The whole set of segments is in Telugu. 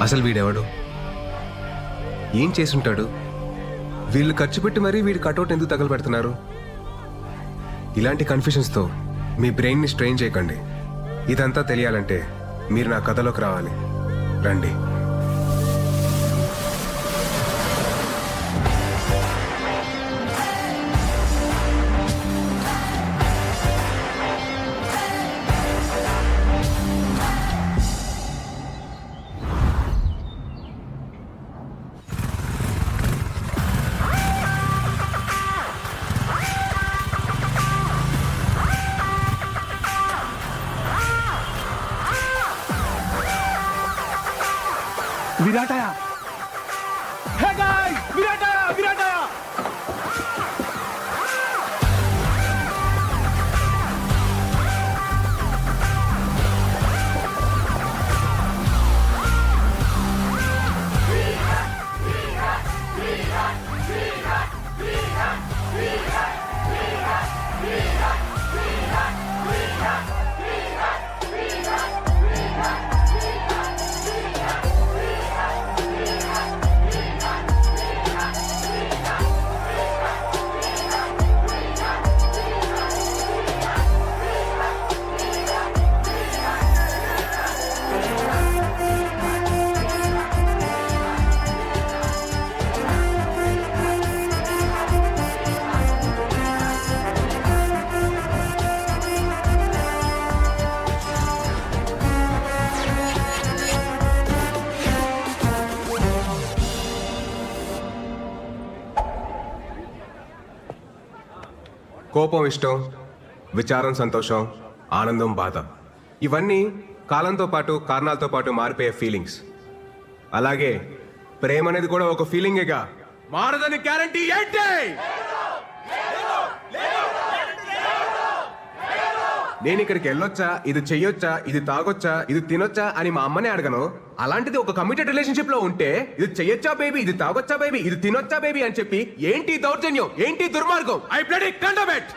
అసలు వీడెవడు, ఏం చేసుంటాడు? వీళ్ళు ఖర్చు పెట్టి మరీ వీడి కటౌట్ ఎందుకు తగలబెడుతున్నారు? ఇలాంటి కన్ఫ్యూషన్స్తో మీ బ్రెయిన్ని స్ట్రెయిన్ చేయకండి. ఇదంతా తెలియాలంటే మీరు నా కథలోకి రావాలి. రండి. विराट आया। Hey guys, विराट आया, विराट आया। కోపం ఇష్టం, విచారం సంతోషం, ఆనందం బాధ, ఇవన్నీ కాలంతో పాటు కారణాలతో పాటు మారిపోయే ఫీలింగ్స్. అలాగే ప్రేమ అనేది కూడా ఒక ఫీలింగేగా. మారదని గ్యారంటీ ఏంటి? నేను ఇక్కడికి వెళ్ళొచ్చా, ఇది చెయ్యొచ్చా, ఇది తాగొచ్చా, ఇది తినొచ్చా అని మా అమ్మనే అడగను. అలాంటిది ఒక కమిటెడ్ రిలేషన్షిప్ లో ఉంటే ఇది చెయ్యొచ్చా బేబీ, ఇది తాగొచ్చా బేబీ, ఇది తినొచ్చా బేబీ అని చెప్పి ఏంటి దౌర్జన్యం, ఏంటి దుర్మార్గం? I bloody condemn it.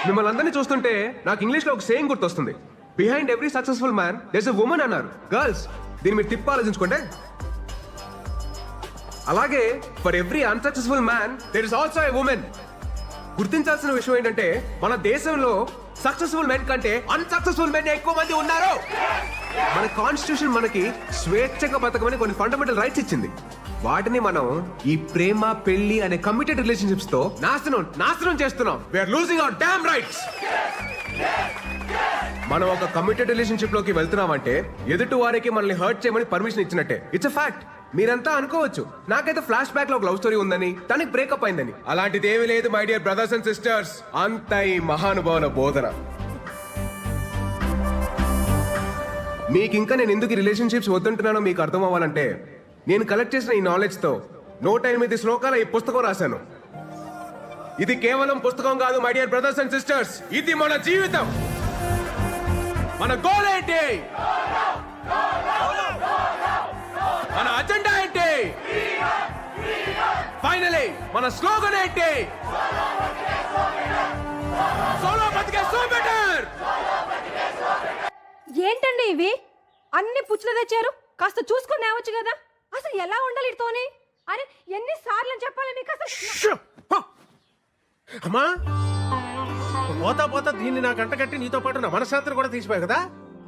మిమ్మల్ని అందరినీ చూస్తుంటే నాకు ఇంగ్లీష్ లో ఒక సేయింగ్ గుర్తొస్తుంది. Behind every successful man there is a woman అన్నారు. గర్ల్స్, దీన్ని మీరు తిప్పి ఆలోచించుకోండి. అలాగే for every unsuccessful man there is also a women. గుర్తించాల్సిన విషయం ఏంటంటే మన దేశంలో సక్సెస్ఫుల్ మెన్ కంటే అన్సక్సెస్ఫుల్ మెన్ ఎక్కువ మంది ఉన్నారు. మన కాన్స్టిట్యూషన్ మనకి స్వేచ్ఛగా బతకమని కొన్ని ఫండమెంటల్ రైట్స్ ఇచ్చింది. వాటిని మనం ఈ ప్రేమ పెళ్లి అనే కమిటెడ్ రిలేషన్షిప్స్ తో నాశనం చేస్తున్నాం. We're losing our damn rights. మనం ఒక కమిటెడ్ రిలేషన్షిప్ లోకి వెళ్తున్నామంటే ఎదుటి వారికి మనల్ని హర్ట్ చేయమని పర్మిషన్ ఇచ్చినట్టే. It's a fact. మీరంతా అనుకోవచ్చు నాకైతే ఫ్లాష్ బ్యాక్ లో ఒక లవ్ స్టోరీ ఉందని, తనకి బ్రేకప్ అయిందని. అలాంటిది ఏమీ లేదు my dear brothers and sisters. అంత ఈ మహానుభావుల బోధన. మీకు ఇంకా నేను ఎందుకు రిలేషన్షిప్స్ వద్దంటున్నానో మీకు అర్థం అవ్వాలంటే నేను కలెక్ట్ చేసిన ఈ నాలెడ్జ్ తో 108 శ్లోకాల ఈ పుస్తకం రాశాను. ఇది కేవలం పుస్తకం కాదు my dear brothers and sisters. ఇది మన జీవితం. మన గోల్ ఏంటి? మన అజెండా ఏంటి? ఫైనలీ మన స్లోగన్ ఏంటి? సోలో బతికే సో బెటర్. ఏంటండి ఇవి అన్ని పుచ్చులు తెచ్చారు? కాస్త చూసుకొని తేవచ్చు కదా. అసలు ఎలా ఉండాలి ఇతోని? అరే ఎన్నిసార్లు చెప్పాలి మీకు అసలు? అమ్మా పోతా పోతా దీన్ని నా గంట కట్టి నీతో పాటు నా మనశ్శాంతిని కూడా తీసిపోయావు కదా.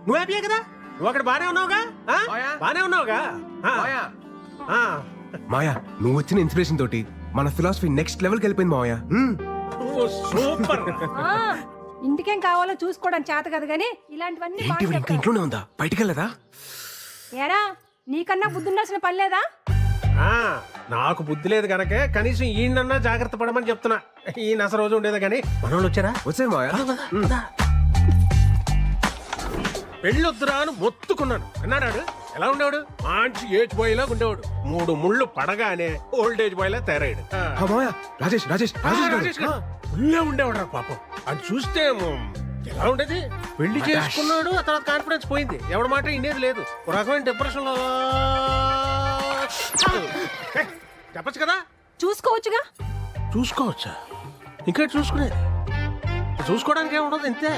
నువ్వు హ్యాపీయే కదా? నువ్వు అక్కడ బానే ఉన్నావుగా? బానే ఉన్నావుగా? మాయా, నువ్వు వచ్చిన ఇన్స్పిరేషన్ తోటి మన ఫిలాసఫీ నెక్స్ట్ లెవెల్కి వెళ్ళిపోయింది మాయా. సూపర్. ఇంటికేం కావాలో చూసుకోవడం చేత కదా గానీ ఇలాంటివన్నీ ఇంకా ఇంట్లోనే ఉందా? బయటికి వెళ్ళదా? ఏరా నీకన్నా బుద్ధి ఉండాల్సిన పని లేదా? నాకు బుద్ధి లేదు కనుక కనీసం ఈయనన్నా జాగ్రత్త పడమని చెప్తున్నా. ఈ నస రోజు ఉండేదా గానీ మనోళ్ళు వచ్చారా? వచ్చారు మాయా. పెళ్ళొద్దురా అని మొత్తుకున్నాను. అన్నాడు. ఎలా ఉండేవాడు? మంచి ఏజ్ బాయ్ లాగా ఉండేవాడు. 3 ముళ్ళు పడగానే ఓల్డ్ ఏజ్ బాయ్ లా తయారయ్యాడు. రాజేష్ రాజేష్ రాజేష్ ఫుల్లే ఉండేవాడు రా పాపం. అది చూస్తే ఎలా ఉండేది? పెళ్లి చేసుకున్నాడు, ఆ తర్వాత కాన్ఫిడెన్స్ పోయింది. ఎవడి మాట ఇండేది లేదు. ఒక రకమైన డిప్రెషన్ లో. చెప్పచ్చు కదా. చూసుకోవచ్చుగా. చూసుకోవచ్చా? ఇంకా చూసుకునేది? చూసుకోవడానికి ఏముండదు ఇంతే.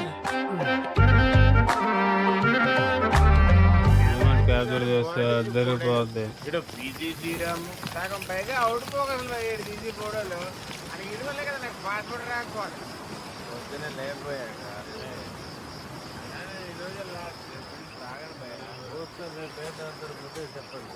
రాజులు చేస్తే అద్దరిపోద్ది. ఇటు పీజీ శ్రీరామ్ సగం పైగా అవుట్ పోగలు తీసి ఫోటోలు అని ఇది వల్లే కదా నాకు పాస్పోర్ట్ రాకపోవాలి పొద్దునే లేకపోయాడు ఈరోజు లాస్ట్ తాగను భయ చెప్పండి.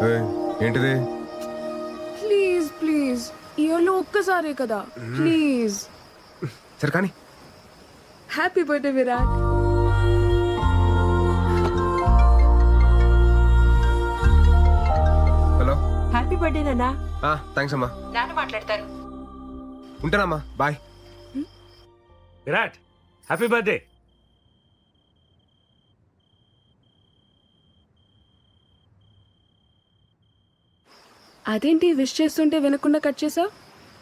ఏయ్, ఏంటిది? ప్లీజ్ ప్లీజ్ ఇయర్లో ఒక్కసారే కదా ప్లీజ్. సరే కానీ happy birthday Virat. Hello. Happy birthday నాన్న. థ్యాంక్స్ అమ్మా. నాన్న మాట్లాడతారు. ఉంటానమ్మా, బాయ్. Virat happy birthday. అదేంటి విష్ చేస్తుంటే వినకుండా కట్ చేసావు?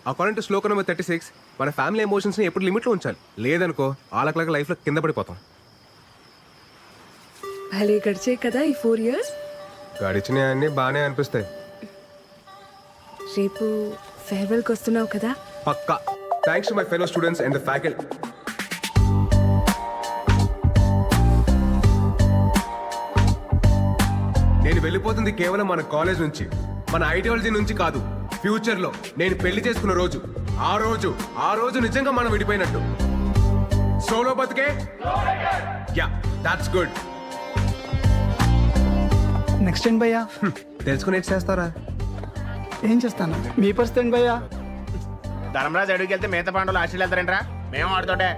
అకార్డింగ్ టు శ్లోక నెంబర్ 36 మన ఫ్యామిలీ ఎమోషన్స్ ని ఎప్పుడు లిమిట్ లో ఉంచాలి, లేదనుకో ఆలకలక లైఫ్ లో కింద పడిపోతాం. భలే గడిచే కదా ఈ 4 years. గడిచినవి అన్ని బాగానే అనిపిస్తాయి. రేపు ఫేర్వెల్కి వస్తున్నావు కదా. పక్కా. Thanks to my fellow students and the faculty. నేను వెళ్ళిపోతుంది కేవలం మన కాలేజ్ నుంచి, మన ఐడియాలజీ నుంచి కాదు. ఫ్యూచర్ లో నేను పెళ్లి చేసుకున్న రోజు, ఆ రోజు నిజంగా మనం విడిపోయినట్టు. సోలో బతికే యా దట్స్ గుడ్. నెక్స్ట్ ఏంటి భయ్యా? తెలుసుకుని ఏం చేస్తారా? ఏం చేస్తాను మీ పరిస్థితి ఏంటి భయ్యా? ధర్మరాజు అడుగుకి వెళ్తే మిగతా పాండవులు ఆస్ట్రేలియా వెళ్తారంట్రా. మేము ఆడుతుంటే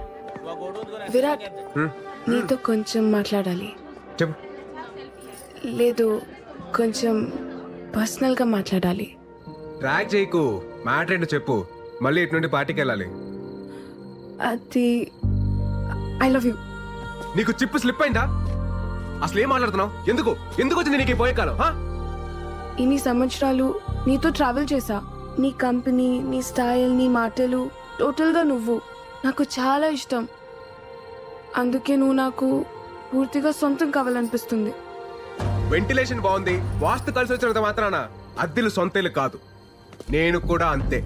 విరాట్ నీతో కొంచెం మాట్లాడాలి. చెప్పు. లేదు కొంచెం పర్సనల్గా మాట్లాడాలి. ట్రాక్ చేయకు, మ్యాటర్ ఏంటో చెప్పు. మళ్ళీ ఇటు నుండి పార్టీకి వెళ్ళాలి. అది ఐ లవ్ యూ. నీకు చిప్పు స్లిప్ అయిందా? అసలు ఏం మాట్లాడుతున్నావు? ఎందుకు వచ్చింది నీకు ఈ పోయే కాలం? ఇన్ని సంవత్సరాలు నీతో ట్రావెల్ చేశా. నీ కంపెనీ, నీ స్టైల్, నీ మాటలు, టోటల్గా నువ్వు నాకు చాలా ఇష్టం. అందుకే నువ్వు నాకు పూర్తిగా సొంతం కావాలనిపిస్తుంది. వెంటిలేషన్ బాగుంది, వాస్తు కలిసి వచ్చినంత మాత్రాన అద్దెలు సొంతేలు కాదు. నేను కూడా అంతే.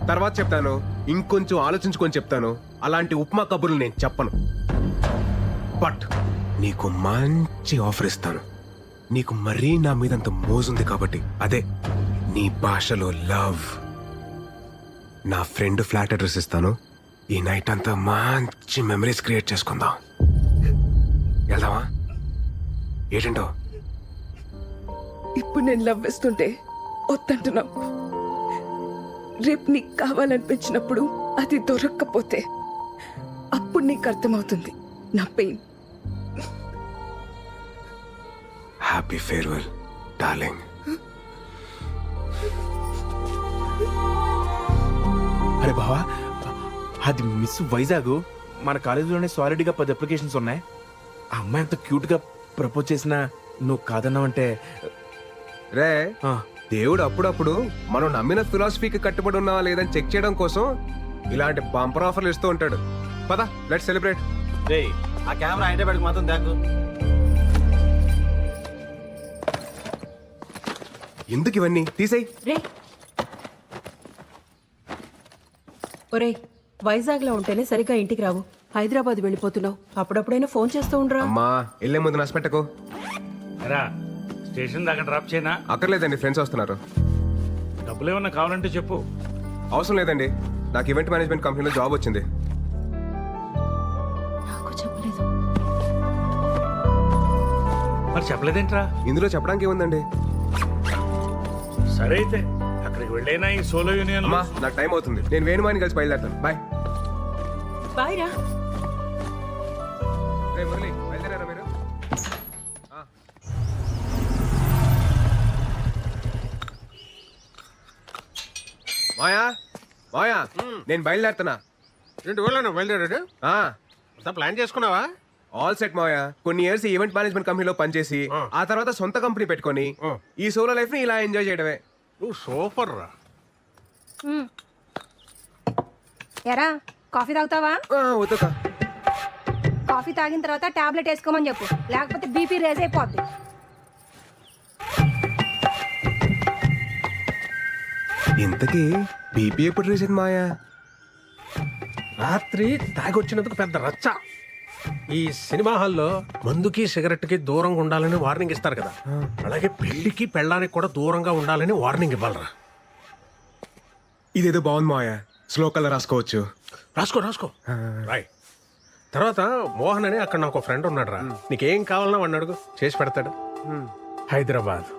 తర్వాత చెప్తాను, ఇంకొంచెం ఆలోచించుకొని చెప్తాను. అలాంటి ఉప్మా కబుర్లు నేను చెప్పను. బట్ నీకు మంచి ఆఫర్ ఇస్తాను. నీకు మరీ నా మీదంత మోజుంది కాబట్టి, అదే నీ భాషలో లవ్. నా ఫ్రెండ్ ఫ్లాట్ అడ్రస్ ఇస్తాను. ఈ నైట్ అంతా మంచి మెమరీస్ క్రియేట్ చేసుకుందాం. వెళ్దామా? ఏంటంటో? ఇప్పుడు నేను లవ్ వేస్తుంటే వద్దంటున్నావు. రేపు నీకు కావాలనిపించినప్పుడు అది దొరక్కపోతే అప్పుడు నీకు అర్థమవుతుంది నా పెయిన్. Happy farewell darling. అరే బావా, అది మిస్ వైజాగ్. మన కాలేజీలోనే సాలిడ్గా 10 అప్లికేషన్స్ ఉన్నాయి. ఆ అమ్మాయి అంత క్యూట్గా ప్రపోజ్ చేసినా నువ్వు కాదన్నావంటే రే, దేవుడు అప్పుడప్పుడు మనం నమ్మిన ఫిలాసఫీకి కట్టుబడి ఉన్నావా లేదని చెక్ చేయడం కోసం ఇలాంటి బంపర్ ఆఫర్లు ఇస్తూ ఉంటాడు. పద, లెట్స్ సెలబ్రేట్. ఆ కెమెరా హైదరాబాద్కి మాత్రం దాకు. ఎందుకు ఇవన్నీ తీసేయ్. రే ఒరేయ్, వైజాగ్ లో ఉంటేనే సరిగ్గా ఇంటికి రావు. హైదరాబాద్ వెళ్ళిపోతున్నావు. అప్పుడప్పుడైనా ఫోన్ చేస్తూ ఉండరా. అమ్మా, వెళ్ళే ముందు నష్టపెట్టకు. రా, స్టేషన్ దాకా డ్రాప్ చేయనా? అక్కర్లేదండి, ఫ్రెండ్స్ వస్తున్నారు. డబ్బులు ఏమన్నా కావాలంటే చెప్పు. అవసరం లేదండి, నాకు ఈవెంట్ మేనేజ్మెంట్ కంపెనీలో జాబ్ వచ్చింది. నాకు చెప్పలేదు. మరి చెప్పలేదేంట్రా? ఇందులో చెప్పడానికి ఏముందండి? సరే అయితే అక్కడికి వెళ్ళైనా ఈ సోలో యూనియన్ అమ్మా, నాకు టైం అవుతుంది. నేను వేణుమాని కలిసి బయలుదేరుతాను. బాయ్. బాయ్ రా. రే మురళి, బయలుదేరారా మీరు? మాయా, నేను బయలుదేరుతున్నా. ఏంటి ఊళ్ళో బయలుదేరాడు? అంతా ప్లాన్ చేసుకున్నావా? ఆల్ సెట్ మాయా. కొన్ని ఇయర్స్ ఈవెంట్ మేనేజ్మెంట్ కంపెనీలో పనిచేసి ఆ తర్వాత సొంత కంపెనీ పెట్టుకొని ఈ సోలో లైఫ్ ని ఇలా ఎంజాయ్ చేయడమే. నువ్వు సూపర్ రా. ఎరా కాఫీ తాగుతావా? వద్దుకా. కాఫీ తాగిన తర్వాత టాబ్లెట్ వేసుకోమని చెప్పు, లేకపోతే బీపీ రేజ్ అయిపోద్ది. ఇంతకీ బీపీ ఎప్పుడు రీసెంట్ మాయా? రాత్రి తాగొచ్చినందుకు పెద్ద రచ్చ. ఈ సినిమా హాల్లో మందుకి సిగరెట్ కి దూరంగా ఉండాలని వార్నింగ్ ఇస్తారు కదా, అలాగే పెళ్లికి పెళ్ళానికి కూడా దూరంగా ఉండాలని వార్నింగ్ ఇవ్వాలరా. ఇదేదో బాగుంది మాయా, స్లో కలర్ రాసుకోవచ్చు. రాసుకో రాసుకో రాయ్. తర్వాత మోహన్ అని అక్కడ నాకు ఫ్రెండ్ ఉన్నాడు రా, నీకేం కావాలన్నా వాడిని అడుగు, చేసి పెడతాడు. Hyderabad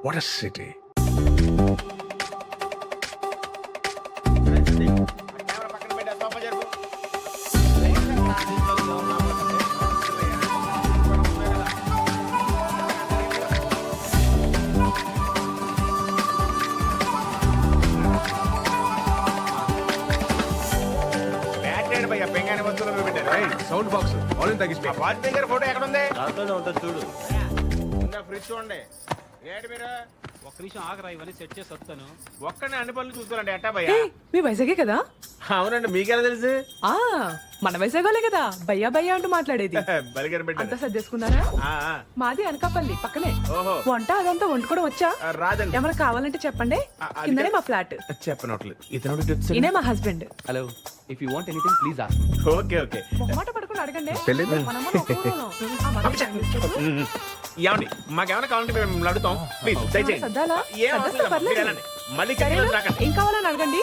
what a city. Camera పక్కన పెట్టా, సోఫా జరుపు. బ్యాటరీ భయ్యా, పెంగానే వస్తువులు పెట్టారు. సౌండ్ బాక్స్ ఆల్రెడీ తగ్గిస్తా. వాచ్ దగ్గర ఫోటో ఎక్కడ ఉంది? చూడు. ఫ్రిడ్జ్ చూడండి. ఏంటి మీరు ఒక్క నిమిషం ఆగరా, ఇవన్నీ సెట్ చేసి వస్తాను. ఒక్కనే అన్ని పనులు చూసుకోరండి ఎట్టా భయ్యా? మీ వైజాగే కదా? అవునండి, మీకెలా తెలుసు? ఆ మన వైజాగోలే కదా భయ్యా భయ్యా అంటూ మాట్లాడేది. బలిగారు అంతా పెట్టారు. సర్దేసుకున్నారా? మాది అనకాపల్లి పక్కనే. ఓహో. వంట అదంతా వండుకోవడం వచ్చా? రాదండి. ఏమైనా కావాలంటే చెప్పండి, కిందనే మా ఫ్లాట్. చెప్పనట్లేదు ఇతను ఈయనే మా husband. Hello if you want anything please ask. Okay okay. మొహమాట పడుకుని అడగండి. పెళ్ళింది? మనమ్మ ఒప్పుకోను. ఆ, మనమ్మ ఏమండి మాకేమైనా కావాలంటే మేము మిమ్మల్ని అడుగుతాం, ప్లీజ్ దయచేయండి. సర్దాలా? ఏం అవసరం సర్దేస్తా, లేదమ్మా, పర్లేదు. మీరు వెళ్ళండి. మళ్ళీ సరేనా? కిందకి రాకండి. ఏం కావాలని అడగండి.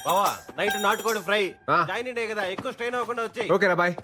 బావా నైట్ నాటుకోడి ఫ్రై ఆ. జాయిన్ డే కదా, ఎక్కువ స్ట్రెయిన్ అవ్వకుండా వచ్చి. ఓకేనా bye.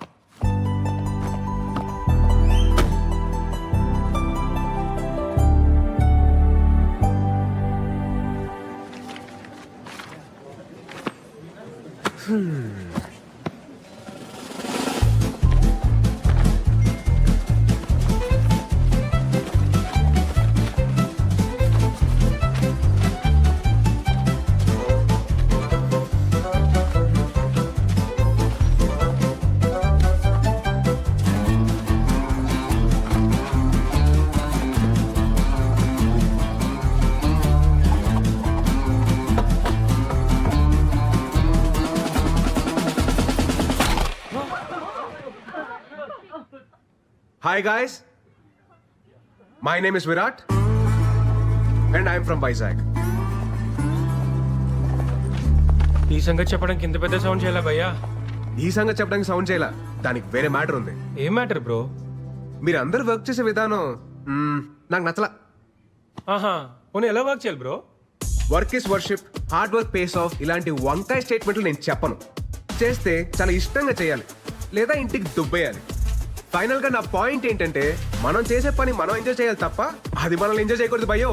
Hi guys, my name is Virat and I am from Vizag. ఈ సంగతి చెప్పడానికి ఇంత పెద్ద సౌండ్ చేయాలా భయ్యా? ఈ సంగతి చెప్పడానికి సౌండ్ చేయాల, దానికి వేరే మ్యాటర్ ఉంది. ఏం మ్యాటర్ బ్రో? మీరు అందరు వర్క్ చేసే విధానం నాకు నచ్చలా. ఆహా, పోనీ ఎలా వర్క్ చేయాలి bro? Work is worship, hard work pays of, ఇలాంటి వంకాయ స్టేట్మెంట్లు నేను చెప్పను. చేస్తే చాలా ఇష్టంగా చేయాలి, లేదా ఇంటికి దుబ్బేయాలి. ఫైనల్ గా నా పాయింట్ ఏంటంటే, మనం చేసే పని మనం ఎంజాయ్ చేయాలి తప్ప అది మనల్ని ఎంజాయ్ చేయకూడదు భయో.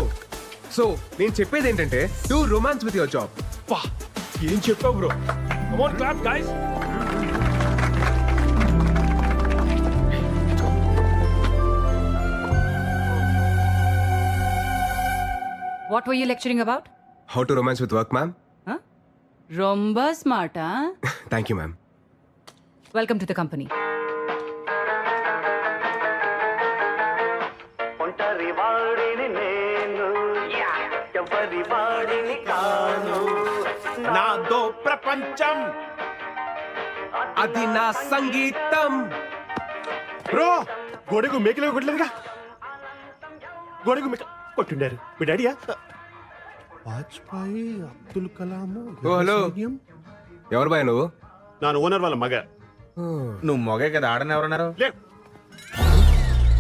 సో నేను చెప్పేది ఏంటంటే, do romance with your job. పా ఏం చెప్పావు bro? Come on clap guys. What were you lecturing about? How to romance with work ma'am. Romba smart, huh? Thank you ma'am. Welcome to the company. నాదో ప్రపంచం. అది నా సంగీతం. బ్రో గోడకు మేకలు కొట్టలేదుగా, గోడకు మేక కొట్టిండారు మీ డాడీయా? వాజ్పేయి, అబ్దుల్ కలాం. ఓ హలో, ఎవరు బాయ్ నువ్వు? నా ఓనర్ వాళ్ళ మగ. నువ్వు మొగే కదా, ఆడని ఎవరన్నారు? లే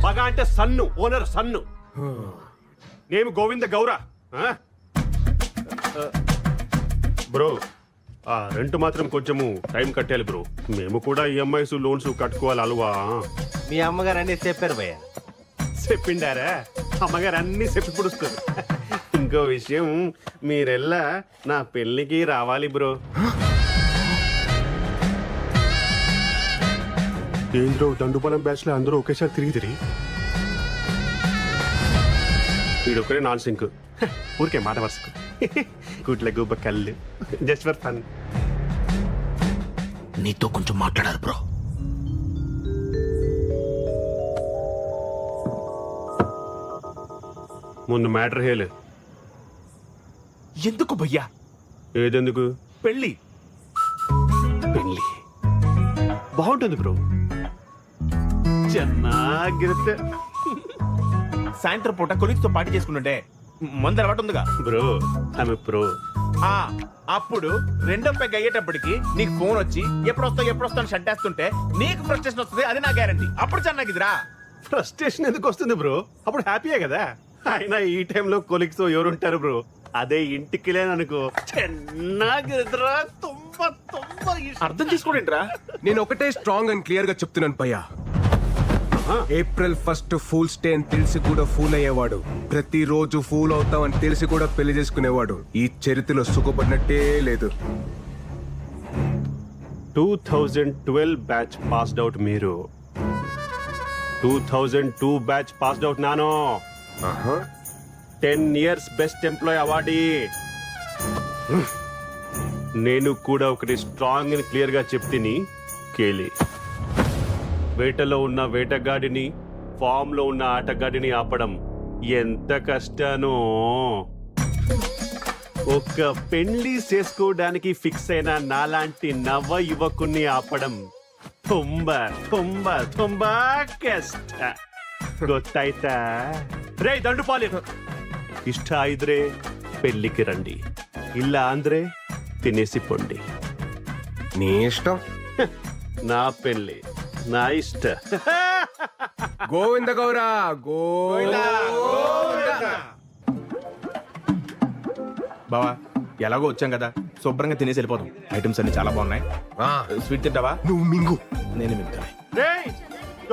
మగ అంటే సన్ను, ఓనర్ సన్ను. నేను గోవింద గౌర. బ్రో ఆ రెంట్ మాత్రం కొంచెము టైం కట్టాలి బ్రో, మేము కూడా ఈఎంఐస్ లోన్స్ కట్టుకోవాలి అలవా. మీ అమ్మగారు అన్ని చెప్పారు భయ్య. చెప్పిండారా? అమ్మగారు అన్ని చెప్పి పుడుస్తారు. ఇంకో విషయం, మీరెల్లా నా పెళ్ళికి రావాలి బ్రో. ఏంద్రో దండుపాలెం బ్యాచ్ లో అందరూ ఒకేసారి తిరిగి వీడొక్కడే నాన్ సింక్. ఊరికే మాట వరుసకు గుడ్ల గుబ్బ కళ్ళు, జస్ట్ ఫర్ ఫన్. నీతో కొంచెం మాట్లాడాలి బ్రో. ముందు మ్యాటర్ హేలు. ఎందుకు భయ్యా? ఏదెందుకు? పెళ్ళి బాగుంటుంది బ్రో. ಚೆನ್ನಾಗಿರುತ್ತೆ సాయంత్రం పూట కొలీగ్స్ తో పార్టీ చేసుకుంటుంటే మందు అలవాటు ఉందిగా బ్రో. ఆమె ప్రో. ఆ, అప్పుడు రెండో పెగ్ అయ్యేటప్పటికి నీకు ఫోన్ వచ్చి ఎప్పుడు వస్తావు షంటేస్తుంటే నీకు ఫ్రస్ట్రేషన్ వస్తుంది, అది నా గ్యారంటీ. అప్పుడు చెన్నాగిదిరా. ఫ్రస్ట్రేషన్ ఎందుకు వస్తుంది బ్రో? అప్పుడు హ్యాపీయే కదా. అయినా ఈ టైంలో కొలీగ్స్ ఎవరు ఉంటారు బ్రో? అదే ఇంటికి లేననుకో ಚೆನ್ನಾಗಿರುತ್ತరా. ತುಂಬ ఇష్టం. అర్థం చేసుకోండిరా. నేను ఒకటే స్ట్రాంగ్ అండ్ క్లియర్ గా చెప్తున్నాను పయ్యా. ఏప్రిల్ 1 ఫూల్స్ డే అని తెలిసి కూడా ఫూల్ అయ్యేవాడు, ప్రతిరోజు ఫూల్ అవుతాం అని తెలిసి కూడా పెళ్లి చేసుకునేవాడు ఈ చరిత్రలో సుఖపడినట్టే లేదు. 2012 బ్యాచ్ పాస్డ్ అవుట్ మీరు. 2002 బ్యాచ్ పాస్డ్ అవుట్ నాను. 10 ఇయర్స్ బెస్ట్ ఎంప్లాయ్ అవార్డీ. నేను కూడా ఒకటి స్ట్రాంగ్ అండ్ క్లియర్ గా చెప్తిని కేలి. వేటలో ఉన్న వేటగాడిని, ఫామ్ లో ఉన్న ఆటగాడిని ఆపడం ఎంత కష్టానో. ఒక పెళ్లి చేసుకోవడానికి ఫిక్స్ అయిన నాలాంటి నవ యువకుని ఆపడం ತುಂಬಾ ತುಂಬಾ ತುಂಬಾ ಕಷ್ಟ. ಗೊತ್ತಾಯ್ತಾ? ರೇ ದಂಡುಪಾಲಿ, ಇಷ್ಟ ಇದ್ರೆ పెళ్లికి రండి, ಇಲ್ಲ ಅಂದ್ರೆ తినేసి పొండి. నీ ఇష్టం. నా పెళ్లి నా ఇష్ట. గోవింద గౌరా గోవింద. బావా ఎలాగో వచ్చాం కదా, శుభ్రంగా తినేసి వెళ్ళిపోతాం. ఐటమ్స్ అన్ని చాలా బాగున్నాయి. స్వీట్ తింటావా? నువ్వు మింగు. నేను మిగతాను. రేయ్,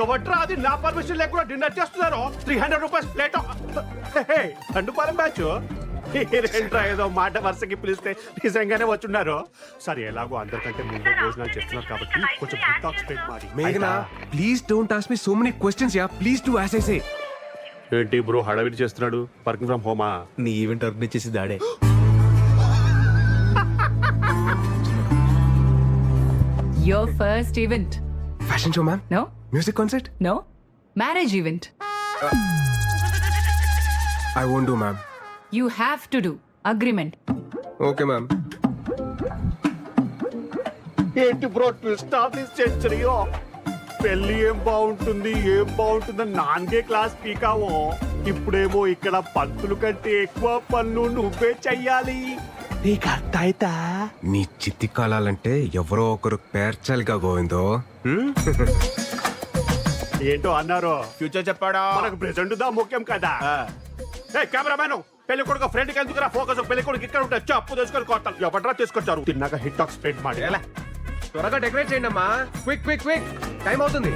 ఎవట్రా అది నా పర్మిషన్ లేకుండా డిన్నర్ చేస్తున్నారు? 300 రూపీస్ ప్లేట్. దండుపాలెం బ్యాచ్ ఏంట్రా ఏదో మాట వరుసకి పిలిస్తే నిజంగానే వచ్చున్నారు. సరే, ఎలాగో అందరికంటే ముందు భోజనాలు చేస్తున్నారు కాబట్టి కొంచెం డిటాక్స్ ప్లేట్ మారి. మేఘనా, please don't ask me so many questions యా. Please do as I say. ఏంటి బ్రో హడావిడి చేస్తున్నాడు? వర్కింగ్ ఫ్రమ్ హోమా? నీ ఈవెంట్ ఆర్గనైజ్ చేసి దాడే. Your first event. Fashion show ma'am. No? Music concert. No? Marriage event. I won't do ma'am. You have to do. Agreement. Okay ma'am. ఏంటి బ్రో ట్విస్ట్ ఆఫ్ దిస్ సెంచరీయో? పెళ్లి ఏం బాగుంటుందని నాన్గే క్లాస్ పీకావో. ఇప్పుడేమో ఇక్కడ పంతులు కంటే ఎక్కువ పనులు నువ్వే చెయ్యాలి. నీకు అర్థమైతా? నీ చిత్తి కాలాలంటే ఎవరో ఒకరు పేర్చాలిగా గోవిందో. ఏంటో అన్నారు. ఫ్యూచర్ చెప్పాడా? మనకు ప్రెసెంట్ దా ముఖ్యం కదా. కెమెరామెన్, పెళ్లి కొడుకు ఫ్రెండ్ కి ఎందుకురా ఫోకస్? పెళ్లి కొడుకు ఇక్కడ ఉంటే అప్పు తీసుకొని కొట్టాలి. ఎవడరా తీసుకొచ్చారు? తిన్నాక హిట్ టాక్ స్ప్రెడ్ ಮಾಡಿ. త్వరగా డెకరేట్ చేయండి అమ్మా. క్విక్ క్విక్ క్విక్, టైం అవుతుంది.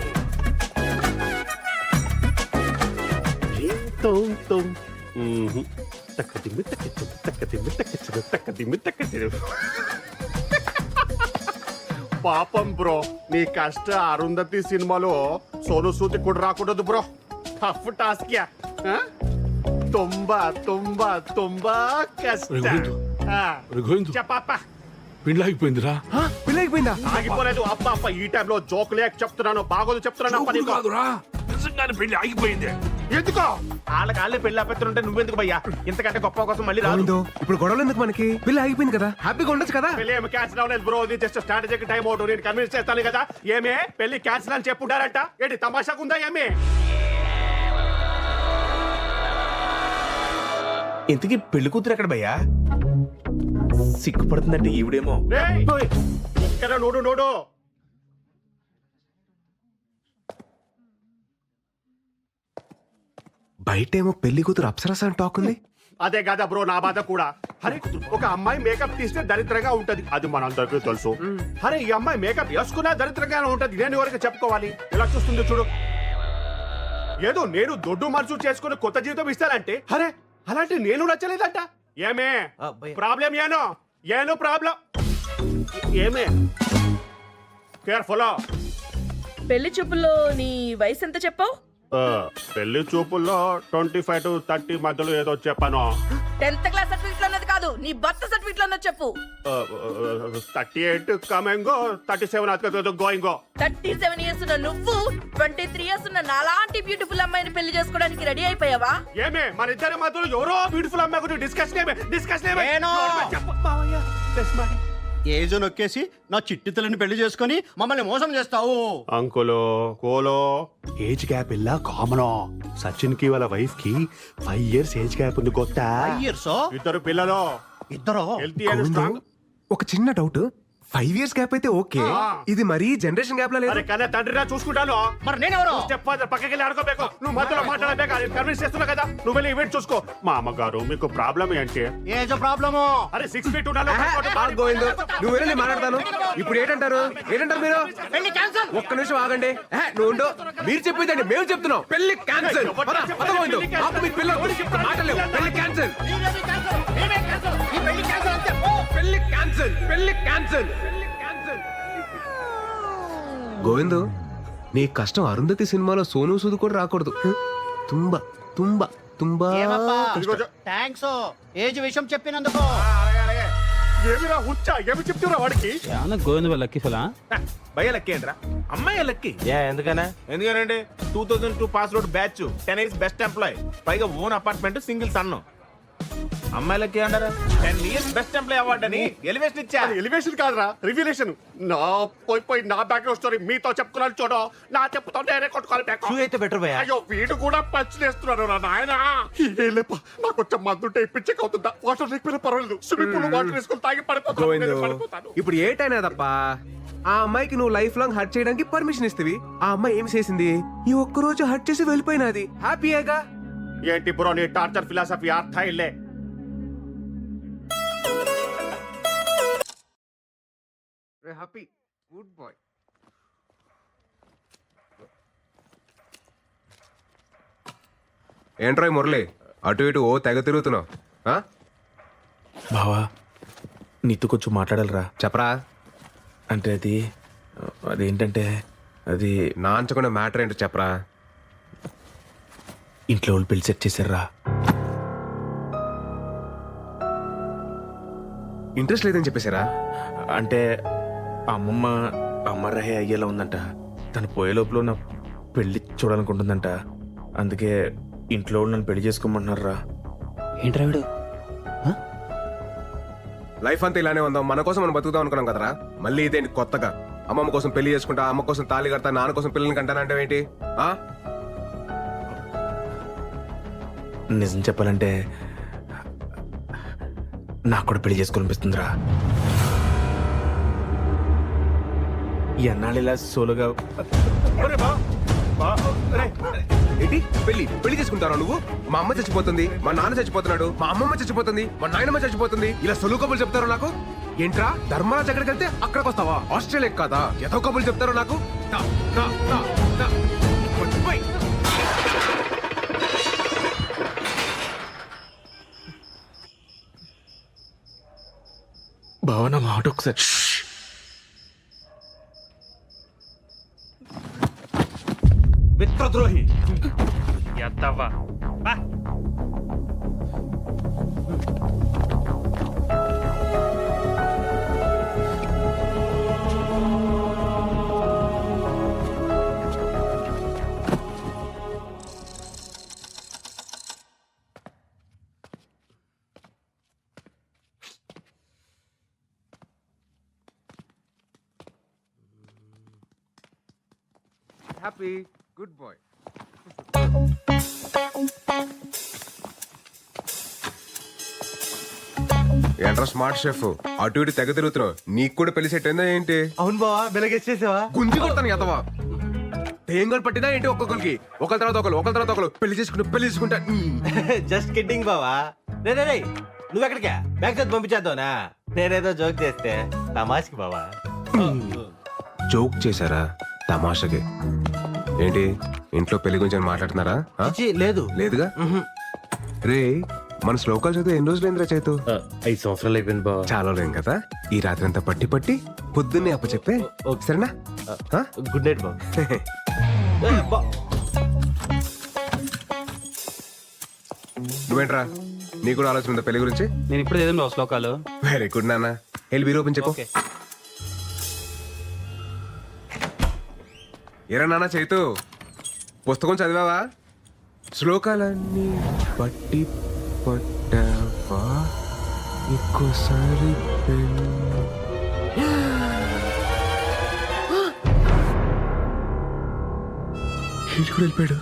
పాపం బ్రో, నీ కష్ట అరుంధతి సినిమాలో సోను సూది కూడా రాకూడదు బ్రో. Tough task yeah. ತುಂಬಾ ತುಂಬಾ ತುಂಬಾ కష్ట. చెప్పప్ప. పెళ్ళి అయిపోయిందిరా. పెళ్లి అయిపోయిందా? ఆగిపోలేదు. అప్ప ఈ టైంలో జోక్ లేక చెప్తున్నాను, బాగోదు చెప్తున్నాను. నిజంగానే పెళ్లి ఆగిపోయింది. ఎందుకో వాళ్ళకి పెళ్లి ఆపెత్తుంటే నువ్వెందుకు భయ్యా? ఇంతకంటే గొప్ప కోసం మళ్ళీ రాదు. గోవిందో, ఇప్పుడు గొడవలు ఎందుకు మనకి? పెళ్లి అయిపోయింది కదా, హ్యాపీగా ఉండొచ్చు కదా. పెళ్లి ఏమి క్యాన్సిల్ అవ్వలేదు బ్రో. ఇది జస్ట్ స్ట్రాటజీకి టైం అవుట్. నేను కన్విన్స్ చేస్తాను కదా. ఏమే పెళ్లి క్యాన్సిల్ అని చెప్పుంటారంట. ఏంటి తమాషాగా ఉందా ఏమే? ఇంతకీ పెళ్లి కూతురు ఎక్కడ భయ్యా? సిగ్గుపడుతుందంటే ఈవిడేమో. రేయ్, ఇక్కడ నోడు. బయటేమో పెళ్లి కూతురు అప్సరస అని టాక్ ఉంది. అదే కదా బ్రో నా బాధ కూడా. అరే, ఒక అమ్మాయి మేకప్ తీస్తే దరిద్రంగా ఉంటది, అది మనందరికీ తెలుసు. అరే, ఈ అమ్మాయి మేకప్ వేసుకున్నా దరిద్రంగానే ఉంటది. నేను ఎవరికి చెప్పుకోవాలి? ఎలా చూస్తుంది చూడు. ఏదో నేను దొడ్డు మనసు చేసుకుని కొత్త జీవితం ఇస్తానంటే, అరే అలాంటి నేను నచ్చలేదంట. ఏమే ప్రాబ్లం? ఏను ప్రాబ్లం ఏమే? కేర్ఫుల్. పెళ్లి చూపుల్లో నీ వయసు ఎంత చెప్పావు? పెళ్లి చూపుల్లో 25 to 30 మధ్యలో ఏదో చెప్పాను. 10th క్లాస్ సర్టిఫికెట్ లో ఉన్నది కాదు, నీ బర్త్ సర్టిఫికెట్ లో ఉన్నది చెప్పు. 38 కమింగ్, 37 గోయింగ్. 37 ఇయర్స్ ఉన్న నువ్వు 23 ఇయర్స్ ఉన్న నాలాంటి బ్యూటిఫుల్ అమ్మాయిని పెళ్లి చేసుకోవడానికి రెడీ అయిపోయావా? ఏమే మన ఇద్దరి మధ్యలో ఎవరో బ్యూటిఫుల్ అమ్మాయి గురించి డిస్కషన్ ఏజో నొక్కేసి నా చిట్టి తల్లిని పెళ్లి చేసుకొని మమ్మల్ని మోసం చేస్తావు. అంకులో కోలో ఏజ్ గ్యాప్ ఇలా కామన్. సచిన్ కి వాళ్ళ వైఫ్ కి 5 years ఏజ్ గ్యాప్ ఉంది కొత్త. ఇయర్సో ఇద్దరు పిల్లలు, ఇద్దరు హెల్తీ అండ్ స్ట్రాంగ్. ఒక చిన్న డౌట్, 5 years గ్యాప్ అయితే ఓకే, ఇది మరీ జనరేషన్ గ్యాప్ లా లేదు. అరే కానీ తండ్రిరా చూసుకుంటాను. మరి నేనెవరు? స్టెప్ ఫాదర్ పక్కకి వెళ్ళి ఆడుకోಬೇಕು. నువ్వు మధ్యలో మాట్లాడబేక, నేను కన్విన్స్ చేస్తున్నా కదా. నువ్వు వెళ్ళి ఈవెంట్ చూసుకో. మా అమ్మగారు మీకు ప్రాబ్లం ఏంటి? ఏజో ప్రాబ్లము. అరే 6 feet ఉండాలి. గోవింద్, నువ్వు వెళ్ళి నేను మాట్లాడతాను. ఇప్పుడు ఏంటంటారు మీరు? పెళ్లి క్యాన్సల్. ఒక్క నిమిషం ఆగండి. నువ్వు ఉండు. మీరు చెప్పేదండి మేము చెప్తున్నాం. పెళ్లి క్యాన్సిల్. పెళ్లి క్యాన్సిల్. పెళ్లి క్యాన్సిల్. పెళ్లి క్యాన్సిల్. గోవిందు, నీ కష్టం అరుంధతి సినిమాలో సోను సూద్ కూడా రాకూడదు. తుంబా తుంబా తుంబా కష్టం. థ్యాంక్స్ ఏజ్ విషయం చెప్పినందుకు. ఏమిరా హుచ్చా, ఏమి చెప్తున్నా వాడికి? గోవింద్ వాళ్ళ లక్కీ ఫలా భయ లక్కీ ఏంట్రా? అమ్మాయి లక్కీ. ఎందుకనా? ఎందుకనండి 2002 pass out batch, 10 years best employee, పైగా ఓన్ అపార్ట్మెంట్, సింగిల్ సన్ను. అమ్మాయిలకి అంటారా 10 years బెస్ట్ ఎంప్లాయ్ అవార్డు అని ఎలివేషన్ ఇచ్చా. ఎలివేషన్ కాదురా, రివిలేషన్. నా పోయి నా బ్యాక్గ్రౌండ్ స్టోరీ మీతో చెప్పుకున్నాను చూడు. నా చెప్పుతో నేనే కొట్టుకోవాలి బ్యాక్. అయితే బెటర్ భయ్యా. అయ్యో వీడు కూడా పంచులేస్తున్నాడు రా నాయన. లేప నాకు కొంచెం మందుంటే పిచ్చిక్ అవుతుందా? వాటర్ లేకపోయినా పర్వాలేదు, స్విమ్మింగ్ పూల్ వాటర్ వేసుకొని తాగి గోవిందు, పడిపోతాను. ఇప్పుడు ఏటైనా తప్ప ఆ అమ్మాయికి నువ్వు లైఫ్ లాంగ్ హర్ట్ చేయడానికి పర్మిషన్ ఇస్తవి. ఆ అమ్మాయి ఏం చేసింది? ఈ ఒక్క రోజు హర్ట్ చేసి వెళ్ళిపోయినది. హ్యాపీయేగా? ఏంటి బ్రో నీ టార్చర్ ఫిలాసఫీ? అర్థ ఇల్లే. Happy good boy. ఏంట్రాయ్ మురళి, అటు ఇటు ఓ తెగ తిరుగుతున్నావు? బావా నీతో కొంచెం మాట్లాడాలరా. చెప్పరా. అంటే అదేంటంటే అది నా అంచకుండా మ్యాటర్ ఏంటో చెప్పరా. ఇంట్లో వాళ్ళు పెళ్లి సెట్ చేశారా. ఇంట్రెస్ట్ లేదని చెప్పేశారా? అంటే అమ్మమ్మ అమ్మరహే అయ్యేలా ఉందంట. తను పోయే లోపల నా పెళ్లి చూడాలనుకుంటుందంట. అందుకే ఇంట్లో వాళ్ళు నన్ను పెళ్లి చేసుకోమంటున్నారా. ఏంట్రా వీడు? లైఫ్ అంతా ఇలానే ఉందాం, మన కోసం మనం బతుకుదాం అనుకున్నాం కదరా. మళ్ళీ ఇదేంటి కొత్తగా? అమ్మమ్మ కోసం పెళ్లి చేసుకుంటా, అమ్మ కోసం తాళి కడతా, నాన్న కోసం పిల్లల్ని కంటానంటే ఏంటి? నిజం చెప్పాలంటే నాకు కూడా పెళ్లి చేసుకోవాలనిపిస్తుందిరా. ఎన్నాళ్ళు ఇలా సోలోగా. ఏంటి పెళ్లి చేసుకుంటారా నువ్వు? మా అమ్మ చచ్చిపోతుంది, మా నాన్న చచ్చిపోతున్నాడు, మా అమ్మమ్మ చచ్చిపోతుంది, మా నాయనమ్మ చచ్చిపోతుంది, ఇలా సొలు కబులు చెప్తారు నాకు. ఏంట్రా ధర్మరాజ్ ఎక్కడికి వెళ్తే అక్కడికి వస్తావా? ఆస్ట్రేలియా కాదా? ఏదో కబులు చెప్తారు నాకు. భావన మాట ఒకసారి. మిత్రద్రోహి. Happy good boy. ఏంట్రా స్మార్ట్ షెఫ్, అటు ఇటు తెగ తిరుగుతున్నావు. నీకు కూడా పెళ్లి సెట్ అయిందా ఏంటి? అవును బావా, వెలగేసేసావా? గుంజి కొడతాను ఎదవా. తేంగలు పట్టినా ఏంటి? ఒక్కొక్కరికి ఒకరి తర్వాత ఒకరు పెళ్లి చేసుకుంటా. జస్ట్ కిడ్డింగ్ బావా. రే నువ్వు ఎక్కడికా? బ్యాగ్ చదివి పంపించేద్దావునా? నేనేదో జోక్ చేస్తే తమాష్కి బావా. జోక్ చేశారా? తమాషకి ఏంటి? ఇంట్లో పెళ్లి గురించి మాట్లాడుతున్నారా? లేదు లేదుగా. రే మన శ్లోకాలు చదివి ఎన్ని రోజులు ఏంద్రా చేతు? 5 సంవత్సరాలు అయిపోయింది బావా. చాలా లేం కదా. ఈ రాత్రి అంతా పట్టి పొద్దున్నే అప్ప చెప్పే సరేనా? గుడ్ నైట్ బాబు. నువ్వేంట్రా, నీ కూడా ఆలోచన ఉందా పెళ్లి గురించి? నేను ఇప్పుడు ఏదో శ్లోకాలు. వెరీ గుడ్ నాన్న. వెళ్ళి బీరో ఓపెన్ చెప్పు. ఏరా నాన్న చైతు, పుస్తకం చదివావా? శ్లోకాలన్నీ పట్టి పట్టావా? ఇంకోసారి ఏంటి కూడా వెళ్ళిపోయాడు.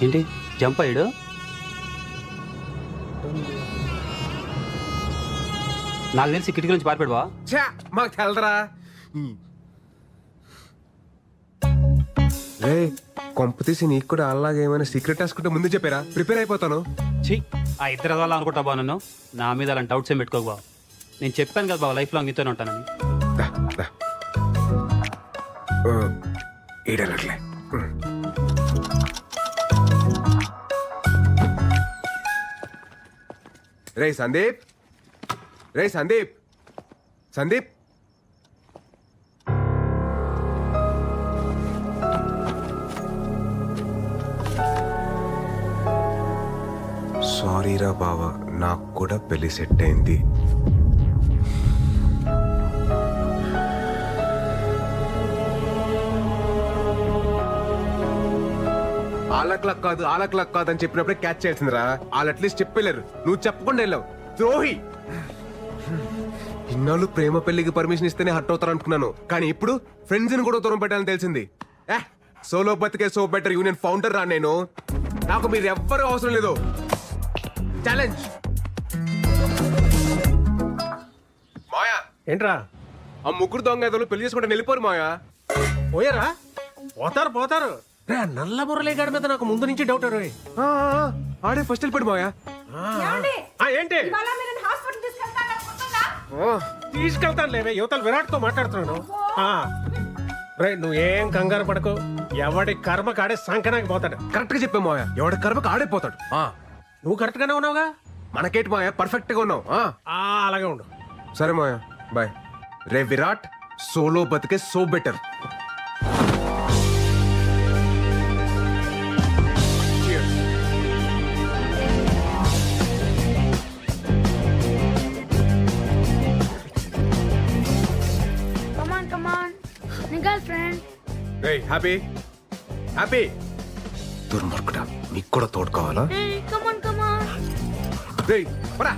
ఏంటి జంప్ అయ్యాడు? నాకు తెలిసి కిటికీ నుంచి పారిపోయావా? ఛా, మాకు తెలదరా. రే కొంప తీసి నీకు కూడా అలాగే ఏమైనా సీక్రెట్ రాసుకుంటే ముందు చెప్పారా? ప్రిపేర్ అయిపోతాను. ఛీ, ఆ ఇద్దరు అలా అనుకుంటా బా నన్ను. నా మీద అలాంటి డౌట్స్ ఏం పెట్టుకోకు బావ. నేను చెప్పాను కదా బావ, లైఫ్ లాంగ్ నీతోనే ఉంటానని. ఏడలట్లే. రే సందీప్, రే సందీప్, సందీప్. సారీరా బావా, నాకు కూడా పెళ్లి సెట్ అయింది. ఆలక్లక్ కాదు, ఆలక్లక్ కాదు అని చెప్పినప్పుడే క్యాచ్ చేసిందిరా. వాళ్ళు అట్లీస్ట్ చెప్పలేరు, నువ్వు చెప్పకుండా వెళ్ళావు. ద్రోహి. ఇన్నాళ్ళు ప్రేమ పెళ్లికి పర్మిషన్ ఇస్తేనే హర్ట్ అవుతారు అనుకున్నాను, కానీ ఇప్పుడు ఫ్రెండ్స్ ని కూడా దూరం పెట్టాలని తెలిసింది. సోలో బతికే సో బెటర్ యూనియన్ ఫౌండర్ రా నేను. నాకు మీరు ఎవ్వరూ అవసరం లేదు. ఛాలెంజ్. మాయా ఏంట్రా ఆ ముగ్గురు దొంగ ఎదలు పెళ్లి చేసుకుంటే వెళ్ళిపోరు మాయా. పోయారా? పోతారు. నల్ల మురళీగాడి మీద నాకు ముందు నుంచి డౌట్. ఆ, ఆడే ఫస్ట్ వెళ్ళిపోడు మాయా. ఏమండి? ఏంటి ఇవాళ మీరు నన్ను హాస్పిటల్ తీసుకెళ్తారని గుర్తుందా? తీసుకెళ్తాను లేవే, యువతల విరాట్ తో మాట్లాడుతున్నాను. రే నువ్వేం కంగారు పడకు, ఎవడి కర్మ కాడే సంకనాకి పోతాడు. కరెక్ట్ గా చెప్పే మాయా, ఎవడి కర్మకు ఆడైపోతాడు. నువ్వు కరెక్ట్ గానే ఉన్నావుగా. మనకేంటి మాయా, పర్ఫెక్ట్ గా ఉన్నావు. అలాగే ఉండు. సరే మాయా, బాయ్. రే విరాట్, సోలో బతికే సో బెటర్. Come on. నీ గర్ల్ ఫ్రెండ్. రే హ్యాపీ, హ్యాపీ. దుర్మార్గుడా, నీకు కూడా తోడు కావాలా? Come on. రే పరా.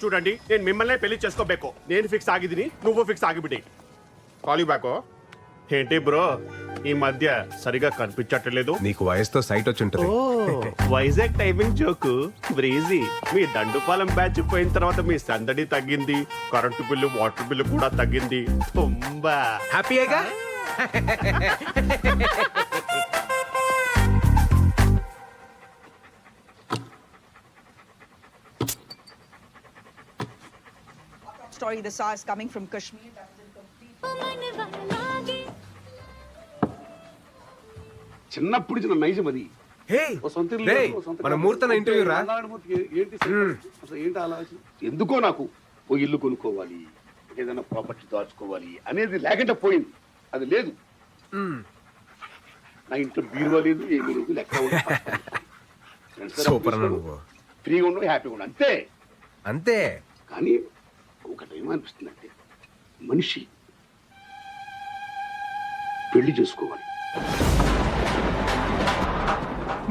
చూడండి, నేను మిమ్మల్ని పెళ్లి చేసుకోಬೇಕು. నేను ఫిక్స్ ಆಗಿದ್ದೀನಿ, నువ్వు ఫిక్స్ ಆಗಿಬಿಡಿ. Call back. ఏంటి బ్రో ఈ మధ్య సరిగా కనిపించట్లేదు? నీకు వయసుతో సైట్ వచ్చి ఉంటుంది. Vizag timing joke breezy. మీ దండుపాలెం బ్యాచ్ పోయిన తర్వాత మీ సందడి తగ్గింది, కరెంటు బిల్లు వాటర్ బిల్లు కూడా తగ్గింది. తుంబా హ్యాపీయేగా? Story the SARS coming from Kashmir. చిన్నప్పుడు చిన్న నైజం అది. మన ముహూర్తం ఇంటర్వ్యూ రా. ఏంటి ఆలోచన? ఎందుకో నాకు ఓ ఇల్లు కొనుక్కోవాలి, ఏదైనా ప్రాపర్టీ దాచుకోవాలి అనేది లేకుండా పోయింది. అది లేదు. నా ఇంట్లో బీరువా లేదు, ఏమీ లేదు. లెక్క సూపర్ అన్న నువ్వు. ఫ్రీగా ఉండవు, హ్యాపీగా ఉండవు, అంతే అంతే. కానీ ఒకటేమనిపిస్తుంది అంటే, మనిషి పెళ్లి చేసుకోవాలి.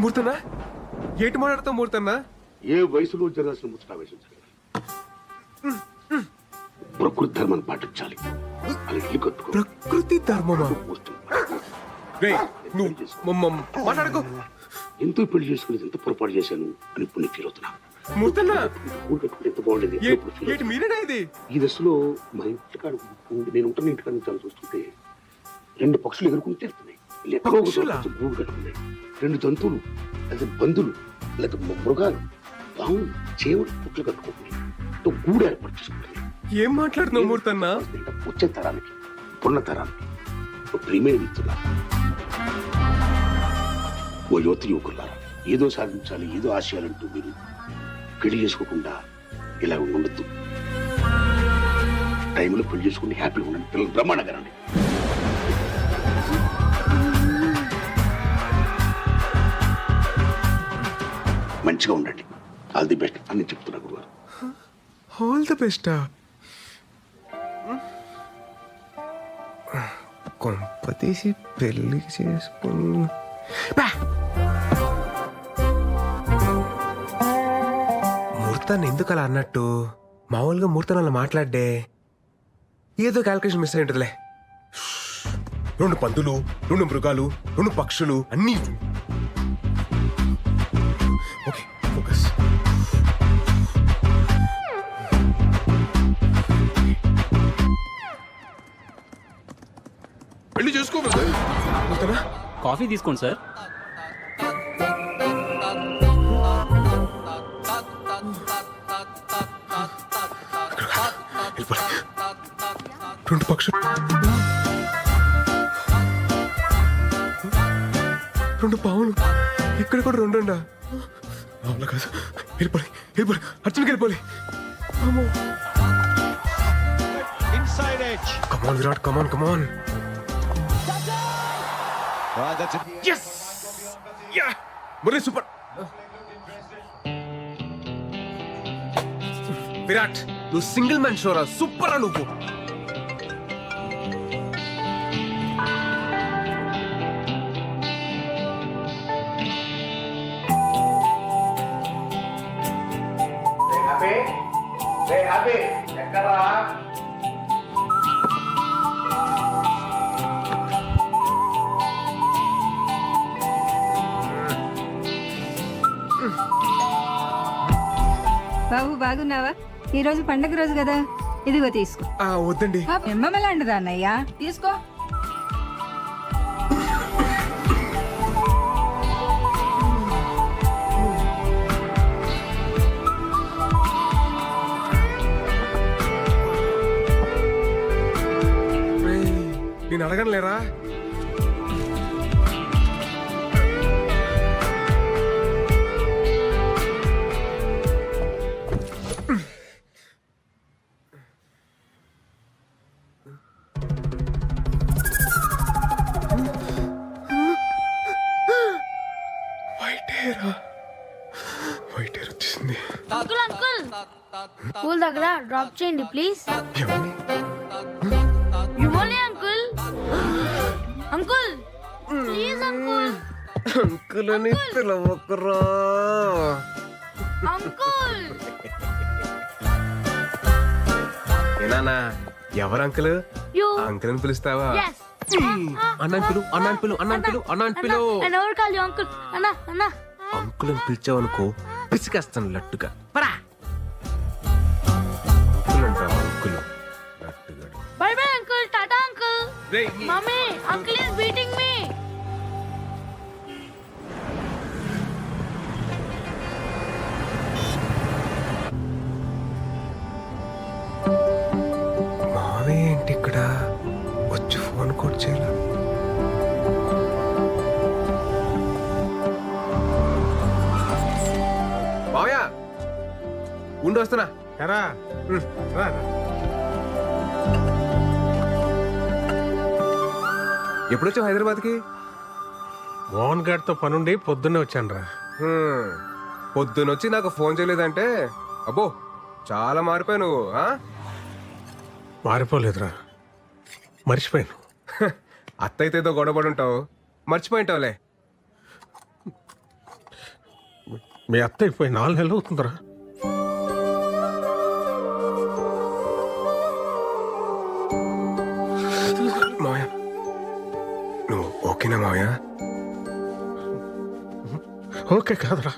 మూర్తన్నా ఏటి మాట్లాడతావు? మూర్తన్నా ఏ వయసులో జరగాల్సిన ముచ్చట ఆవేశించాలి. ప్రకృతి ధర్మాన్ని పాటించాలి. అది ఇల్లు కట్టుకో. ప్రకృతి ధర్మమా? మాట్లాడుకో. ఎంతో పెళ్లి చేసుకుని ఎంత పొరపాటు చేశాను అని ఇప్పుడు ఫీల్ అవుతున్నా. మూర్తన్నా ఎంత బాగుండేది. ఏంటి మీరేనా ఇది? ఈ దశలో మా ఇంటికాడ నేను ఉంటున్న ఇంటికాడ నుంచి చూస్తుంటే 2 పక్షులు ఎగురుకుని తిరుగుతున్నాయి. గూడు కట్టుకున్నాయి. 2 జంతువులు, లేదా బంధువులు, లేదా మృగాలు, పావులు, చేవులు పుట్లు కట్టుకుంటున్నాయి. గూడు ఏర్పాటు చేసుకుంటున్నాయి. ఏం మాట్లాడుతున్నావు మూర్తన్నా? వచ్చే తరానికి, పున్న తరానికి ప్రియమైన మిత్రులా, ఓ యువతి యువకులారా, ఏదో సాధించాలి, ఏదో ఆశయాలంటూ మీరు పెళ్లి చేసుకోకుండా ఇలా ఉండొద్దు. టైంలో పెళ్లి చేసుకుని హ్యాపీగా ఉండండి. పిల్లలు బ్రహ్మాండంగా రండి. మంచిగా ఉండండి. ఆల్ ది బెస్ట్ అని చెప్తున్నా గురుగారు. ఆల్ ద బెస్టా? కొంపతీసి పెళ్లి చేసుకుని ముహూర్తాన్ని ఎందుకు అలా అన్నట్టు? మామూలుగా ముహూర్తం అలా మాట్లాడే ఏదో క్యాల్కులేషన్ మిస్ అయి ఉంటుందిలే. 2 పందులు, 2 మృగాలు, 2 పక్షులు అన్నీ. Okay, focus. పెళ్లి చేసుకోవాలి. కాఫీ తీసుకోండి సార్. వెళ్ళిపోయి 2 పక్షులు, 2 పావులు, ఇక్కడ కూడా 2 అండా? అవునా కాదు, వెళ్ళిపోయి అర్జున్కి వెళ్ళిపోయి. కమాన్ విరాట్, కమాన్. Yes! Yeah! Murali super. Virat, నువ్వు సింగిల్ మ్యాన్ షోరా, సూపర్ రా నువ్వు. బాబు బాగున్నావా? ఈ రోజు పండగ రోజు కదా, ఇదిగో తీసుకో. వద్దండి. ఎమ్మలాంటిదా అన్నయ్య, తీసుకో. నేను అడగనులేరా? వైట్ హెయిర్ వచ్చేసింది. స్కూల్ దగ్గర డ్రాప్ చేయండి please. Uncle please uncle. Uncle అని పిలవకురా. అంకుల్ ఏనానా, ఎవరు అంకుల్? అంకుల్ అని పిలుస్తావా? అన్నాను పిలు. ఎవరు కాదు అంకుల్. అన్నా అంకుల్ అని పిలిచావనుకో పిసికేస్తాను లట్టుగా. అంకుల్ అంటావా? అంకుల్ లట్టుగా. బై బై అంకుల్, టాటా uncle. Mummy, uncle is beating me. మావే ఏంటి ఇక్కడ వచ్చి ఫోన్ కూడా చేయాల? మావయ్య ఉండి వస్తున్నా. ఎరా రా. ఎప్పుడొచ్చావు హైదరాబాద్కి? మోహన్ గారితో పనుండి పొద్దున్నే వచ్చాను రా. పొద్దునొచ్చి నాకు ఫోన్ చేయలేదంటే అబ్బో చాలా మారిపోయావు నువ్వు. మారిపోలేదురా, మర్చిపోయాను. అత్తయితే ఏదో గొడవపడి ఉంటావు, మర్చిపోయింటావులే. మీ అత్త అయిపోయి 4 నెలలు అవుతుందిరా. మావయ్య నువ్వు ఓకేనా మావయ్య? ఓకే కాదురా,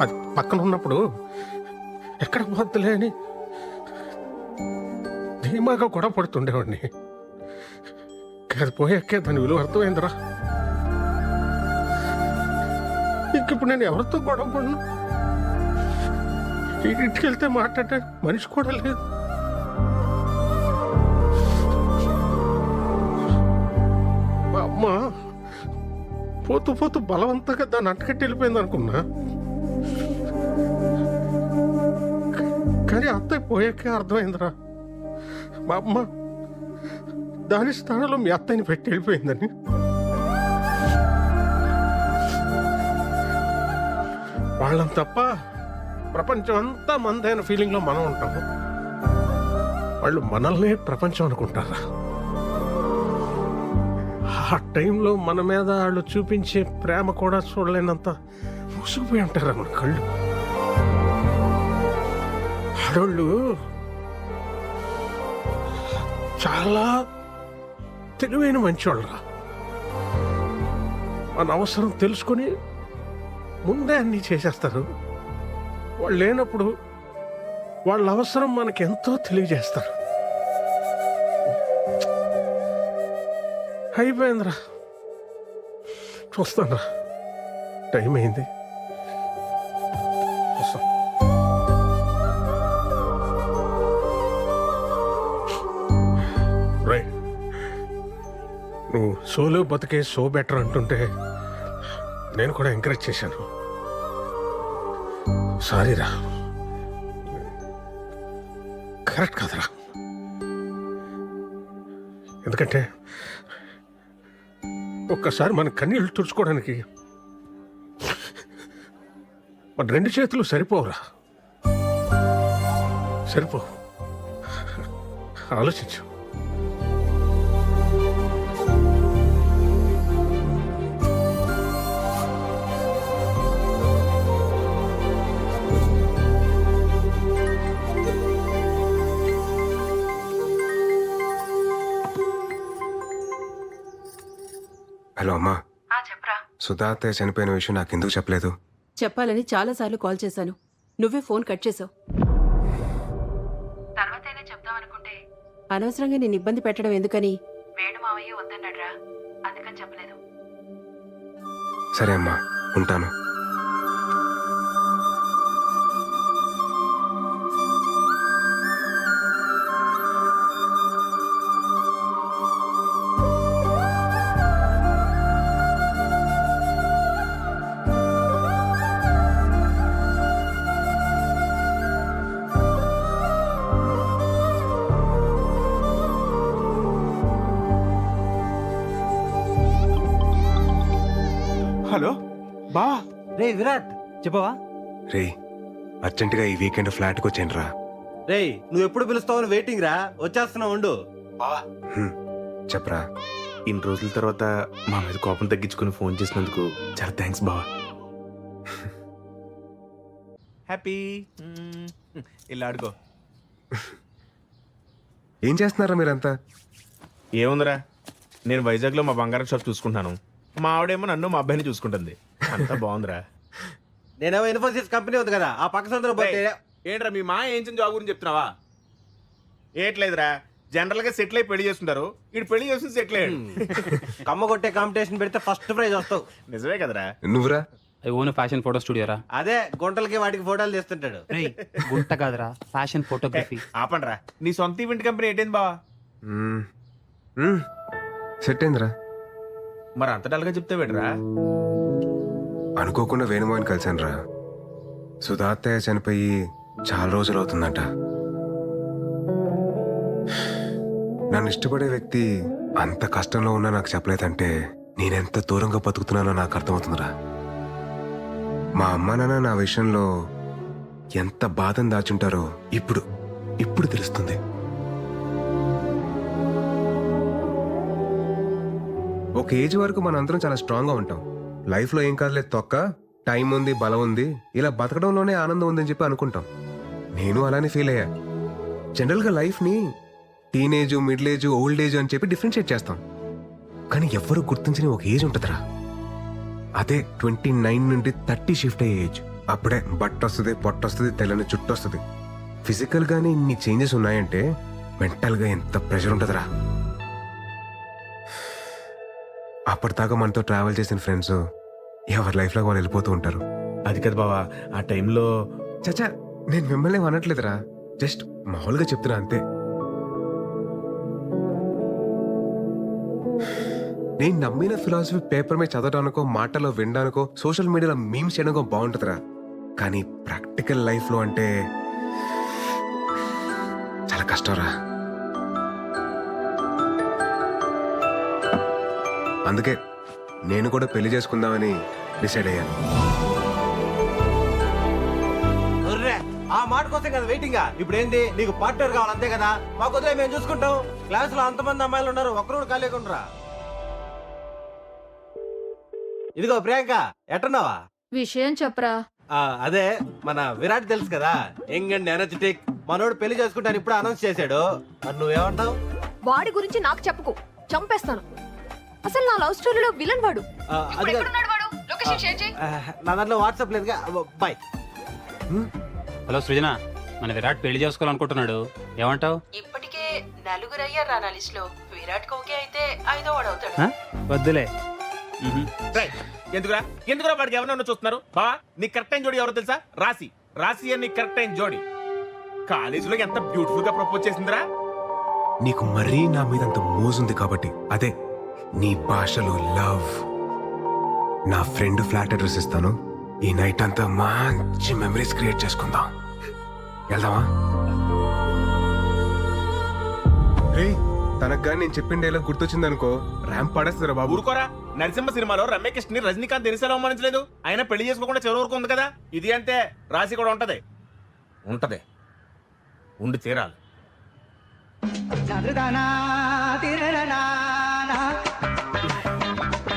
అది పక్కన ఉన్నప్పుడు ఎక్కడ పోద్దులే అని ధీమాగా గొడవ పడుతుండేవాడిని. అది పోయాకే దాని విలువ అర్థమైందిరా. ఇంకిప్పుడు నేను ఎవరితో గొడవ పడను. ఇంటికి వెళ్తే మాట్లాడే మనిషి కూడా లేదు. మా అమ్మ పోతూ పోతూ బలవంతంగా దాన్ని అంటకట్టి వెళ్ళిపోయింది అనుకున్నా. కానీ అత్తయ్య పోయాకే అర్థమైందిరా, మా అమ్మ దాని స్థానంలో మీ అత్తయ్యని పెట్టి వెళ్ళిపోయిందని. వాళ్ళని తప్ప ప్రపంచం అంతా మందైన ఫీలింగ్లో మనం ఉంటాము. వాళ్ళు మనల్నే ప్రపంచం అనుకుంటారా? ఆ టైంలో మన మీద వాళ్ళు చూపించే ప్రేమ కూడా చూడలేనంత మూసుకుపోయి ఉంటారా మన కళ్ళు. ఆడోళ్ళు చాలా తెలివైన మంచివాళ్ళరా. మన అవసరం తెలుసుకొని ముందే అన్నీ చేసేస్తారు. వాళ్ళు లేనప్పుడు వాళ్ళ అవసరం మనకి ఎంతో తెలియజేస్తారు. అయిపోయిందిరా, చూస్తానురా, టైం అయింది. వస్తా. రై, నువ్వు సోలో బతికే సో బెటర్ అంటుంటే నేను కూడా ఎంకరేజ్ చేశాను. సారీరా, కరెక్ట్ కాదురా. ఎందుకంటే ఒక్కసారి మన కన్నీళ్ళు తుడుచుకోవడానికి మన రెండు చేతులు సరిపోవురా, సరిపోవు. ఆలోచించు. హలో అమ్మా, సుధా అత్తయ్య చనిపోయిన విషయం నాకు ఎందుకు చెప్పలేదు? చెప్పాలని చాలాసార్లు కాల్ చేశాను, నువ్వే ఫోన్ కట్ చేసావు. తర్వాతైనా చెప్దామనుకుంటే అనవసరంగా నేను ఇబ్బంది పెట్టడం ఎందుకని వేణు మావయ్య వద్దన్నాడ్రా, అందుకని చెప్పలేదు. సరే అమ్మా, ఉంటాను. హలో బా. రే విరాట్, చెప్పవా? రే, అర్జెంటుగా ఈ వీకెండ్ ఫ్లాట్కి వచ్చాను రా. రే, నువ్వు ఎప్పుడు పిలుస్తావని వెయిటింగ్ రా, వచ్చేస్తున్నావు ఉండు. చెప్పరా. ఇన్ని రోజుల తర్వాత మా మీద కోపం తగ్గించుకుని ఫోన్ చేసినందుకు చాలా థ్యాంక్స్ బావా. హ్యాపీ. ఇలా ఆడుకో. ఏం చేస్తున్నారా మీరంతా? ఏముందిరా, నేను వైజాగ్లో మా బంగారం షాప్ చూసుకుంటాను. మా ఆవిడేమో నన్ను మా అబ్బాయిని చూసుకుంటుంది. అంతా బాగుందిరా. నేనేమో ఇన్ఫోసిస్ కంపెనీ ఉంది కదా, ఆ పక్క సందులో పోతే. ఏంట్రా మీ మా ఏం జాబ్ గురించి చెప్తున్నావా? ఏట్లేదురా, జనరల్ గా సెటిల్ అయి పెళ్లి చేస్తుంటారు, ఇటు పెళ్లి చేస్తుంది సెటిల్ అయ్యాడు. కమ్మ కొట్టే కాంపిటీషన్ పెడితే ఫస్ట్ ప్రైజ్ వస్తావు. నిజమే కదరా. నువ్వురా? ఐ ఓన్ ఫ్యాషన్ ఫోటో స్టూడియోరా. అదే గుంటలకి వాటికి ఫోటోలు తీస్తుంటాడు. గుంట కాదురా, ఫ్యాషన్ ఫోటోగ్రఫీ. ఆపండ్రా, నీ సొంత ఈవెంట్ కంపెనీ ఏంటైంది బావా? సెట్ అయిందిరా. మరి అంత డల్గా చెప్తే పెట్టరా? అనుకోకుండా వేణుమోహన్ కలిశాను రా. సుధా అత్తయ్య చనిపోయి చాలా రోజులు అవుతుందంట. నన్ను ఇష్టపడే వ్యక్తి అంత కష్టంలో ఉన్నా నాకు చెప్పలేదంటే నేనెంత దూరంగా బతుకుతున్నానో నాకు అర్థమవుతుందిరా. మా అమ్మ నాన్న నా విషయంలో ఎంత బాధను దాచుంటారో ఇప్పుడు తెలుస్తుంది. ఒక ఏజ్ వరకు మనందరం చాలా స్ట్రాంగ్గా ఉంటాం. లైఫ్లో ఏం కాదులేదు తొక్క, టైం ఉంది, బలం ఉంది, ఇలా బతకడంలోనే ఆనందం ఉందని చెప్పి అనుకుంటాం. నేను అలానే ఫీల్ అయ్యా. జనరల్గా లైఫ్ని teenage, middle age, old age అని చెప్పి డిఫరెన్షియేట్ చేస్తాం. కానీ ఎవ్వరూ గుర్తించని ఒక ఏజ్ ఉంటుందిరా. అదే 29 నుండి 30 షిఫ్ట్ అయ్యే ఏజ్. అప్పుడే బట్ట వస్తుంది, పొట్ట వస్తుంది, తెల్లని చుట్టూ వస్తుంది. ఫిజికల్గానే ఇన్ని చేంజెస్ ఉన్నాయంటే మెంటల్గా ఎంత ప్రెషర్ ఉంటుందిరా. అప్పటిదాకా మనతో ట్రావెల్ చేసిన ఫ్రెండ్స్ ఎవరి లైఫ్లో వాళ్ళు వెళ్ళిపోతూ ఉంటారు. అది కదా బావా, ఆ టైంలో. చచ్చా, నేను మిమ్మల్ని అనట్లేదురా, జస్ట్ మామూలుగా చెప్తున్నా అంతే. నేను నమ్మిన ఫిలాసఫీ పేపర్ మీద చదవడానికో మాటలో వినడానికో సోషల్ మీడియాలో మీమ్స్ చేయడానికో బాగుంటుందిరా, కానీ ప్రాక్టికల్ లైఫ్లో అంటే చాలా కష్టంరా. అందుకే నేను కూడా పెళ్లి చేసుకుందామని డిసైడ్ అయ్యాను. ఆ మాట కోసం కదా వెయిటింగ్. ఇప్పుడు ఏంది, నీకు పార్ట్నర్ కావాలి అంతే కదా? మాకు వదిలే, మేము చూసుకుంటాం. క్లాస్ లో అంతమంది అమ్మాయిలు ఉన్నారు, ఒక్కరు ఖాళీకుండరా. ఇదిగో ప్రియాంక, ఎట్టున్నావా? విషయం చెప్పరా. అదే మన విరాట్ తెలుసు కదా, యంగ్ అండ్ ఎనర్జెటిక్. మనోడు పెళ్లి చేసుకుంటాను ఇప్పుడు అనౌన్స్ చేశాడు. మరి నువ్వేమంటావు? వాడి గురించి నాకు చెప్పుకో, చంపేస్తాను. అసలు నా లవ్ స్టోరీలో విలన్ వాడు. అది కాదు. నా దాంట్లో వాట్సాప్ లేదుగా. బాయ్. హలో సృజన, మన విరాట్ పెళ్లి చేసుకోవాలనుకుంటున్నాడు, ఏమంటావు? ఇప్పటికే నలుగురు అయ్యారు నా లిస్ట్ లో. విరాట్ కోకే అయితే 5వ వాడు అవుతాడు. వద్దులే. ఎందుకురా ఎందుకురా వాడికి ఎవరన్నా చూస్తున్నారు? బా నీ కరెక్ట్ టైం జోడి ఎవరో తెలుసా? రాశి. రాశి అని కరెక్ట్ టైం జోడి. కాలేజీలో ఎంత బ్యూటిఫుల్ గా ప్రపోజ్ చేసిందిరా. నీకు మరీ నా మీద అంత మోజుంది కాబట్టి, అదే నీ భాషలో లవ్. నా ఫ్రెండ్ ఫ్లాట్ అడ్రస్ ఇస్తాను, ఈ నైట్ అంతా మంచి మెమరీస్ క్రియేట్ చేసుకుందాం. వెళ్దామా? రే, తనకు కానీ నేను చెప్పిన డైలాగ్ గుర్తొచ్చింది అనుకో, ర్యాంప్ పడేస్తారా బాబు. ఊరుకోరా, నరసింహ సినిమాలో రమ్యకృష్ణ ని రజనీకాంత్ దినిసేలా అవమానించలేదు. ఆయన పెళ్లి చేసుకోకుండా చివరి వరకు ఉంది కదా. ఇది అంతే, రాశి కూడా ఉంటది. ఉంటది, ఉండి తీరాలి.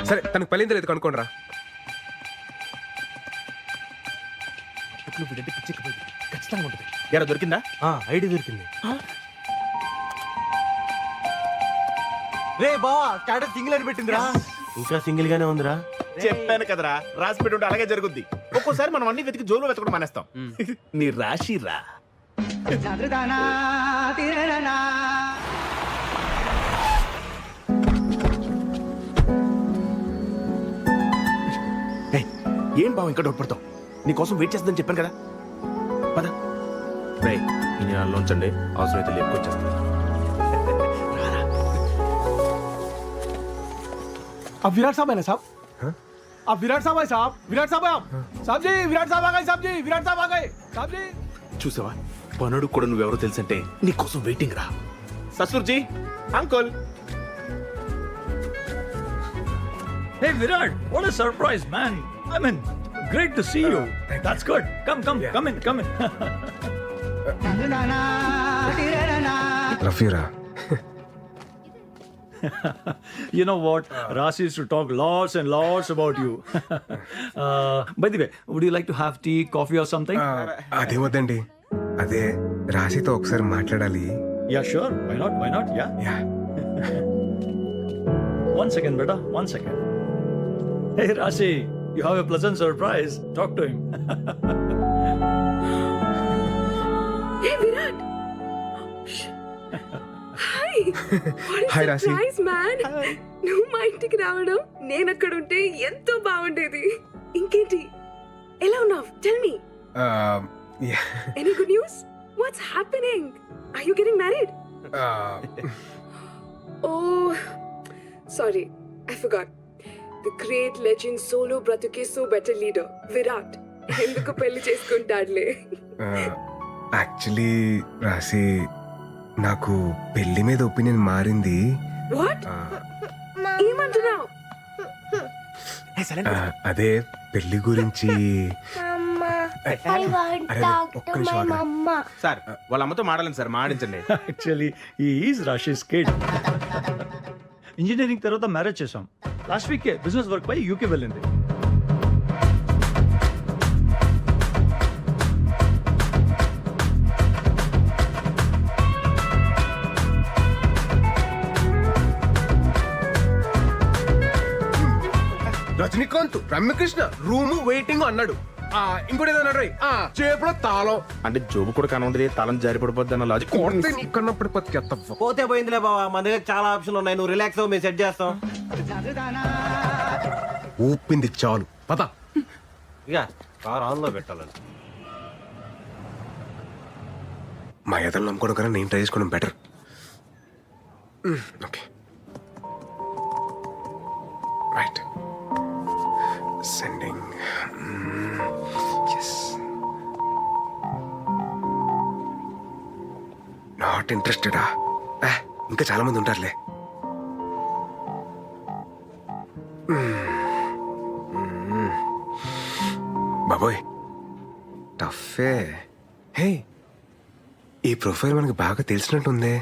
సరే, తనకు పెళ్ళింది లేదు కనుక్కోండి రా. ఖచ్చితంగా ఉంటుంది. ఎరా దొరికిందా? ఐడి దొరికింది. రే బావా, స్టాటస్ సింగిల్ అని పెట్టిందిరా. ఇంకా సింగిల్ గానే ఉందిరా. చెప్పాను కదరా, రాసి పెట్టి ఉంటే అలాగే జరుగుద్ది. ఒక్కోసారి మనం అన్ని వెతికి జోలు వెతకడం మానేస్తాం. నీ రాశి రా. ఏం బావ ఇంకా డౌట్ పడతావు? నీకోసం వెయిట్ చేస్తుందని చెప్పాను కదా. పద. రేయ్, ఈ ఉంచండి, అవసరమైతే లేపుకొచ్చేస్తాను. अब विराट साहब है ना साहब? अब विराट साहब है साहब? विराट साहब है आप? साहब जी, विराट साहब आ गए साहब जी, विराट साहब आ गए साहब जी. చూసావా, పనుడు కూడా నువ్వెవరో తెలుసంటే నీకోసం వెయిటింగ్ రా. ససూర్జీ, uncle. Hey Virat, what a surprise, man. I mean, great to see you. That's good. Come in. Love you రా. You know what? Rasi used to talk lots and lots about you. By the way, would you like to have tea, coffee or something? అదే వద్దండి, అదే రాశితో ఒకసారి మాట్లాడాలి. Yeah, sure. Why not? Yeah. Yeah. 1 second, beta. 1 second. Hey Rasi, you have a pleasant surprise. Talk to him. Hey Virat. Hi. Hi Rashi. Surprise man. నువ్వు మా ఇంటికి రావడం, నేను అక్కడ ఉంటే ఎంతో బాగుండేది. ఇంకేంటి, ఎలా ఉన్నావు? Tell me. Any good news? What's happening? Are you getting married? Oh, sorry, I forgot. The great legend solo bratuke so better leader, Virat. ఎందుకు పెళ్లి చేసుకుంటాడులే. యాక్చువల్లీ రాశి, నాకు పెళ్లి మీద ఒపీనియన్ మారింది. What? ఏమంటున్నావు? అదే పెళ్లి గురించి. ఒక్క నిమిషం ఆగండి. సార్, వాళ్ళ అమ్మతో మాడాలని సార్, మాడించండి. Actually, he is Rashi's kid. Engineering తర్వాత మ్యారేజ్ చేసాం. లాస్ట్ వీక్ బిజినెస్ వర్క్ పై యూకే వెళ్ళింది. రజనీకాంత్, రమ్యకృష్ణ రూము వెయిటింగ్ అన్నాడు. ఇంకోటి ఏదో అన్నాడు, చేపలో తాళం అంటే జోబు కూడా కనుండదు, తాళం జారి పడిపోద్ది అన్న లాజిక్. కన్నప్పుడు పత్తి పోతే పోయిందిలే బావా, మన దగ్గర చాలా ఆప్షన్లు ఉన్నాయి. నువ్వు రిలాక్స్ అవ్వు, మేము సెట్ చేస్తాం. ఊపింది చాలు, పద. ఇక కార్ ఆన్ లో పెట్టాలని. మా ఎదలు నమ్ముకోవడం కన్నా నేను ట్రై చేసుకోవడం better. Okay. Right sending. Yes, not ఇంట్రెస్టెడా? ఇంకా చాలా మంది ఉంటారులే. బాబోయ్ టఫే. హే, ఈ ప్రొఫైల్ మనకి బాగా తెలిసినట్టుందే.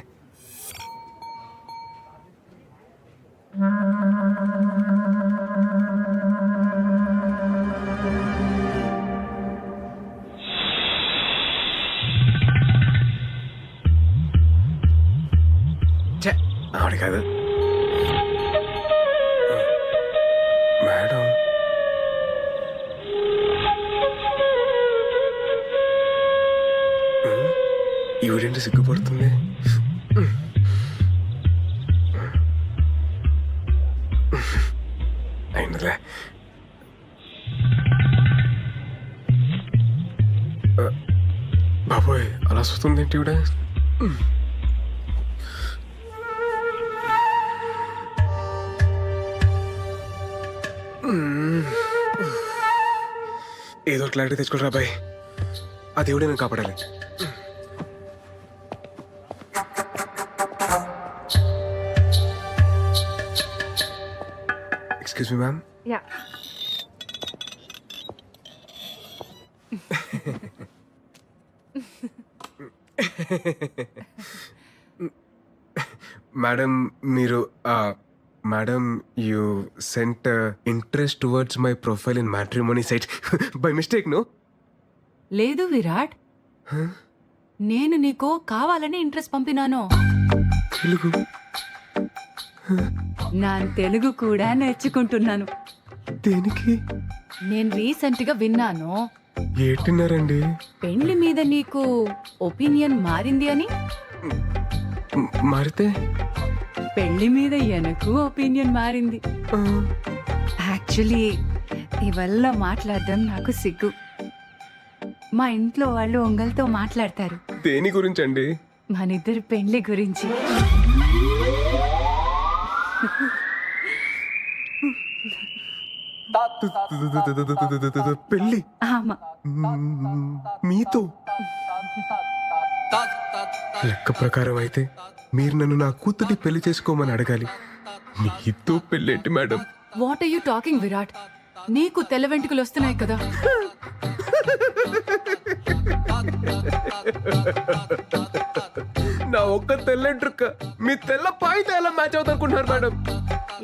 ఛే, ఆవిడ కాదు మేడం. ఈవిడేంటి సిగ్గుపడుతుంది? అయిందిలే. బాబోయ్ అలా వస్తుంది ఏంటి ఈవిడ? ఏదో క్లారిటీ తెచ్చుకోరా బాయ్. ఆ దేవుడే నేను కాపాడాలి. Excuse me ma'am. Yeah, madam మీరు madam you sent interest towards my profile in matrimony site by mistake no? లేదు విరాట్, నేను నీకు కావాలని ఇంట్రెస్ట్ పంపినాను. తెలుగు నా తెలుగు కూడా నేర్చుకుంటున్నాను. దేనికి? నేను రీసెంట్ గా విన్నాను, ఏటిన్నారండి? పెళ్లి మీద నీకు ఒపీనియన్ మారింది అని. మారితే? పెళ్లి మీద ఎనకు ఒపీనియన్ మారింది. యాక్చువల్లీ ఇవల్ల మాట్లాడడం నాకు సిగ్గు. మా ఇంట్లో వాళ్ళు ఒంగల్తో మాట్లాడతారు. దేని గురించి అండి? మనిద్దరి పెళ్లి గురించి. పెళ్ళి ఆమా, మీతో? లెక్క ప్రకారం అయితే మీరు నన్ను నా కూతుర్ని పెళ్లి చేసుకోమని అడగాలి. మీతో పెళ్ళేంటి madam? What are you talking Virat? నీకు తెల్ల వెంట్రుకలు వస్తున్నాయి కదా. నా ఒక్క తెల్లెంట్రుక్క మీ తెల్ల పాయితో ఎలా మ్యాచ్ అవుతారుకుంటున్నారు మేడం?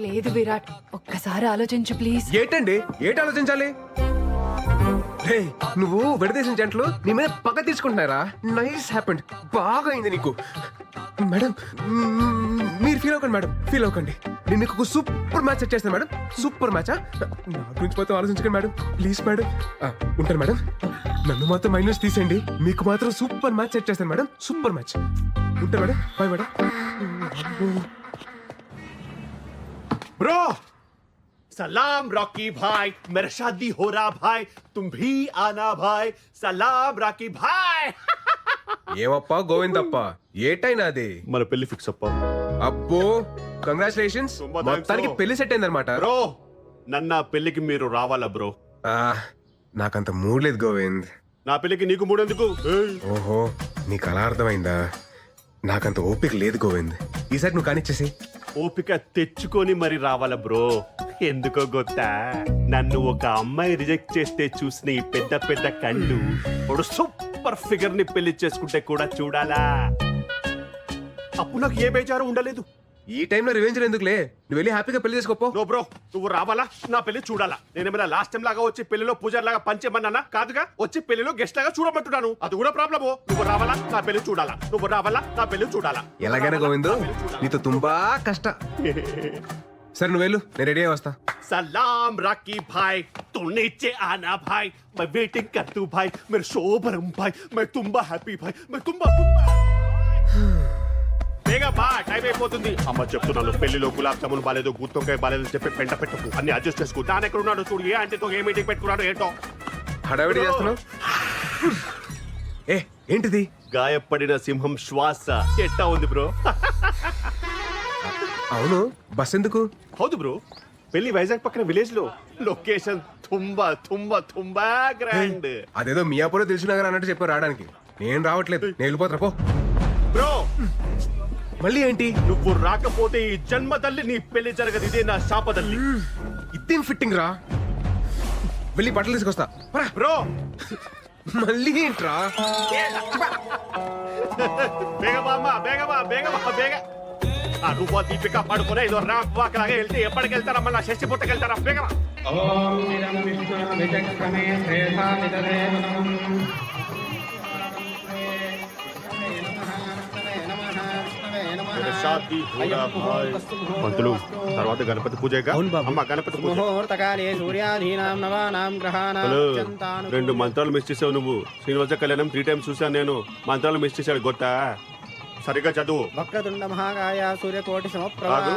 లేదు విరాట్, ఒక్కసారి ఆలోచించు ప్లీజ్. ఏటండి? ఏటి ఆలోచించాలి? హే, నువ్వు విడదీసిన జంటలు నీ మీద పగ తీసుకుంటున్నారా? నైస్ హ్యాపెండ్, బాగా అయింది నీకు. మేడం మీరు ఫీల్ అవ్వకండి మేడం, ఫీల్ అవ్వకండి. నేను నీకు ఒక సూపర్ మ్యాచ్ సెట్ చేస్తాను మేడం. సూపర్ మ్యాచా? నా గురించి మొత్తం ఆలోచించకండి మేడం, ప్లీజ్ మేడం. ఉంటాను మేడం. నన్ను మాత్రం మైనస్ తీసేయండి, మీకు మాత్రం సూపర్ మ్యాచ్ సెట్ చేస్తాను మేడం. Super match. ఉంటాను మేడం, బాయ్ మేడం. ब्रो सलाम रॉकी भाई, मेरा शादी हो रहा भाई, तुम भी आना भाई. सलाम रॉकी भाई. ఏమప్పా గోవిందప్ప, ఏటైనా అది? మన పెళ్లి ఫిక్స్ అప్ప. అబ్బో కంగ్రాచులేషన్స్, తుంబా thanks మొత్తానికి bro. పెళ్లి సెట్ అయిందనమాట. బ్రో నన్న పెళ్లికి మీరు రావాలా బ్రో? నాకంత మూడ్ లేదు గోవింద్. నా పెళ్లికి నీకు మూడెందుకు? ఓహో, నీకు అలా అర్థమైందా? నాకంత ఓపిక లేదు గోవింద్, ఈసారి నువ్వు కానిచ్చేసి. ఓపిక తెచ్చుకొని మరి రావాలా బ్రో? ఎందుకో గొత్తా, నన్ను ఒక అమ్మాయి రిజెక్ట్ చేస్తే చూసిన ఈ పెద్ద పెద్ద కళ్ళు ఒక సూపర్ ఫిగర్ ని పెళ్లి చేసుకుంటే కూడా చూడాలా? అప్పుడు నాకు ఏ బేజారు ఉండలేదు. ఈ టైంలో రివెంజ్ ఎందుకులే, నువ్వు వెళ్ళి హ్యాపీగా పెళ్లి చేసుకోపో. నో బ్రో, నువ్వు రావాలా? నా పెళ్లి చూడాలా? నేనేమైనా లాస్ట్ టైం లాగా వచ్చి పెళ్లిలో పూజారి లాగా పంచేమన్నానా? కాదుగా, వచ్చి పెళ్లిలో గెస్ట్ లాగా చూడమంటున్నాను. అది కూడా ప్రాబ్లము. నువ్వు రావాలా? నా పెళ్లి చూడాలా? నువ్వు రావాలా? నా పెళ్లి చూడాలా? ఎలాగైనా గోవింద్, నీతో తుంబా కష్ట. సరే నువ్వు వెళ్ళు, నేను రెడీ అయ్యి వస్తా. सलाम राकी भाई, तो नीचे आना भाई, मैं वेटिंग कर तू भाई, मेरे शोभरम भाई, मैं तुम्बा हैप्पी भाई, मैं तुम्बा బేగా బా, టైం అయిపోతుంది. అమ్మ చెప్తున్నాను, పెళ్లిలో గులాబ్ జామున్ బాలేదు, గుత్తొంకాయ బాలేదు చెప్పి పెంట పెట్టకు, అన్ని అడ్జస్ట్ చేసుకో. దాని ఎక్కడ ఉన్నాడు చూడు, ఏ ఆంటీతో ఏ మీటింగ్ పెట్టుకున్నాడు ఏంటో. హడావిడి చేస్తున్నావు. ఏ ఏంటిది? గాయపడిన సింహం శ్వాస ఎట్టా ఉంది బ్రో? అవును, బస్ ఎందుకు? హౌదు బ్రో, పెళ్లి వైజాగ్ పక్కన విలేజ్ లో. లొకేషన్ తుంబా తుంబా తుంబా గ్రాండ్. అదేదో మియాపూర్ తెలిసినగర్ అన్నట్టు చెప్పారు రావడానికి. నేను రావట్లేదు, నేను వెళ్ళిపోతున్నా పో. బ్రో మళ్ళీ ఏంటి? నువ్వు రాకపోతే ఈ జన్మ తల్లి నీ పెళ్లి జరగదు. ఇదే నా శాపదల్లి. ఇదేం ఫిట్టింగ్ రా. వెళ్ళి బట్టలు తీసుకొస్తా. పరా. బ్రో మళ్ళీ ఏంట్రా? బేగమా బేగమా బేగమా బేగ. ఆ రూపా దీపిక పడుకునే ఇదో ర్యాంప్ వాక్ లాగా వెళ్తే ఎప్పటికి వెళ్తారా? మళ్ళీ షష్టి పుట్టకి వెళ్తారా? బేగమా. పంతులు తర్వాత గణపతి పూజ. అమ్మ గణపతి పూజ. ముహూర్తకాలే సూర్యాధీనాం నవానాం గ్రహాణాం హలో, అత్యంతాను 2 మంత్రాలు మిస్ చేసావు నువ్వు. శ్రీనివాస కళ్యాణం 3 times చూసాను నేను. మంత్రాలు మిస్ చేశాడు గొత్తా. సరిగ్గా చదువు. వక్రతుండ మహాకాయ సూర్యకోటి సమప్రభ. ఆగు.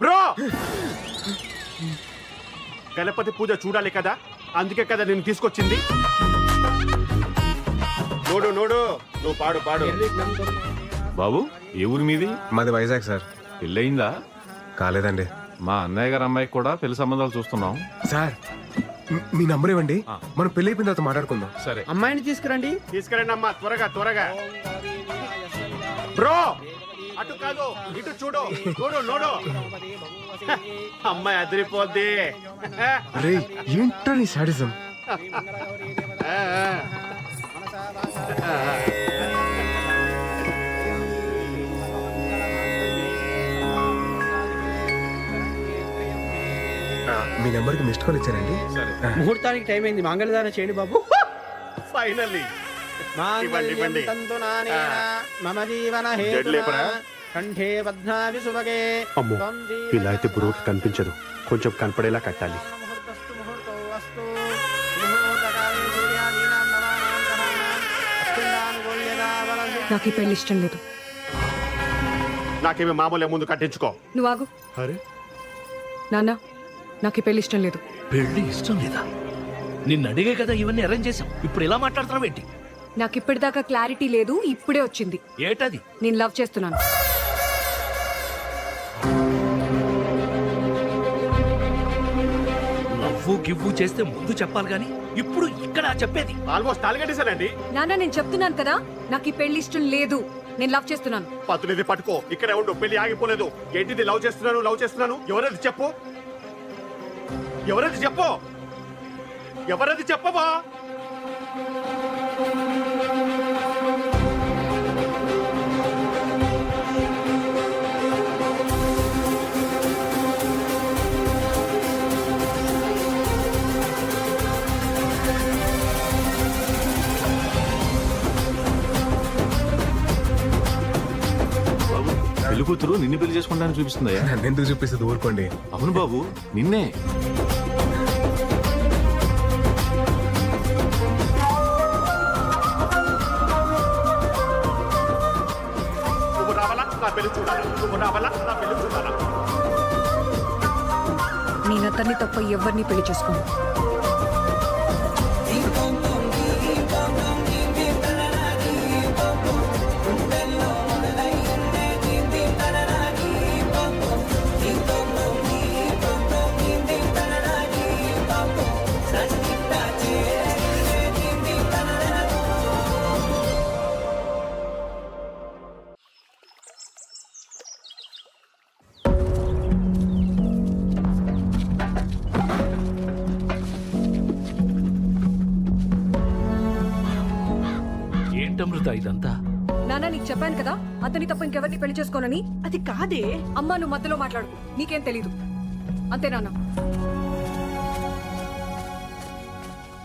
బ్రో గణపతి పూజ చూడాలి కదా, అందుకే కదా నేను తీసుకొచ్చింది. నోడు నోడు నువ్వు పాడు పాడు. బాబు ఏ ఊరి మీది? మాది వైజాగ్ సార్. పెళ్ళయిందా? కాలేదండి. మా అన్నయ్య గారు అమ్మాయికి కూడా పెళ్లి సంబంధాలు చూస్తున్నాం. సార్ మీ నంబర్ ఇవ్వండి, మనం పెళ్లి అయిపోయిన తర్వాత మాట్లాడుకుందాం. సరే అమ్మాయిని తీసుకురండి. తీసుకురండి అమ్మా, త్వరగా త్వరగా. బ్రో అటు కాదు ఇటు చూడు. చూడు నోడు. అమ్మాయి అదిరిపోద్ది. అరే ఏంట్రా నీ సాడిజం? మీ నెంబర్ కి మిస్డ్ కాల్ ఇచ్చారండి. ముహూర్తానికి టైం అయింది, మంగళదాన చేయండి బాబు. ఫైనల్లీ మాంగళ్యం తంతునానేన మమ జీవన హేతునా కంఠే బధ్నామి సుభగే. అమ్మో, ఇలా అయితే బ్రోకి కనిపించదు. కొంచెం కనపడేలా కట్టాలి. ముహూర్తస్తు ముహూర్తో అస్తు. ముహూర్తకాలే సూర్యాధీనాం నవానాం గ్రహాణాం అత్యంతానుకూల్యతా వలసి. నాకు ఈ పెళ్లి ఇష్టం లేదు. నాకేమి మామూలే, ముందు కట్టించుకో. నువ్వు ఆగు. అరే నాన్న, నాకు ఈ పెళ్లి ఇష్టం లేదు. పెళ్లి ఇష్టం లేదా? నిన్ను అడిగే కదా ఇవన్నీ అరేంజ్ చేసాం. ఇప్పుడు ఇలా మాట్లాడుతున్నావు ఏంటి? నాకు ఇప్పటిదాకా క్లారిటీ లేదు, ఇప్పుడే వచ్చింది. ఏటది? నేను లవ్ చేస్తున్నాను. నవ్వు గివ్వు చేస్తే ముందు చెప్పాలి గాని ఇప్పుడు ఇక్కడ చెప్పేది. ఆల్మోస్ట్ తాలిగట్టేశానండి. నాన్న, నేను చెప్తున్నాను కదా, నాకు ఈ పెళ్లి ఇష్టం లేదు. నేను లవ్ చేస్తున్నాను. పతునిది పట్టుకో, ఇక్కడే ఉండు. పెళ్లి ఆగిపోలేదు. ఏంటిది లవ్ చేస్తున్నాను లవ్ చేస్తున్నాను? ఎవరది చెప్పు, ఎవరది చెప్పు, ఎవరది చెప్పవా? పెళ్లి కూతురు నిన్ను పెళ్లి చేసుకుంటానని చూపిస్తుందయ్యా. నన్ను ఎందుకు చూపిస్తుంది? ఊరుకోండి. అవును బాబు, నిన్నే. నువ్వు రావాలా నా పెళ్లి చూడాలా? నువ్వు రావాలా నా పెళ్లి చూడాలా? నేను అతన్ని తప్ప ఎవరిని పెళ్లి చేసుకోను. ఏంటమృత ఇదంతా? నాన్న, నీకు చెప్పాను కదా, అతని తప్ప ఇంకెవరిని పెళ్లి చేసుకోనని. అది కాదే. అమ్మా, నువ్వు మధ్యలో మాట్లాడుకో. నీకేం తెలీదు అంతే నాన్న.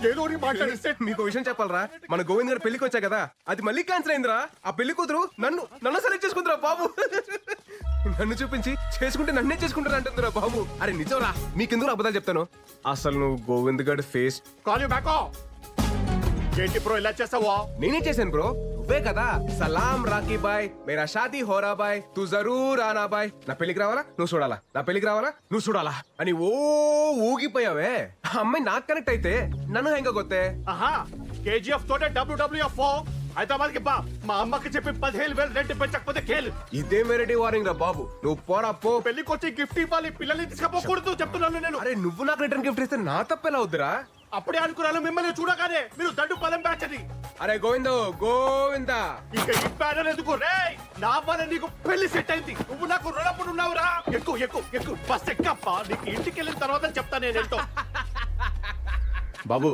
ఏదో ఒకటి మాట్లాడిస్తే. మీకు విషయం చెప్పాలరా, మన గోవింద్ గారు పెళ్లికి వచ్చా కదా, అది మళ్ళీ క్యాన్సిల్ అయిందిరా. ఆ పెళ్లి కూతురు నన్ను సెలెక్ట్ చేసుకుందిరా బాబు. నన్ను చూపించి చేసుకుంటే నన్నే చేసుకుంటారు అంటుందిరా బాబు. అరే నిజంరా, మీకెందుకు అబద్ధాలు చెప్తాను? అసలు నువ్వు గోవింద్ గారి ఫేస్. Call you back. ఏంటి బ్రో ఇలా చేస్తావా? నేనే చేశాను బ్రో, నువ్వే కదా. సలాం రాకీ బాయ్, మేరా షాదీ హోరా బాయ్, తూ జరూర్ ఆనా బాయ్. నా పెళ్లికి రావాలా నువ్వు చూడాలా, నా పెళ్లికి రావాలా నువ్వు చూడాలా అని ఊగిపోయావే. ఆ అమ్మాయి నాకు కనెక్ట్ అయితే నన్ను హెంగ గొత్తే. ఆహా, కేజీఎఫ్ తోటే WWF హైదరాబాద్ కి బా మా అమ్మకి చెప్పి 15,000 రెంట్ పెంచకపోతే కేలు. ఇదే వెరైటీ వార్నింగ్ రా బాబు. నువ్వు పోరా పో. పెళ్లికి వచ్చి గిఫ్ట్ ఇవ్వాలి, పిల్లల్ని తీసుకపోకూడదు చెప్తున్నాను నేను. అరే నువ్వు నాకు రిటర్న్ గిఫ్ట్ ఇస్తే నా తప్పెలా అవుద్దురా? అప్పుడే అనుకున్నాను మిమ్మల్ని చూడగానే మీరు దండు పదం బ్యాచ్ అని. అరే గోవిందో గోవిందా. ఇంకా ఈ బ్యానర్ ఎందుకు రే? నా వల్ల నీకు పెళ్లి సెట్ అయింది. నువ్వు నాకు రుణపడి ఉన్నావురా. ఎక్కువ ఎక్కువ ఎక్కువ బస్ ఎక్కప్ప. నీకు ఇంటికి వెళ్ళిన తర్వాత చెప్తా నేను ఏంటో. బాబు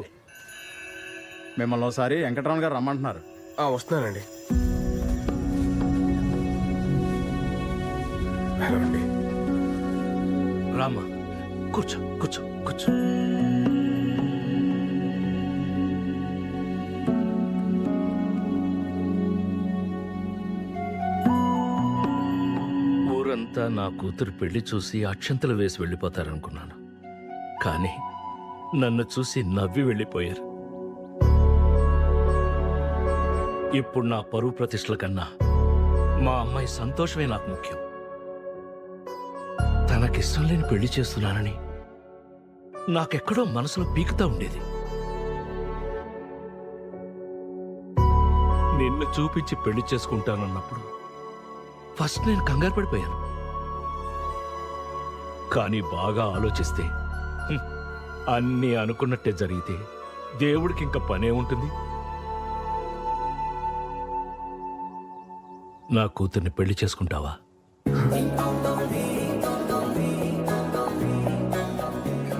మిమ్మల్ని ఒకసారి వెంకటరమణ గారు రమ్మంటున్నారు. వస్తున్నానండి. హలో అండి. రామ్మా, కూర్చో కూర్చో కూర్చో. ఊరంతా నా కూతురు పెళ్లి చూసి అక్షంతలు వేసి వెళ్ళిపోతారనుకున్నాను, కానీ నన్ను చూసి నవ్వి వెళ్ళిపోయారు. ఇప్పుడు నా పరువు ప్రతిష్టల కన్నా మా అమ్మాయి సంతోషమే నాకు ముఖ్యం. తనకిష్టం లేని పెళ్లి చేస్తున్నానని నాకెక్కడో మనసులో పీకుతా ఉండేది. నిన్ను చూపించి పెళ్లి చేసుకుంటానన్నప్పుడు ఫస్ట్ నేను కంగారు పడిపోయాను. కానీ బాగా ఆలోచిస్తే అన్నీ అనుకున్నట్టే జరిగితే దేవుడికి ఇంకా పనే ఉంటుంది. నా కూతుర్ని పెళ్లి చేసుకుంటావా?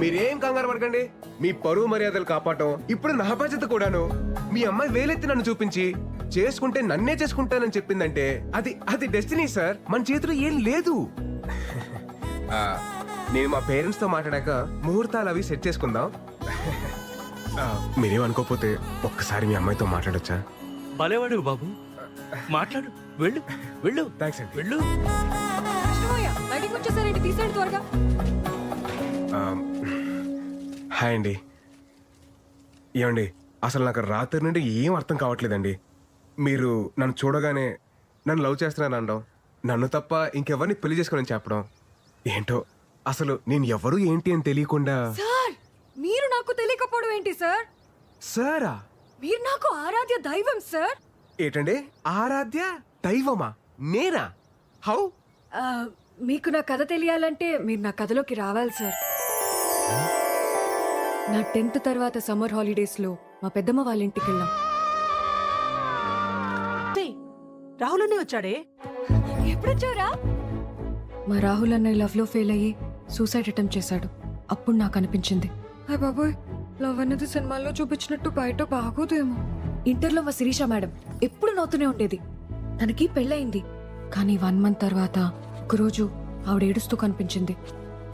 మీరేం కంగారు పడకండి. మీ పరువు మర్యాదలు కాపాడటం ఇప్పుడు నా బాధ్యత కూడాను. మీ అమ్మాయి వేలెత్తి నన్ను చూపించి చేసుకుంటే నన్నే చేసుకుంటానని చెప్పిందంటే అది అది డెస్టినీ సార్. మన చేతిలో ఏం లేదు. నేను మా పేరెంట్స్ తో మాట్లాడాక ముహూర్తాలు అవి సెట్ చేసుకుందాం. మీరేం అనుకోకపోతే ఒక్కసారి మీ అమ్మాయితో మాట్లాడొచ్చా? భలేవాడు బాబు, మాట్లాడు. వెళ్ళు వెళ్ళు. థ్యాంక్స్ అండి. వెళ్ళు. కృష్ణమయ్య బయటికి వచ్చేసారేంటి? తీసేయండి త్వరగా. హాయ్ అండి. ఏమండి, అసలు నాకు రాత్రి నుండి ఏం అర్థం కావట్లేదండి. మీరు నన్ను చూడగానే నన్ను లవ్ చేస్తున్నాను అనడం, నన్ను తప్ప ఇంకెవరిని పెళ్లి చేసుకోనని చెప్పడం, ఏంటో అసలు నేను ఎవరు ఏంటి అని తెలియకుండా. సార్ మీరు నాకు తెలియకపోవడం ఏంటి సార్? సారా? మీరు నాకు ఆరాధ్య దైవం సార్. ఏంటండి ఆరాధ్య దైవమా? నేనా? హౌ? మీకు నా కథ తెలియాలంటే మీరు నా కథలోకి రావాలి సార్. నా 10th తర్వాత సమ్మర్ హాలిడేస్ లో మా పెద్దమ్మ వాళ్ళ ఇంటికి వెళ్ళాం. రాహుల్ అనే వచ్చాడే? ఎప్పుడొచ్చారా? మా రాహుల్ అన్నయ్య లవ్ లో ఫెయిల్ అయ్యి సూసైడ్ అటెంప్ట్ చేశాడు. అప్పుడు నాకు అనిపించింది, అయ్య బాబోయ్, లవ్ అనేది సినిమాల్లో చూపించినట్టు బయట బాగోదేమో. ఇంటర్లో మా శిరీష మేడం ఎప్పుడు నవ్వుతూనే ఉండేది. తనకి పెళ్ళయింది, కానీ 1 month తర్వాత ఒకరోజు ఆవిడ ఏడుస్తూ కనిపించింది.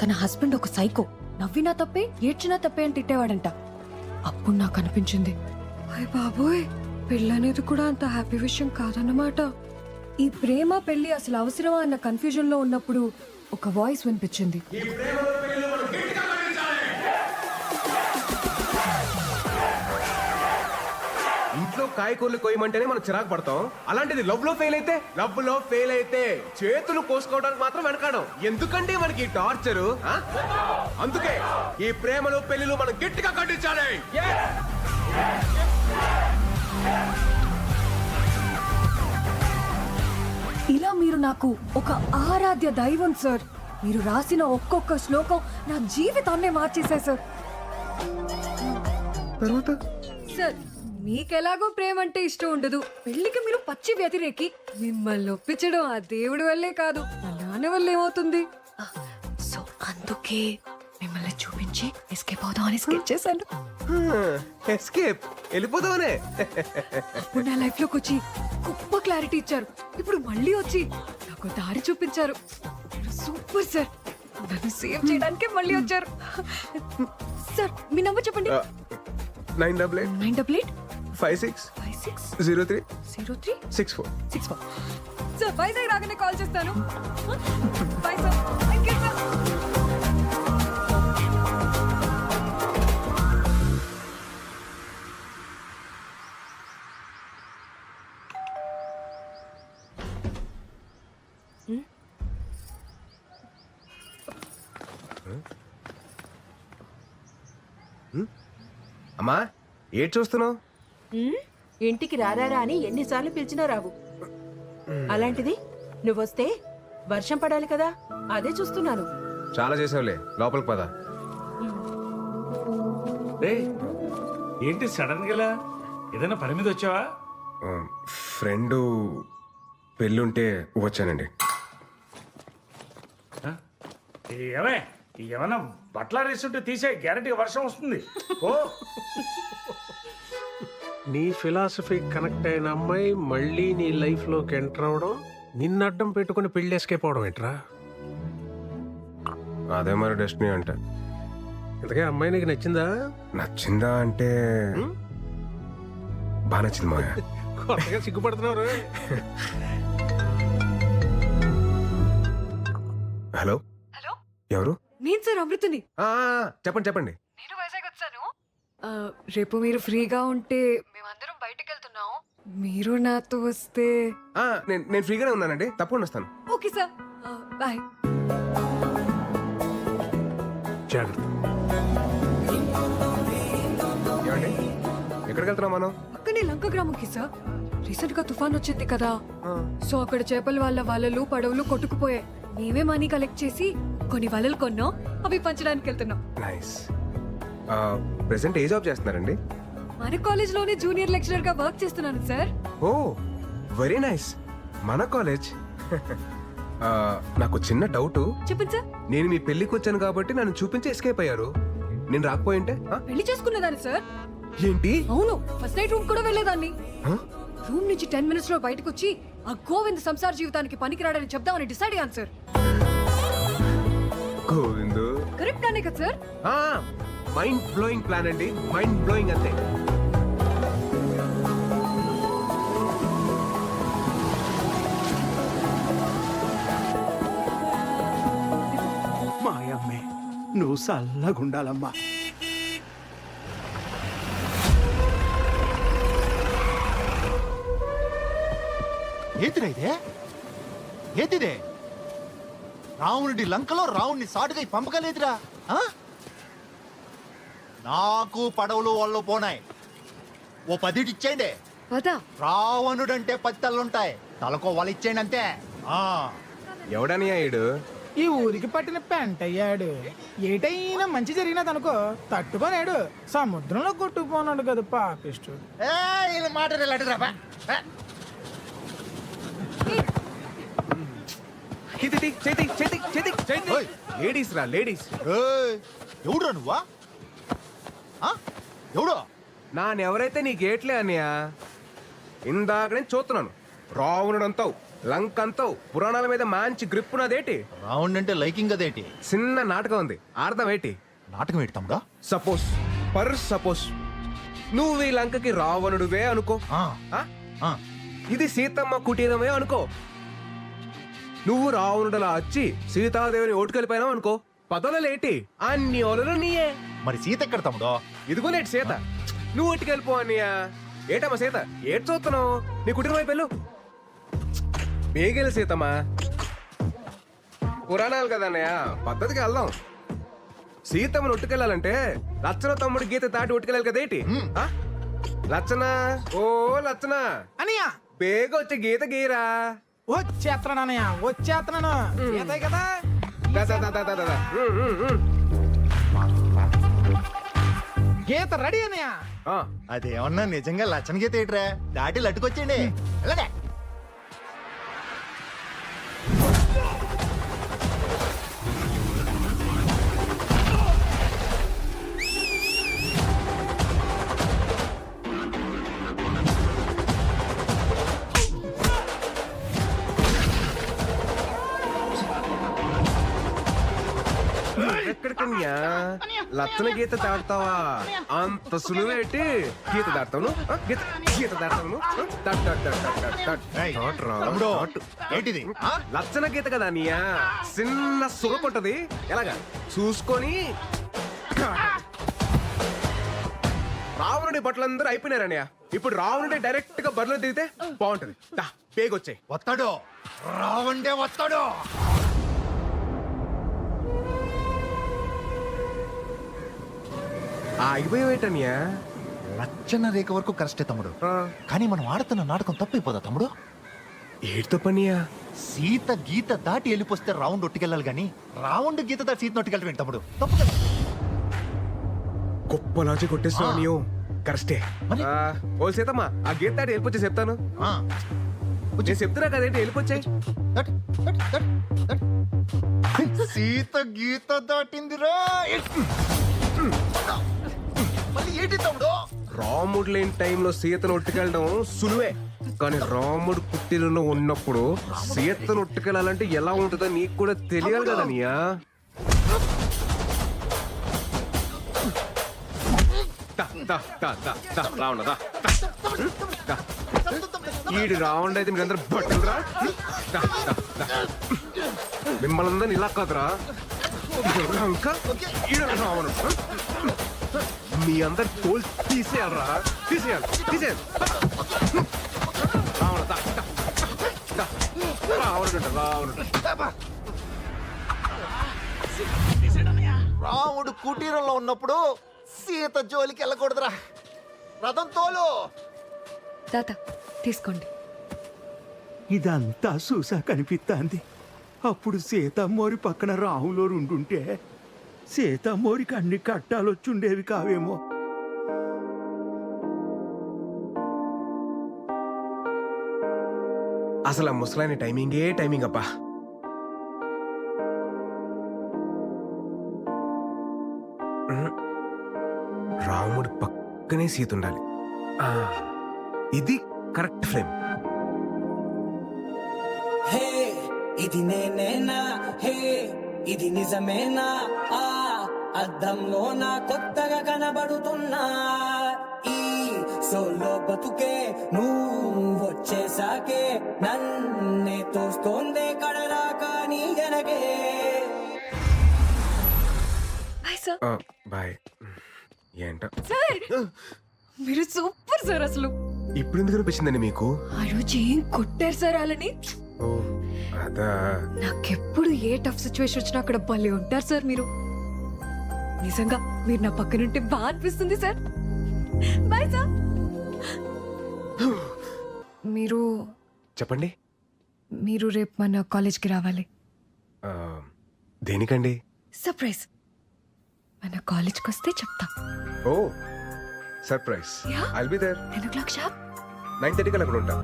తన హస్బెండ్ ఒక సైకో, నవ్వినా తప్పే ఏడ్చినా తప్పే అని తిట్టేవాడంట. అప్పుడు నాకు అనిపించింది, అయ్య బాబోయ్, పెళ్ళనేది కూడా అంత హ్యాపీ విషయం కాదన్నమాట. ఈ ప్రేమ పెళ్లి అసలు అవసరమా అన్న కన్ఫ్యూజన్ లో ఉన్నప్పుడు ఒక వాయిస్ వినిపించింది. ఇంట్లో కాయకూరలు కోయమంటేనే మనం చిరాకు పడతాం. అలాంటిది లవ్ లో ఫెయిల్ అయితే చేతులు కోసుకోవడానికి మాత్రం వెనకాడం. ఎందుకంటే మనకి టార్చరు. అందుకే ఈ ప్రేమలు పెళ్లిలు మనం గట్టిగా ఖండించాలి. ఇలా మీరు నాకు ఒక ఆరాధ్య దైవం సార్. మీరు రాసిన ఒక్కొక్క శ్లోకం నా జీవితాన్నే మార్చేశాయి సార్. తర్వాత సార్ మీకెలాగో ప్రేమ అంటే ఇష్టం ఉండదు, పెళ్లికి మీరు పచ్చి వ్యతిరేకి. మిమ్మల్ని ఒప్పించడం ఆ దేవుడి వల్లే కాదు, నా నాన్న వల్ల ఏమవుతుంది. సో అందుకే మిమ్మల్ని చూపించి ఎస్కేప్ అవుదాం అని స్కెచ్ చేశాను. ఎస్కేప్ వెళ్ళిపోదామనే. అప్పుడు నా లైఫ్ లోకి వచ్చి గొప్ప క్లారిటీ ఇచ్చారు. ఇప్పుడు మళ్ళీ వచ్చి నాకు దారి చూపించారు. Super sir. నన్ను సేవ్ చేయడానికి మళ్ళీ వచ్చారు. సార్ మీ నంబర్ చెప్పండి. 988 56 03 64. సార్ వైజాగ్ రాగానే కాల్ చేస్తాను. By sir. Thank you sir. అమ్మా ఏడ్ చూస్తున్నావు? ఇంటికి రారారా అని ఎన్నిసార్లు పిలిచినా రావు. అలాంటిది నువ్వొస్తే వర్షం పడాలి కదా, అదే చూస్తున్నాను. చాలా చేసావులే, లోపలికి పద. ఏంటి సడన్ గా ఏదైనా పని మీద వచ్చావా? ఫ్రెండ్ పెళ్ళుంటే వచ్చానండి. ఏమే ఏమన్నా బట్టలు వేస్తుంటే తీసే గ్యారంటీ వర్షం వస్తుంది. ఓ నీ ఫిలాసఫీ కనెక్ట్ అయిన అమ్మాయి మళ్ళీ నీ లైఫ్ లోకి ఎంటర్ అవడం, నిన్ను అడ్డం పెట్టుకుని పెళ్లి ఎస్కేప్ అవడం ఏంట్రా? అదే మరి డెస్టినీ అంటే. ఇంతకే అమ్మాయి నీకు నచ్చిందా? నచ్చిందా అంటే బాగా నచ్చింది మాయా. కొత్తగా సిగ్గుపడుతున్నారు. హలో హలో, ఎవరు? నేను సార్ అమృతని. చెప్పండి చెప్పండి. నేను వైజాగ్ వచ్చాను. రేపు మీరు ఫ్రీగా ఉంటే మేమందరం బయటకు వెళ్తున్నాం. మీరు నాతో వస్తే. నేను ఫ్రీగానే ఉన్నానండి, తప్పకుండా వస్తాను. Okay sir, bye. జాగ్రత్త. ఏమండి ఎక్కడికి వెళ్తున్నాం మనం? అక్కనే లంక గ్రామంకి సార్. రీసెంట్ గా తుఫాన్ వచ్చింది కదా, సో అక్కడ చేపల వాళ్ళ వలలు పడవలు కొట్టుకుపోయాయి. మేమే మనీ కలెక్ట్ చేసి కొన్ని వలలు కొన్నాం, అవి పంచడానికి వెళ్తున్నాం. నైస్. ప్రెసెంట్ ఏ జాబ్ చేస్తున్నారండి? మన కాలేజ్ లోనే జూనియర్ లెక్చరర్ గా వర్క్ చేస్తున్నాను సార్. ఓ వెరీ నైస్. మన కాలేజ్. నాకు చిన్న డౌట్. చెప్పండి సార్. నేను మీ పెళ్లికి వచ్చాను కాబట్టి నన్ను చూపించి ఎస్కేప్ అయ్యారు. నేను రాకపోయింటే పెళ్లి చేసుకునేదాన్ని సార్. ఏంటి? అవును, ఫస్ట్ నైట్ రూమ్ కూడా వెళ్ళేదాన్ని. హ? రూమ్ నుంచి 10 minutes లో బయటకు వచ్చి ఆ గోవింద్ సంసార జీవితానికి పనికిరాడని చెప్దామని డిసైడ్ అయ్యాను సార్. గోవిందు కరెక్ట్ అనే కదా సార్? మైండ్ బ్లోయింగ్ ప్లాన్ అండి, మైండ్ బ్లోయింగ్ అంతే. మాయమ్మే నువ్వు చల్లగుండాలమ్మా. ఏంటిరా ఇదే? ఏంటిదే? రావణుడి లంకలో రావణ్ణి సాటుగా పంపగలేదురా. నాకు పడవలు వాళ్ళు పోనాయి, ఓ 10 ఇచ్చేయండి. పదా రావణుడంటే 10 తలలుంటాయి, తలకో వాళ్ళు ఇచ్చేయండి అంతే. ఎవడని అయ్యాడు? ఈ ఊరికి పట్టిన పెంట అయ్యాడు. ఏటైనా మంచి జరిగినదనుకో తట్టుకోలేడు. సముద్రంలో కొట్టుకుపోనాడు కదా పాపిష్టు. మాట లేడీస్ రా, లేడీస్. ఎవడురా నువ్వా? ఎవడో నానెవరైతే నీ గేట్లే అన్నయ్య. ఇందాక నేను చూస్తున్నాను. రావణుడు అంతావు, లంక అంతావు, పురాణాల మీద మంచి గ్రిప్ ఉన్నదేటి. రావణ్ అంటే లైకింగ్ అదేటి? చిన్న నాటకం ఉంది, అర్థం ఏంటి? నాటకం ఏంటి తమ్ముడా? సపోజ్ నువ్వు ఈ లంకకి రావణుడువే అనుకో. ఇది సీతమ్మ కుటీరమే అనుకో. నువ్వు రావణుడలా వచ్చి సీతాదేవిని ఓటుకెళ్ళిపోయినావు అనుకో. పదవులేటి అన్ని ఓలలు నీయే. మరి సీత ఎక్కడ తమ్ముడో? ఇదిగోనేటి సీత. నువ్వు ఓటుకెళ్ళిపో అన్నయ్య. ఏటమ్మా సీత, ఏటి చూస్తున్నావు? నీ కుటుంబం అయిపోయి బేగెలు సీతమ్మా. పురాణాలు కదా అన్నయ్య, పద్ధతికి వెళ్దాం. సీతమ్మను ఒట్టుకెళ్ళాలంటే లచ్చన తమ్ముడు గీత దాటి ఒట్టుకెళ్ళాలి కదేటి? లచ్చన, ఓ లచ్చన అనియా బేగ వచ్చి గీత గీరా. వచ్చేస్తున్నానయ్యా, వచ్చేస్తున్నాను. కదా గీత రెడీ అన్నయ్యా. అదేమన్నా నిజంగా లచ్చన గీత ఏంట్రా? దాటి లట్టుకొచ్చేయండి. వెళ్ళండి. ఎక్కడికన్యా లచ్చన గీత దాడతావా? అంత సులువేటి? గీత దాడతాను, గీత దాడతాను. ఏంటిది? లచ్చన గీత కదా అన్నయ్య, చిన్న సురకొట్టది. ఎలాగా చూసుకొని. రావణుడి బట్టలందరూ అయిపోయినారన్నయ్య. ఇప్పుడు రావణుడి డైరెక్ట్ గా బరిలో దిగితే బాగుంటది. పేగొచ్చాయి. వస్తాడు రావండే, వస్తాడు. ఆగిపోయేటన్యా. రచన రేఖ వరకు కరెస్టే తమ్ముడు, కానీ మనం ఆడుతున్న నాటకం తప్పైపోదా తమ్ముడు? ఏడుతో పనియా? సీత గీత దాటి వెళ్ళిపోతే రౌండ్ ఒట్టుకెళ్ళాలి కానీ రౌండ్ గీత దాటి సీత ఒట్టుకెళ్ళటం తమ్ముడు తప్పు కదా. గొప్ప లాజిక్ కొట్టేస్తున్నావు నీవు. కరెస్టే. మరి? ఓ సీతమ్మా, ఆ గీత దాటి వెళ్ళిపోతే చెప్తాను. ఆ, నేను చెప్తున్నా కదేంటి, వెళ్ళిపోచ్చాయి. దాటి, దాటి, దాటి, దాటి. సీత గీత దాటిందిరా. మళ్ళీ ఏంటి తమ్ముడు? రాముడు లేని టైంలో సీతను ఒట్టుకెళ్ళడం సులువే, కానీ రాముడు పుట్టినలో ఉన్నప్పుడు సీతను ఒట్టుకెళ్ళాలంటే ఎలా ఉంటుందో నీకు కూడా తెలియాలి కదా నీయా. ఈడు రావణుడు అయితే మీరందరూ బట్టలురా. మిమ్మల్ని అందరిని ఇలా కాదురా, ఇంకా ఈడు రావణుడు. మీ అందరి తోలు తీసేయాలరా, తీసేయాలి, తీసేయాలి. రావణుడు రావణుడు రావణుడు. రాముడు కుటీరంలో ఉన్నప్పుడు సీత జోలికి వెళ్ళకూడదురా. రథం తోలు. తాత తీసుకోండి. ఇదంతా చూసా కనిపిస్తాంది. అప్పుడు సీతమ్మోరి పక్కన రాహులో ఉండుంటే సీతమ్మోరికి అన్ని కట్టాలొచ్చుండేవి కావేమో. అసలు ఆ ముసలాయన టైమింగే టైమింగ్ అబ్బా. రాముడు పక్కనే సీత ఉండాలి. ఇది కరెక్ట్ ఫ్రేమ్. హే ఇది నేనేనా, హే ఇది నిజమేనా, ఆ అద్దంలో నా కొత్తగా కనబడుతున్నా. ఈ సోలో బతుకే నువ్వు వచ్చేసాకే నన్నే తోస్తోందే కడరాకా నీ వెనకే. Bye sir. బాయ్. ఏంట సార్ మీరు సూపర్ సార్. అసలు ఇప్పుడు ఎందుకు అనిపించిందండి మీకు? ఆ రోజు ఏం కొట్టారు సార్ వాళ్ళని. ఓ అదా. నాకెప్పుడు ఏ టఫ్ సిచ్యువేషన్ వచ్చినా అక్కడ భలే ఉంటారు సార్ మీరు. నిజంగా మీరు నా పక్కనుంటే బాగా అనిపిస్తుంది సార్. Bye sir. మీరు చెప్పండి. మీరు రేపు మన కాలేజ్కి రావాలి. దేనికండి? సర్ప్రైజ్. మన కాలేజ్కి వస్తే చెప్తా. ఓ surprise. Yeah. I'll be there. 10 o'clock sharp. 9:30 కల్లా అక్కడ ఉంటా.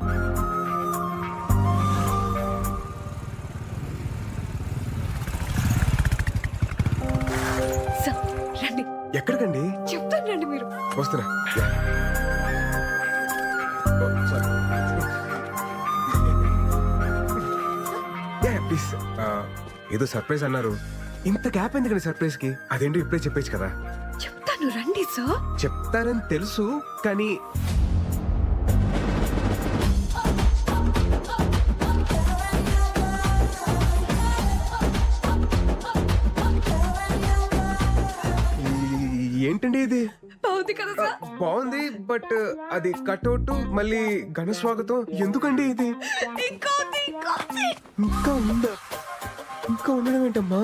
సార్ రండి. ఎక్కడికండి? చెప్తాను రండి మీరు. వస్తున్నా. ప్లీజ్. ఏదో సర్ప్రైజ్ అన్నారు, ఇంత గ్యాప్ ఎందుకండి సర్ప్రైజ్ కి? అదేంటో ఇప్పుడే చెప్పేచ్చు కదా. చెప్తాను రండి సార్. చెప్తారని తెలుసు కానీ ఏంటండి ఇది? బాగుంది కదా సార్. బాగుంది, బట్ అది కట్అవుట్ మళ్ళీ ఘన స్వాగతం ఎందుకండి ఇది? ఇంకా ఉంది, ఇంకా ఉంది. ఇంకా ఉందా? ఇంకా ఉండడం ఏంటమ్మా?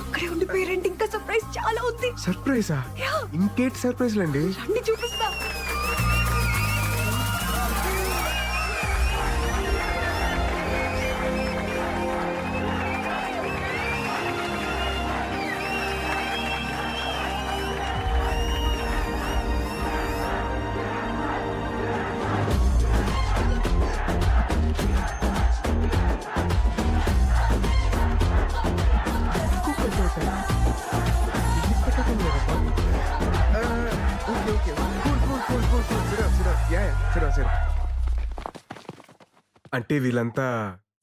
అక్కడే ఉండిపోయారండి. ఇంకా సర్ప్రైజ్ చాలా ఉంది. సర్ప్రైజా? Yeah. ఇంకేంటి సర్ప్రైజ్లు అండి? రండి చూపిస్తా. అంటే వీళ్ళంతా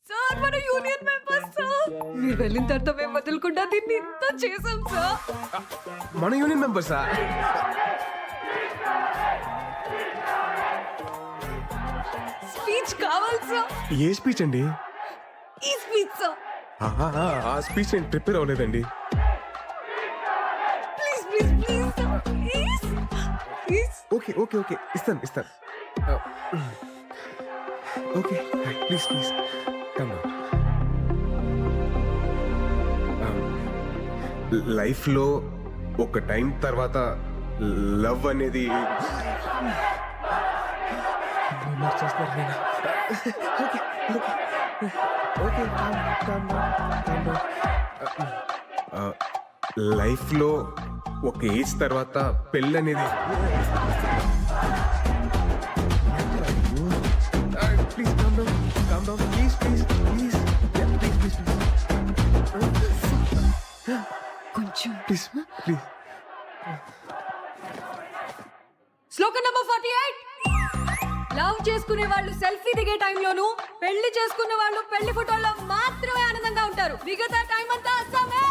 సార్ మన యూనియన్ మెంబర్స్ సార్. మీరు వెళ్ళిన తర్వాత మేము వదలకుండా దీన్ని ఇంత చేసాం సార్. మన యూనియన్ మెంబర్సా? స్పీచ్ కావాలి సార్. ఏ స్పీచ్ అండి? ఈ స్పీచ్ సార్. ఆ స్పీచ్ నేను ప్రిపేర్ అవ్వలేదండి. Please please please sir. Please please. Okay okay okay, ఇస్తాను ఇస్తాను. Okay please please come. లైఫ్లో ఒక టైం తర్వాత లవ్ అనేది లైఫ్లో ఒక ఏజ్ తర్వాత పెళ్ళి అనేది please calm down please please please please please కొంచెం ప్లీజ్ ప్లీజ్ శ్లోకం నంబర్ 48. లవ్ చేసుకునే వాళ్ళు సెల్ఫీ దిగే టైంలోను, పెళ్లి చేసుకునే వాళ్ళు పెళ్లి ఫోటోల్లో మాత్రమే ఆనందంగా ఉంటారు. మిగతా టైం అంతా అస్సామే.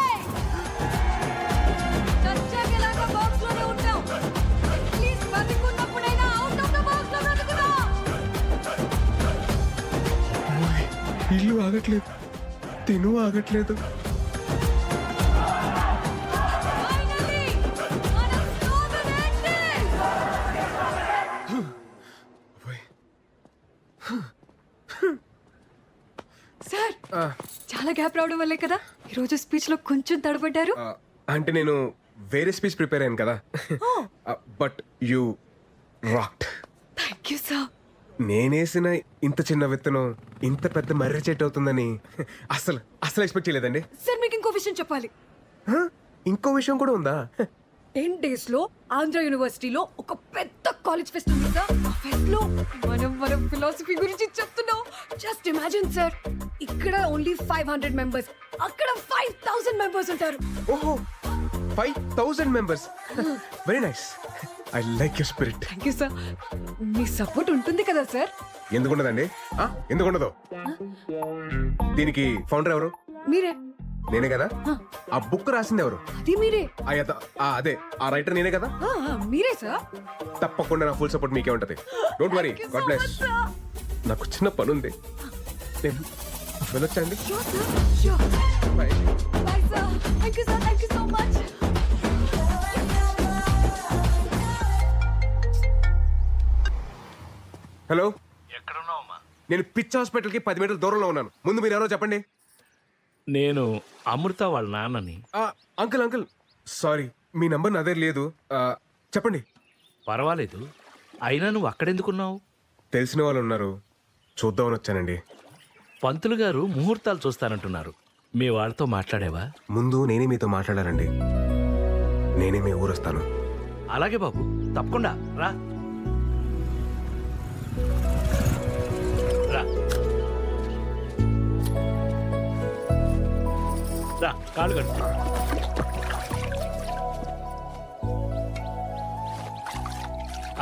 చచ్చాక ఎలాగో బాక్స్ లోనే ఉంటాం. ప్లీజ్ బతికున్నప్పుడైనా అవుట్ ఆఫ్ ద బాక్స్ లో బ్రతుకుదాం. ఇల్లు ఆగట్లేదు, తిను ఆగట్లేదు. Finally, మన slogan ended. సార్, చాలా గ్యాప్ రావడం వల్లే కదా ఈరోజు స్పీచ్ లో కొంచెం తడబడ్డారు. అంటే నేను వేరే స్పీచ్ ప్రిపేర్ అయ్యాను కదా. But you rocked. Thank you sir. నేనేసిన ఇంత చిన్న విత్తనం ఇంత పెద్ద మర్రి చెట్టు అవుతుందని అసలు అసలు ఎక్స్పెక్ట్ చేయలేదండి. సార్ మీకు ఇంకో విషయం చెప్పాలి. ఇంకో విషయం కూడా ఉందా? 10 days లో ఆంధ్ర యూనివర్సిటీలో ఒక పెద్ద కాలేజ్ ఫెస్ట్ ఉంది సార్. ఆ ఫెస్ట్ లో మనం ఫిలాసఫీ గురించి చెప్తున్నాం. జస్ట్ ఇమాజిన్ సార్, ఇక్కడ ఓన్లీ 500 మెంబర్స్, అక్కడ 5000 మెంబర్స్ ఉంటారు. ఓహో, 5000 members. Very nice. I like your spirit. Thank you sir. Me support ఉంటుంది కదా సార్? ఎందుకుండదండి? ఎందుకుండదు? దీనికి ఫౌండర్ ఎవరు? మీరే. నేనే కదా. ఆ బుక్ రాసింది ఎవరు? అది మీరే. అదే ఆ రైటర్ నేనే కదా. మీరే సార్. తప్పకుండా నా ఫుల్ సపోర్ట్ మీకే ఉంటది. Don't worry. God bless. నాకు చిన్న పని ఉంది, నేను వెళ్ళొచ్చండి. Bye. Bye sir. Thank you sir. Thank you so much. Hello, నేను పిచ్ హాస్పిటల్కి 10 మీటర్ల దూరంలో ఉన్నాను. ముందు మీరు ఎవరో చెప్పండి. నేను అమృత వాళ్ళ నాన్నని. అంకుల్ అంకుల్, సారీ, మీ నంబర్ నా దగ్గర లేదు. చెప్పండి. పర్వాలేదు, అయినా నువ్వు అక్కడెందుకున్నావు? తెలిసిన వాళ్ళు ఉన్నారు, చూద్దామని వచ్చానండి. పంతులు గారు ముహూర్తాలు చూస్తానంటున్నారు. మీ వాళ్ళతో మాట్లాడేవా? ముందు నేనే మీతో మాట్లాడాలండి. నేనే మీ ఊరు వస్తాను. అలాగే బాబు, తప్పకుండా రా రా రా, కాళ్ళు కట్టు.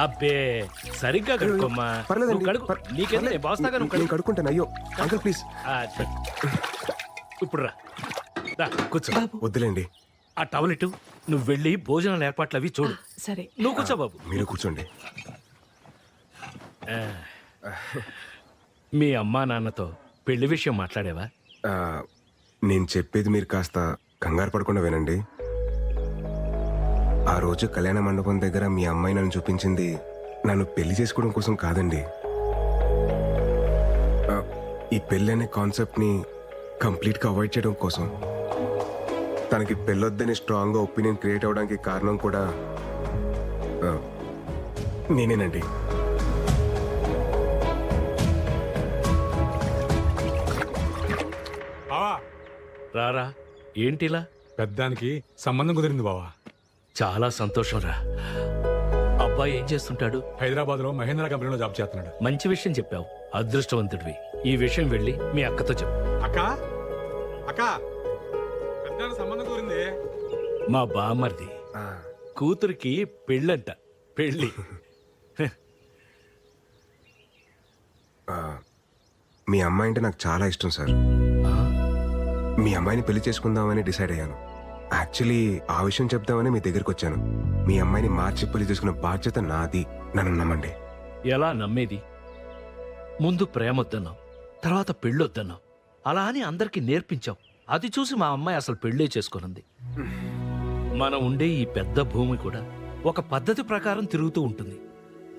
అబ్బే, సరిగ్గా కడుక్కోమ్మా. పర్లేదండి, నువ్వు కడుక్కో. నీకేంది, నేను బాస్తాగా, నువ్వు నేను కడుక్కో. కడుక్కుంటాను. అయ్యో అంకుల్ ప్లీజ్. ఇప్పుడు రా రా, కూర్చో. వద్దులేండి. ఆ టవల్ ఇటు. నువ్వు వెళ్ళి భోజనాల ఏర్పాట్లు అవి చూడు. సరే. నువ్వు కూర్చో బాబు. మీరు కూర్చోండి. మీ అమ్మా నాన్నతో పెళ్లి విషయం మాట్లాడేవా? నేను చెప్పేది మీరు కాస్త కంగారు పడకుండా వినండి. ఆ రోజు కళ్యాణ మండపం దగ్గర మీ అమ్మాయి నన్ను చూపించింది నన్ను పెళ్లి చేసుకోవడం కోసం కాదండి. ఈ పెళ్లి అనే కాన్సెప్ట్ని కంప్లీట్గా అవాయిడ్ చేయడం కోసం. తనకి పెళ్ళొద్దని స్ట్రాంగ్గా ఒపీనియన్ క్రియేట్ అవ్వడానికి కారణం కూడా నేనేనండి. రారా, ఏంటిలా? పెద్దానికి సంబంధం కుదిరింది బావా. చాలా సంతోషం రా. అబ్బాయి ఏం చేస్తుంటాడు? హైదరాబాద్ లో మహేంద్ర కంపెనీలో జాబ్ చేస్తున్నాడు. మంచి విషయం చెప్పావు, అదృష్టవంతుడివి. ఈ విషయం వెళ్ళి మీ అక్కతో చెప్పు. అక్క అక్క, పెద్దానికి సంబంధం కుదిరింది. మా బామ్మర్ది కూతురికి పెళ్ళంట. పెళ్ళి. మీ అమ్మాయి అంటే నాకు చాలా ఇష్టం సార్. మీ అమ్మాయిని పెళ్లి చేసుకుందామని డిసైడ్ అయ్యాను. యాక్చువల్లీ ఆ విషయం చెప్దామని మీ దగ్గరికి వచ్చాను. మీ అమ్మాయిని మార్చి పెళ్లి చేసుకునే బాధ్యత నాది. నన్ను నమ్మండి. ఎలా నమ్మేది? ముందు ప్రేమొద్దన్నావు, తర్వాత పెళ్ళొద్దన్నావు. అలా అని అందరికీ నేర్పించావు. అది చూసి మా అమ్మాయి అసలు పెళ్ళే చేసుకున్నది. మనం ఉండే ఈ పెద్ద భూమి కూడా ఒక పద్ధతి ప్రకారం తిరుగుతూ ఉంటుంది.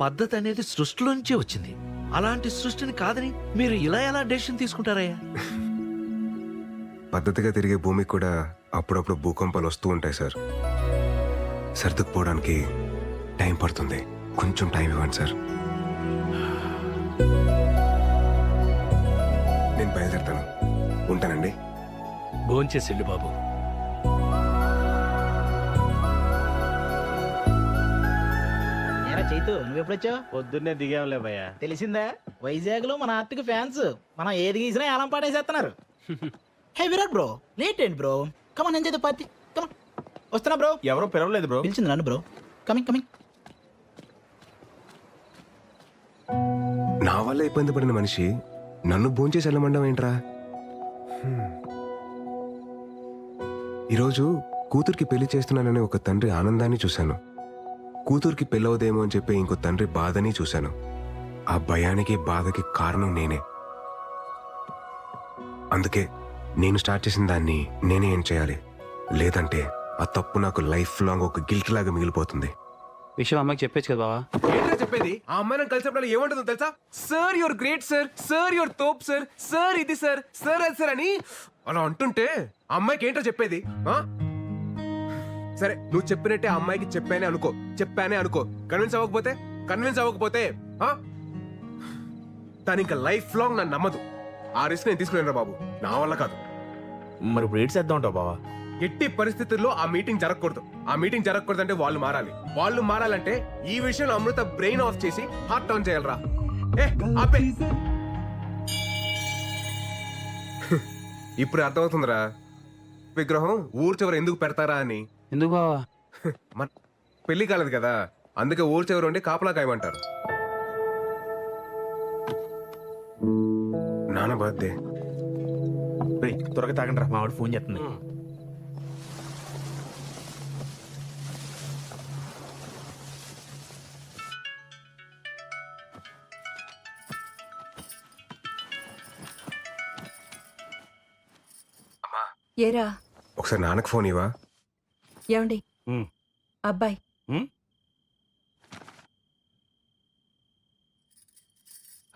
పద్ధతి అనేది సృష్టిలో నుంచే వచ్చింది. అలాంటి సృష్టిని కాదని మీరు ఇలా ఎలా డెసిషన్ తీసుకుంటారయ్యా? పద్ధతిగా తిరిగే భూమికి కూడా అప్పుడప్పుడు భూకంపాలు వస్తూ ఉంటాయి సార్. సర్దుకుపోవడానికి టైం పడుతుంది. కొంచెం టైం ఇవ్వండి సార్. నేను బయలుదేరుతాను. ఉంటానండి. భోంచేసి బాబు. చైతు నువ్వు ఎప్పుడొచ్చావు? పొద్దున్నే దిగాంలే భయ్య. తెలిసిందా, వైజాగ్ లో మన ఆర్టిక్ ఫ్యాన్స్ మనం ఏది గీసినా ఏలం పాటేసేస్తున్నారు. హే విరాట్ బ్రో, లేట్ ఏంటి bro? Come on enjoy the party. Come on. వస్తున్నా బ్రో. ఎవరో పిలవలేదు బ్రో. పిలిచింది నన్ను బ్రో. Coming coming. నా వల్ల ఇబ్బంది పడిన మనిషి నన్ను భోంచేసి వెళ్ళమండం ఏంట్రా? ఈరోజు కూతురికి పెళ్లి చేస్తున్నానని ఒక తండ్రి ఆనందాన్ని చూశాను. కూతురికి పెళ్ళవదేమో అని చెప్పి ఇంకో తండ్రి బాధని చూశాను. ఆ భయానికి బాధకి కారణం నేనే. అందుకే నేను స్టార్ట్ చేసిన దాన్ని నేనే ఏం చేయాలి. లేదంటే ఆ తప్పు నాకు లైఫ్ లాంగ్ ఒక గిల్ట్ లాగా మిగిలిపోతుంది. విషయం అమ్మకి చెప్పేచ్చు కదా బావా. ఏంటో చెప్పేది? ఆ అమ్మాయి నాకు కలిసినప్పుడు ఏమంటుందో తెలుసా? Sir your great sir, sir your తోప్ సార్, సార్ ఇది సార్, సార్ అది సార్ అని అలా అంటుంటే ఆ అమ్మాయికి ఏంటో చెప్పేది? సరే నువ్వు చెప్పినట్టే ఆ అమ్మాయికి చెప్పానే అనుకో. కన్విన్స్ అవ్వకపోతే తను ఇంకా లైఫ్ లాంగ్ నన్ను నమ్మదు. ఆ రిస్క్ నేను తీసుకునేరా బాబు, నా వల్ల కాదు. మరి ఇప్పుడు ఏడ్ చేద్దాం ఉంటావు బావా? ఎట్టి పరిస్థితుల్లో ఆ మీటింగ్ జరగకూడదు అంటే వాళ్ళు మారాలంటే ఈ విషయంలో అమృత బ్రెయిన్ ఆఫ్ చేసి హార్ట్ ఆన్ చేయాలరా. ఆపే. ఇప్పుడు అర్థమవుతుందిరా విగ్రహం ఊరు చివర ఎందుకు పెడతారా అని. ఎందుకు బావా? మన పెళ్లి కాలేదు కదా, అందుకే ఊరు చివర ఉండి కాపలా కాయమంటారు. నాన్న బర్త్డే. త్వరగా తాగండి రా, మావాడు ఫోన్ చేస్తుంది. ఏరా ఒకసారి నాన్నకు ఫోన్ ఇవ్వా. ఏమండి అబ్బాయి?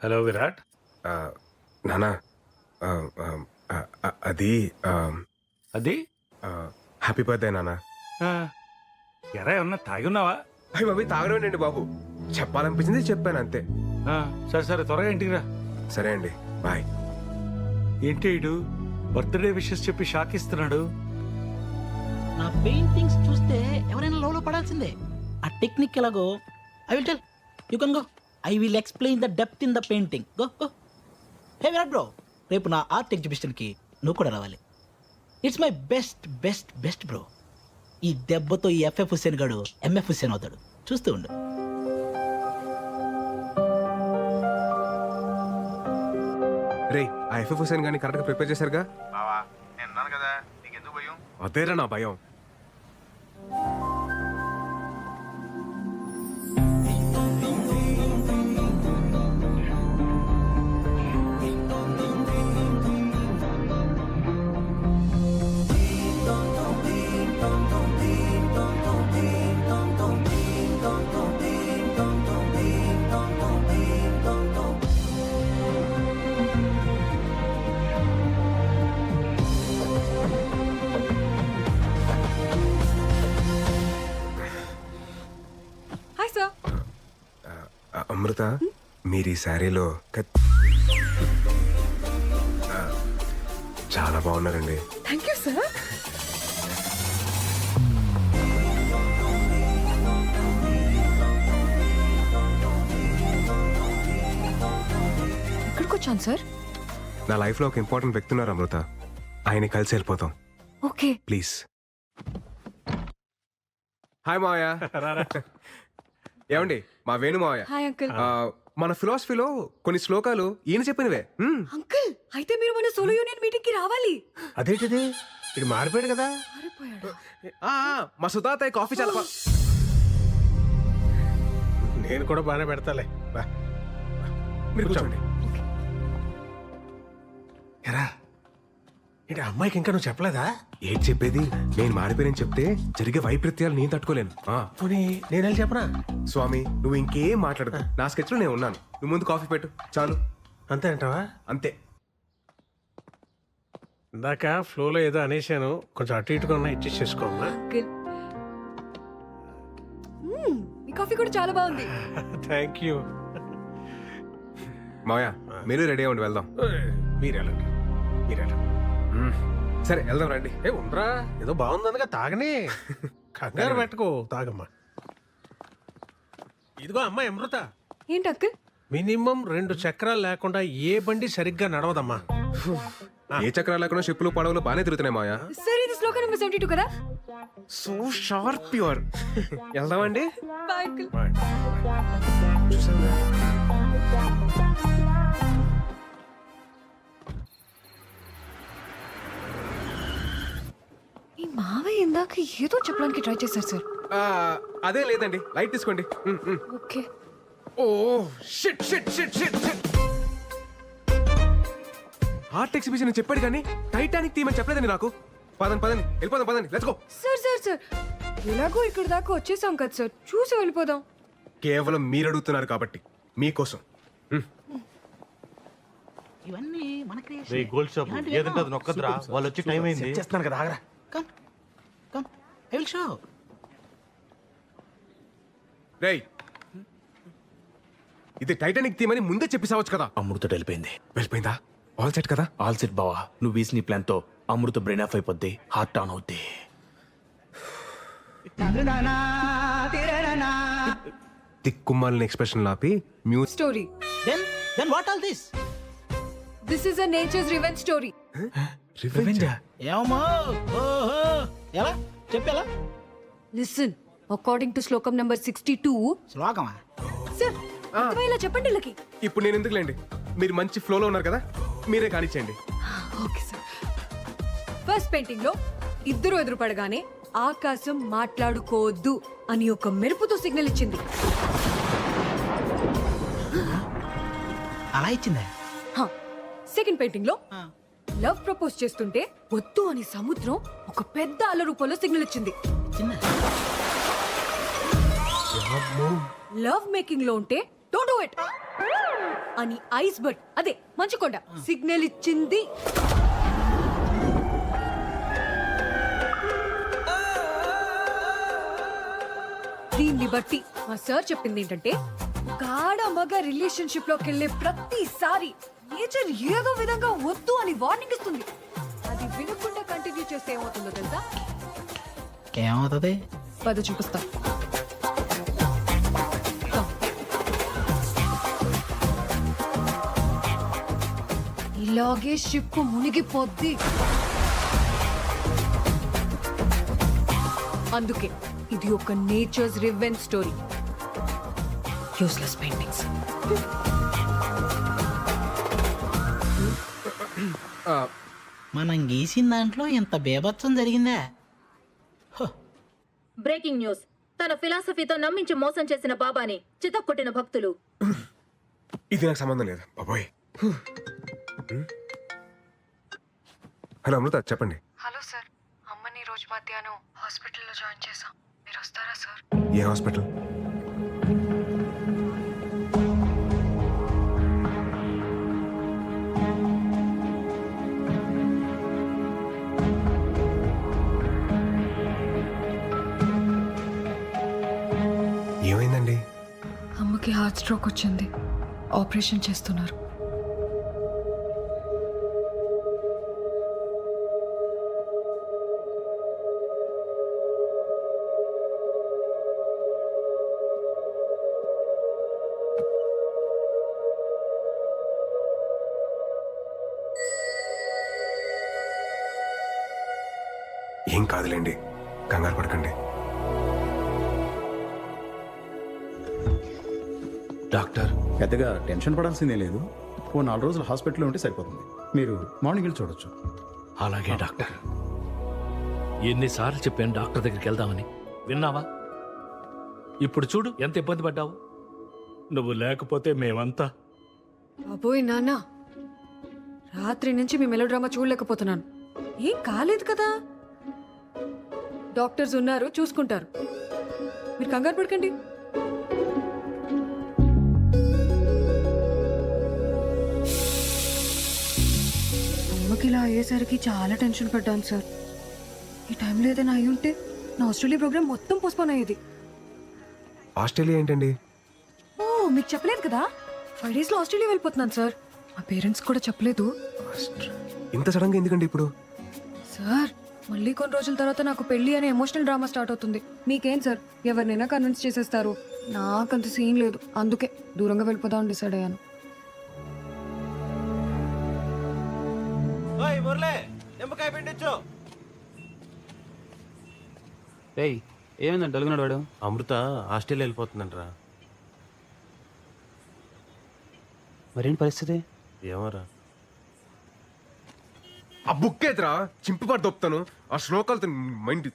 హలో విరాట్. నానా అది హ్యాపీ బర్త్డే నాన్న. ఎరా ఏమన్నా తాగి ఉన్నావా? అయ్యి బాబు తాగడం బాబు, చెప్పాలనిపించింది చెప్పాను అంతే. సరే త్వరగా ఇంటికి రా. సరే అండి, బాయ్. ఏంటి ఇడు బర్త్డే విషెస్ చెప్పి షాక్ ఇస్తున్నాడు? నా పెయింటింగ్స్ చూస్తే ఎవరైనా లోలో పడాల్సిందే. ఆ టెక్నిక్ ఎలాగో I will tell. You can go. I will explain the depth in the painting. Go go. Hey Virat bro, రేపు నా ఆర్ట్ ఎగ్జిబిషన్కి నువ్వు కూడా రావాలి. It's my best best best bro. ఈ దెబ్బతో ఈ ఎఫ్ఎఫ్ హుస్సేన్ గాడు ఎంఎఫ్ హుస్సేన్ అవుతాడు. చూస్తూ ఉండు. రే, ఆ ఎఫ్ఎఫ్ హుసేన్ గాని కరెక్ట్ గా ప్రిపేర్ చేశారుగా? బావా నేను అన్నాను కదా, నీకెందుకు భయం? అదేరా నా భయం. అమృత, మీరు ఈ శారీలో చాలా బాగున్నారండి. Thank you sir. ఇక్కడికి వచ్చాను సార్. నా లైఫ్ లో ఒక ఇంపార్టెంట్ వ్యక్తి ఉన్నారు అమృత, ఆయన కలిసి వెళ్ళిపోతాం. Okay please. హాయ్ మావయ్య. ఏమండి, మా వేణు మావయ్య. Hi uncle. మన ఫిలాసఫీలో కొన్ని శ్లోకాలు ఈయన చెప్పినవే. అంకుల్ అయితే మీరు మన సోలో యూనియన్ మీటింగ్ కి రావాలి. అదేంటిది, ఇది మారిపోయాడు కదా? మా సుతాతయ్య కాఫీ చాలా నేను కూడా బాగానే పెడతాలే. మీరు కూర్చోండి. ఎరా ఏంటి అమ్మాయికి ఇంకా నువ్వు చెప్పలేదా? ఏంటి చెప్పేది? నేను మారిపోయానని చెప్తే జరిగే వైపరీత్యాలు నేను తట్టుకోలేను. పోనీ నేను చెప్పనా? స్వామి, నువ్వు ఇంకేం మాట్లాడదు. నా స్కెచ్ లో నేను ఉన్నాను. నువ్వు ముందు కాఫీ పెట్టు చాలు. అంతే అంటావా? అంతే. ఇందాక ఫ్లోలో ఏదో అనేసాను, కొంచెం అటు ఇటుగా ఉన్నా అడ్జస్ట్ చేసుకోమ్మా. అంకుల్ మీ కాఫీ కూడా చాలా బాగుంది. Thank you. మావయ్య మీరు రెడీ అవ్వండి, వెళ్దాం. మీరు వెళ్ళండి, మీరు వెళ్ళండి. సరే వెళ్దాం రండి. ఏ ఉండరా, ఏదో బాగుందనగా తాగనే, కంగారు పెట్టుకో, తాగమ్మా. ఇదిగో అమ్మాయి అమృత, ఏంటి అంకుల్? మినిమం 2 చక్రాలు లేకుండా ఏ బండి సరిగ్గా నడవదమ్మా. ఏ చక్రాలు లేకుండా షిప్పులు పడవలు బాగానే తిరుగుతున్నాయి మావయ్య. సరే ఇది శ్లోక నెంబర్ 72 కదా. So sharp your. వెళ్దామండి. Bye uncle. ఈ మావయ్య ఇందాక ఏదో చెప్పడానికి ట్రై చేశారు సార్. అదే లేదండి, లైట్ తీసుకోండి. Okay. Oh shit shit shit shit shit. Art exhibition అని చెప్పాడు కానీ టైటానిక్ థీమ్ అని చెప్పలేదండి నాకు. పదండి పదండి వెళ్ళిపోదాం, పదండి let's go. Sir sir sir ఎలాగో ఇక్కడ దాకా వచ్చేసాం కదా సార్, చూసి వెళ్ళిపోదాం. కేవలం మీరు అడుగుతున్నారు కాబట్టి మీకోసం. ఇవన్నీ మన క్రియేషన్. గోల్డ్ షాప్ ఏదంటే అది నొక్కద్రా, వాళ్ళు వచ్చి టైం అయింది. చేస్తున్నాను కదా, ఆగరా. Come come I will show. రేయ్, ఇది టైటానిక్ థీమ్ అని ముందే చెప్పేసావచ్చు కదా. అమృత వెళ్ళిపోయింది. వెళ్ళిపోయిందా? ఆల్ సెట్ కదా. ఆల్ సెట్ బావా, నువ్వు వేసిన ప్లాన్ తో అమృత బ్రెయిన్ ఆఫ్ అయిపోద్ది, హార్ట్ ఆన్ అవుద్ది. తిక్కుమాలిన ఎక్స్ప్రెషన్ లాపి music story. Then what all this? This is a nature's revenge story. ఏమో ఓహో, ఎలా చెప్పేలా? లిసన్, అకార్డింగ్ టు శ్లోకం నెంబర్ 62. శ్లోకమా? సార్ అర్థమయ్యేలా చెప్పండి వీళ్ళకి. ఇప్పుడు నేను ఎందుకులేండి, మీరు మంచి ఫ్లోలో ఉన్నారు కదా, మీరే కానిచ్చేయండి. Okay sir. ఫస్ట్ పెయింటింగ్ లో ఇద్దరు ఎదురుపడగానే ఆకాశం మాట్లాడుకోవద్దు అని ఒక మెరుపుతో సిగ్నల్ ఇచ్చింది. అలా ఇచ్చిందా? సెకండ్ పెయింటింగ్ లో లవ్ ప్రపోజ్ చేస్తుంటే వద్దు అని సముద్రం ఒక పెద్ద అల రూపంలో సిగ్నల్ ఇచ్చింది. లవ్ మేకింగ్ లో ఉంటే డోంట్ డూ ఇట్ అని ఐస్ బర్డ్, అదే మంచుకొండ, సిగ్నల్ ఇచ్చింది. దీన్ని బట్టి మా సార్ చెప్పింది ఏంటంటే, గాఢ మగ రిలేషన్షిప్ లోకి వెళ్ళే ప్రతిసారి నేచర్ ఏదో విధంగా వద్దు అని వార్నింగ్ ఇస్తుంది. అది వినకుండా కంటిన్యూ చేస్తే ఏమవుతుందో తెలుసా? ఏమవుతుంది? పద చూపిస్తా. ఇలాగే షిప్ మునిగిపోద్ది. అందుకే ఇది ఒక nature's revenge story. Useless paintings. మనం గీసిన దాంట్లో ఇంత బేభత్సం జరిగిందా? Breaking news. తన ఫిలాసఫీతో నమ్మించి మోసం చేసిన బాబాని చితక్కొట్టిన భక్తులు. ఇది నాకు సంబంధం లేదు బాబోయ్. హలో అమృత, చెప్పండి. హలో సార్, అమ్మని రోజు మధ్యాహ్నం హాస్పిటల్లో జాయిన్ చేశాం. మీరు వస్తారా సార్? ఏ హాస్పిటల్? ఏమైందండి? అమ్మకి హార్ట్ స్ట్రోక్ వచ్చింది, ఆపరేషన్ చేస్తున్నారు. ఏం కాదులేండి, కంగారు పడకండి. డాక్టర్, పెద్దగా టెన్షన్ పడాల్సిందే లేదు. ఓ 4 రోజులు హాస్పిటల్లో ఉంటే సరిపోతుంది. మీరు మార్నింగ్ వెళ్ళి చూడొచ్చు. అలాగే డాక్టర్. ఎన్నిసార్లు చెప్పాను డాక్టర్ దగ్గరికి వెళ్దామని, విన్నావా? ఇప్పుడు చూడు ఎంత ఇబ్బంది పడ్డావు. నువ్వు లేకపోతే మేమంతా. అబ్బోయ్ నాన్న, రాత్రి నుంచి మీ మెలోడ్రామా చూడలేకపోతున్నాను. ఏం కాలేదు కదా, డాక్టర్స్ ఉన్నారు, చూసుకుంటారు. మీరు కంగారు పడకండి. ప్రేమకి ఇలా అయ్యేసరికి చాలా టెన్షన్ పడ్డాను సార్. ఈ టైంలో ఏదైనా అయి ఉంటే నా ఆస్ట్రేలియా ప్రోగ్రామ్ మొత్తం పోస్ట్పోన్ అయ్యేది. ఆస్ట్రేలియా ఏంటండి? ఓ మీకు చెప్పలేదు కదా, 5 days లో ఆస్ట్రేలియా వెళ్ళిపోతున్నాను సార్. మా పేరెంట్స్ కూడా చెప్పలేదు. ఇంత సడన్ గా ఎందుకండి ఇప్పుడు? సార్ మళ్ళీ కొన్ని రోజుల తర్వాత నాకు పెళ్లి అనే ఎమోషనల్ డ్రామా స్టార్ట్ అవుతుంది. మీకేం సార్, ఎవరినైనా కన్విన్స్ చేసేస్తారు. నాకంత సీన్ లేదు, అందుకే దూరంగా వెళ్ళిపోదామని డిసైడ్ అయ్యాను. రేయ్ ఏమైందండి డలుగున్నాడు వాడు? అమృత ఆస్ట్రేలియా వెళ్ళిపోతుందంటరా. మరేంటి పరిస్థితి? ఏమోరా. ఆ బుక్ ఏదిరా, చింపిపడి దొప్పుతాను. ఆ శ్లోకాలతో mind.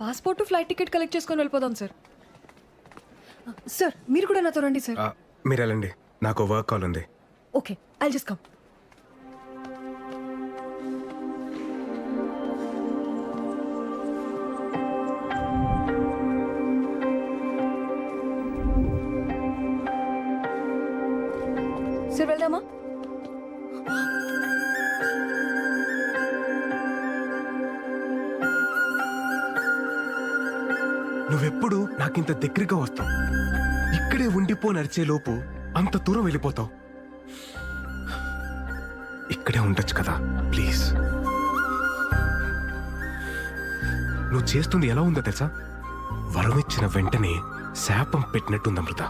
Passport flight ticket collect చేసుకొని వెళ్ళిపోదాం సార్. సార్ మీరు కూడా నాతో రండి సార్. మీరు వెళ్ళండి, నాకు వర్క్ కాల్ ఉంది. Okay, I'll just come. Sir వెళ్దామా? నువ్వెప్పుడు నాకింత దగ్గరగా వస్తావు, ఇక్కడే ఉండిపో నడిచే లోపు అంత దూరం వెళ్ళిపోతావు. ఇక్కడే ఉండొచ్చు కదా ప్లీజ్. నువ్వు చేస్తుంది ఎలా ఉందో తెలుసా? వరం ఇచ్చిన వెంటనే శాపం పెట్టినట్టుంది అమృత.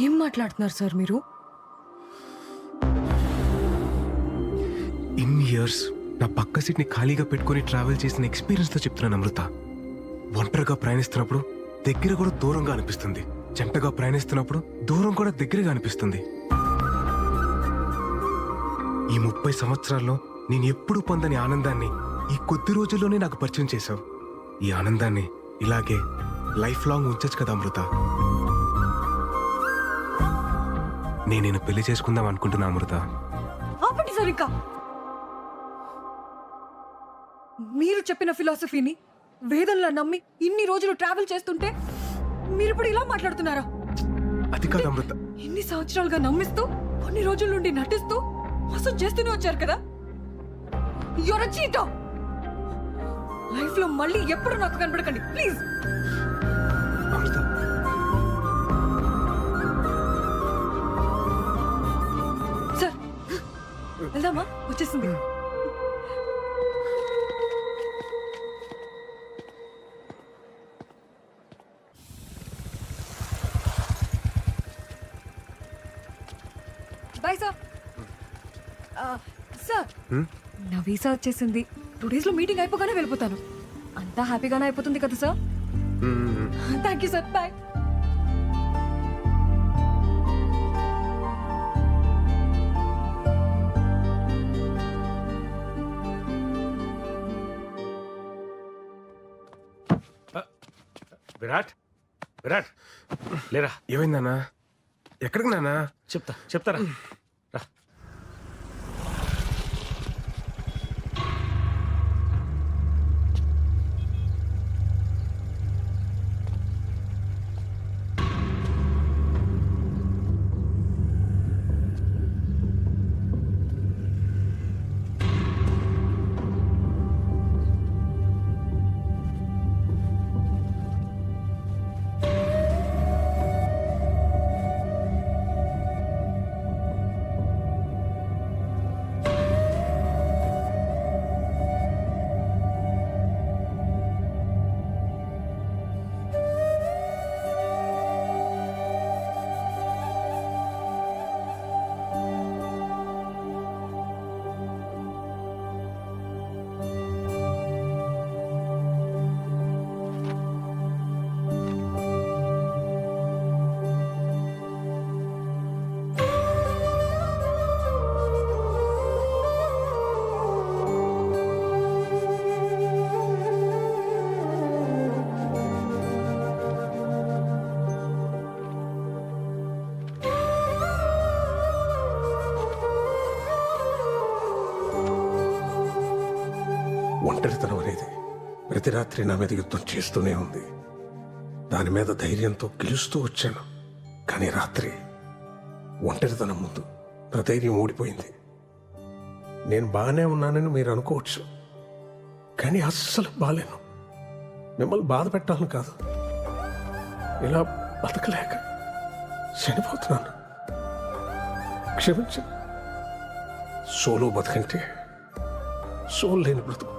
ఏం మాట్లాడుతున్నారు సార్ మీరు? ఇన్ని ఇయర్స్ నా పక్క సీట్ని ఖాళీగా పెట్టుకుని ట్రావెల్ చేసిన ఎక్స్పీరియన్స్తో చెప్తున్నాను అమృత. ఒంటరిగా ప్రయాణిస్తున్నప్పుడు దగ్గర కూడా దూరంగా అనిపిస్తుంది, జంటగా ప్రయాణిస్తున్నప్పుడు దూరం కూడా దగ్గరగా అనిపిస్తుంది. ఈ 30 సంవత్సరాల్లో నేను ఎప్పుడూ పొందని ఆనందాన్ని ఈ కొద్ది రోజుల్లోనే నాకు పరిచయం చేశావు. ఈ ఆనందాన్ని ఇలాగే లైఫ్ లాంగ్ ఉంచచ్చు కదా అమృత. నేను పెళ్లి చేసుకుందాం అనుకుంటున్నా అమృత. ఆపండి సార్, ఇంకా మీరు చెప్పిన ఫిలాసఫీని వేదంలా నమ్మి ఇన్ని రోజులు ట్రావెల్ చేస్తుంటే మీరు ఇప్పుడు ఇలా మాట్లాడుతున్నారా? అది కాదు అమృత. ఇన్ని సంవత్సరాలుగా నమ్మిస్తూ కొన్ని రోజుల నుండి నటిస్తూ మోసం చేస్తూనే వచ్చారు కదా. Your cheater. లైఫ్ లో మళ్ళీ ఎప్పుడు నాకు కనబడకండి ప్లీజ్. అమృత సార్ వెళ్దామా? వచ్చేసింది. Bye sir. సార్ నా వీసా వచ్చేసింది. 2 days లో మీటింగ్ అయిపోగానే వెళ్ళిపోతాను. అంతా హ్యాపీగానే అయిపోతుంది కదా sir? Thank you sir, bye. Virat, Virat లేరా. ఏమైందన్నా? ఎక్కడికి నాన్నా? చెప్తారా. ఒంటరితనం అనేది ప్రతి రాత్రి నా మీద యుద్ధం చేస్తూనే ఉంది. దాని మీద ధైర్యంతో గెలుస్తూ వచ్చాను. కానీ రాత్రి ఒంటరితనం ముందు నా ధైర్యం ఊడిపోయింది. నేను బాగానే ఉన్నానని మీరు అనుకోవచ్చు, కానీ అస్సలు బాగాలేను. మిమ్మల్ని బాధ పెట్టాలని కాదు, ఇలా బతకలేక చనిపోతున్నాను. క్షమించండి. సోలో బతకంటే సోల్ లేని బ్రతుకు.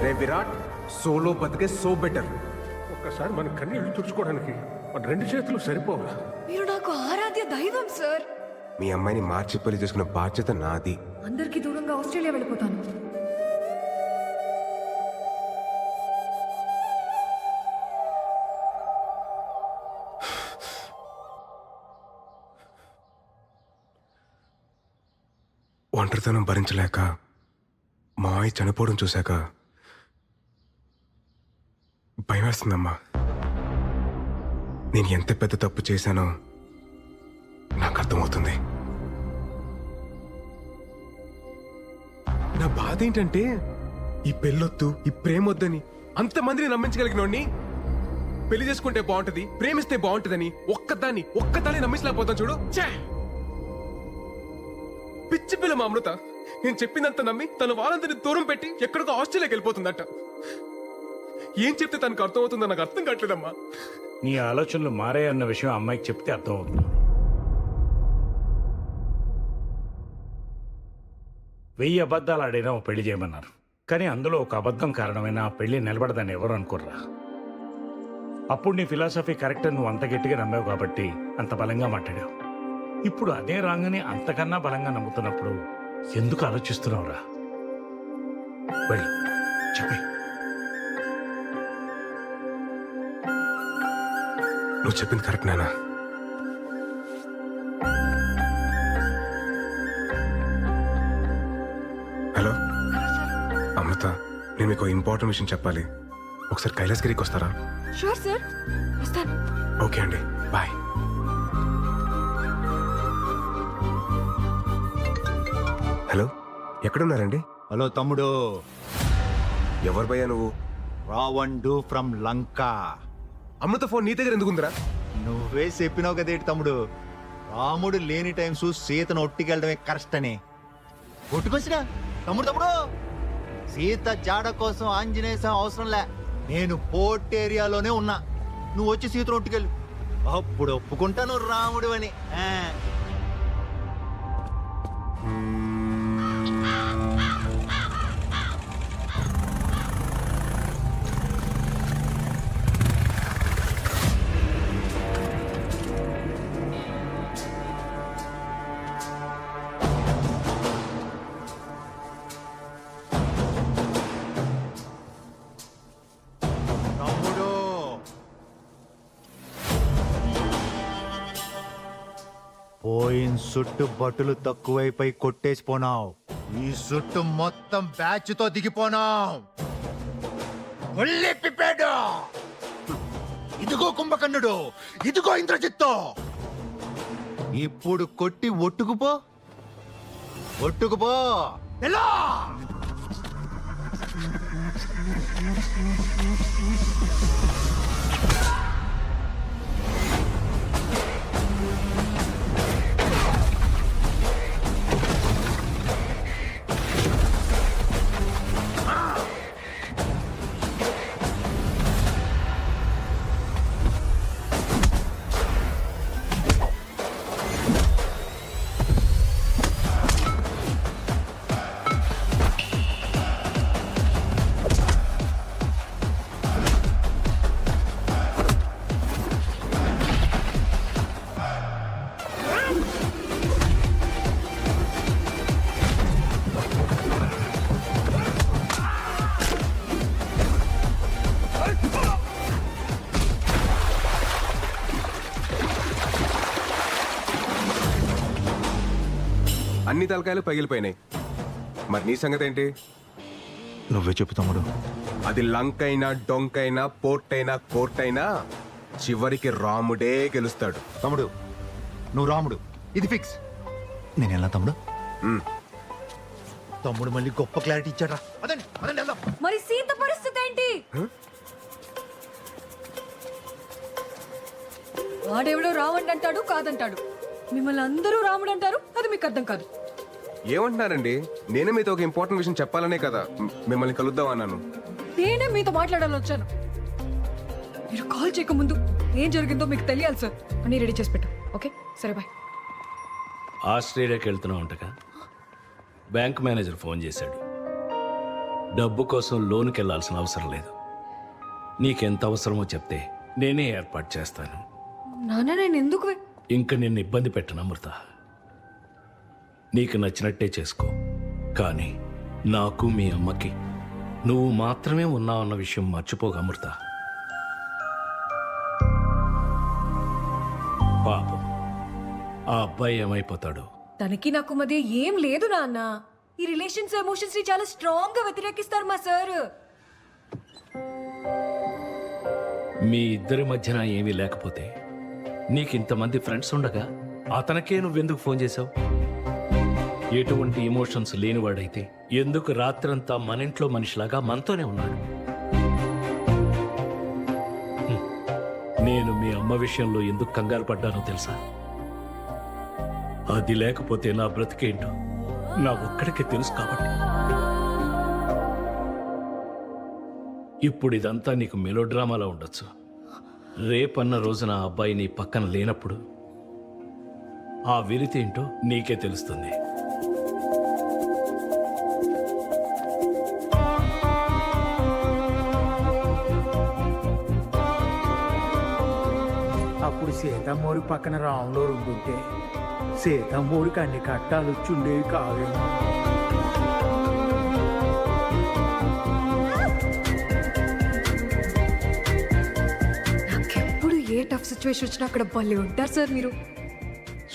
రే విరాట్, సోలో బతికే సో బెటర్. ఒక్కసారి మన కన్నీళ్లు తుడుచుకోవడానికి మన 2 చేతులు సరిపోవా? మీరు నాకు ఆరాధ్య దైవం సార్. మీ అమ్మాయిని మార్చి పెళ్లి చేసుకున్న బాధ్యత నాది. అందరికీ దూరంగా ఆస్ట్రేలియా వెళ్ళిపోతాను. ఒంటరితనం భరించలేక మా అమ్మాయి చనిపోవడం చూశాక భయం వేస్తుందమ్మా. నేను ఎంత పెద్ద తప్పు చేశానో నాకు అర్థమవుతుంది. నా బాధ ఏంటంటే ఈ పెళ్ళొద్దు, ఈ ప్రేమొద్దని అంతమందిని నమ్మించగలిగినోడిని పెళ్లి చేసుకుంటే బాగుంటది, ప్రేమిస్తే బాగుంటదని ఒక్కదాన్ని నమ్మించలేకపోతాను చూడు. ఛే! పిచ్చి పిల్ల మా అమృత నేను చెప్పిందంత నమ్మి తన వాళ్ళందరినీ దూరం పెట్టి ఎక్కడికో ఆస్ట్రేలియాకి వెళ్ళిపోతుందట. ఏం చెప్తే తనకు అర్థమవుతుందో నాకు అర్థం కావట్లేదమ్మా. నీ ఆలోచనలు మారాయన్న విషయం అమ్మాయికి చెప్తే అర్థమవుతుంది. 1000 అబద్ధాలు ఆడైనా ఓ పెళ్లి చేయమన్నారు, కానీ అందులో ఒక అబద్ధం కారణమైన ఆ పెళ్లి నిలబడదని ఎవరు అనుకోర్రా. అప్పుడు నీ ఫిలాసఫీ కరెక్ట్ నువ్వు అంత గట్టిగా నమ్మావు కాబట్టి అంత బలంగా మాట్లాడావు. ఇప్పుడు అదే రాంగని అంతకన్నా బలంగా నమ్ముతున్నప్పుడు ఎందుకు ఆలోచిస్తున్నావురా? వెళ్ళు, చెప్పే. నువ్వు చెప్పింది కరెక్ట్ నానా. హలో అమృత, నేను మీకు ఇంపార్టెంట్ విషయం చెప్పాలి. ఒకసారి కైలాసగిరికి వస్తారా? షూర్ సార్, వస్తాను. ఓకే అండి, బాయ్. హలో, ఎక్కడున్నారండి? హలో తమ్ముడు, ఎవరు భయ్యా నువ్వు? రావణుడు ఫ్రమ్ లంక. అమృత ఫోన్ నీ దగ్గర ఎందుకుందిరా? నువ్వే చెప్పినావు కదేటి తమ్ముడు, రాముడు లేని టైం చూసి సీతను ఒట్టికెళ్ళడమే కరెక్ట్ అని. ఒట్టుకొచ్చినా తమ్ముడు తమ్ముడు, సీత జాడ కోసం ఆంజనేయ స్వామి అవసరం లే, నేను పోర్ట్ ఏరియాలోనే ఉన్నా. నువ్వు వచ్చి సీతను ఒట్టుకెళ్ళు, అప్పుడు ఒప్పుకుంటాను రాముడు అని. పోయిన సుట్టు బట్టలు తక్కువైపోయి కొట్టేసిపోనావు, ఈ సుట్టు మొత్తం బ్యాచ్ తో దిగిపోనావు. ఇదిగో కుంభకర్ణుడు, ఇదిగో ఇంద్రజిత్తు. ఇప్పుడు కొట్టి ఒట్టుకుపో, ఒట్టుకుపో. ఎలా అన్ని తలకాయలు పగిలిపోయినాయి. మరి నీ సంగతి ఏంటి? నువ్వే చెప్పు తమ్ముడు. అది లంకైనా డొంకైనా పోర్ట్ అయినా కోర్ట్ అయినా చివరికి రాముడే గెలుస్తాడు. తమ్ముడు నువ్వు రాముడు, ఇది ఫిక్స్. నేను ఎలా తమ్ముడు? తమ్ముడు మళ్ళీ గొప్ప క్లారిటీ ఇచ్చాడా? అదండి అదండి వెళ్దాం. మరి సీత పరిస్థితి ఏంటి? వాడెవడో రావణ్ అంటాడు, కాదంటాడు. మిమ్మల్ని అందరూ రాముడు అంటారు, అది మీకు అర్థం కాదు. ఏమంటున్నారండి? నేనే మీతో ఒక ఇంపార్టెంట్ విషయం చెప్పాలనే కదా మిమ్మల్ని కలుద్దాం అన్నాను. నేనే మీతో మాట్లాడాలని వచ్చాను. మీరు కాల్ చేయకముందు ఏం జరిగిందో మీకు తెలియాలి సార్. అన్నీ రెడీ చేసి పెట్టు. ఓకే సరే బాయ్. ఆస్ట్రేలియాకి వెళ్తున్నావు అంటగా? బ్యాంక్ మేనేజర్ ఫోన్ చేశాడు. డబ్బు కోసం లోన్కి వెళ్ళాల్సిన అవసరం లేదు. నీకెంత అవసరమో చెప్తే నేనే ఏర్పాటు చేస్తాను. నాన్న నేను ఎందుకు ఇంక నిన్ను ఇబ్బంది పెట్టను అమృత. నీకు నచ్చినట్టే చేసుకో. కానీ నాకు మీ అమ్మకి నువ్వు మాత్రమే ఉన్నావన్న విషయం మర్చిపోక అమృత. పాపం ఆ అబ్బాయి ఏమైపోతాడు? తనకి నాకు మధ్య ఏం లేదు నాన్న. ఈ రిలేషన్స్ ఎమోషన్స్ ని చాలా స్ట్రాంగ్ గా వ్యతిరేకిస్తారు మా సార్. మీ ఇద్దరి మధ్యన ఏమీ లేకపోతే నీకు ఇంతమంది ఫ్రెండ్స్ ఉండగా అతనికే నువ్వెందుకు ఫోన్ చేశావు? ఎటువంటి ఎమోషన్స్ లేనివాడైతే ఎందుకు రాత్రంతా మన ఇంట్లో మనిషిలాగా మనతోనే ఉన్నాడు? నేను మీ అమ్మ విషయంలో ఎందుకు కంగారు పడ్డానో తెలుసా? అది లేకపోతే నా బ్రతికేంటో నా ఒక్కడికే తెలుసు కాబట్టి. ఇప్పుడు ఇదంతా నీకు మెలోడ్రామాలో ఉండొచ్చు. రేపన్న రోజున ఆ అబ్బాయి నీ పక్కన లేనప్పుడు ఆ విరితి ఏంటో నీకే తెలుస్తుంది. అప్పుడు సీతమ్మోడి పక్కన రాములో ఉంటుంటే సీతమ్మోడికి అన్ని కట్టాలు వచ్చుండేవి కావేమో. నాకెప్పుడు ఏ టఫ్ సిచ్యువేషన్ వచ్చినా అక్కడ భలే ఉంటారు సార్ మీరు.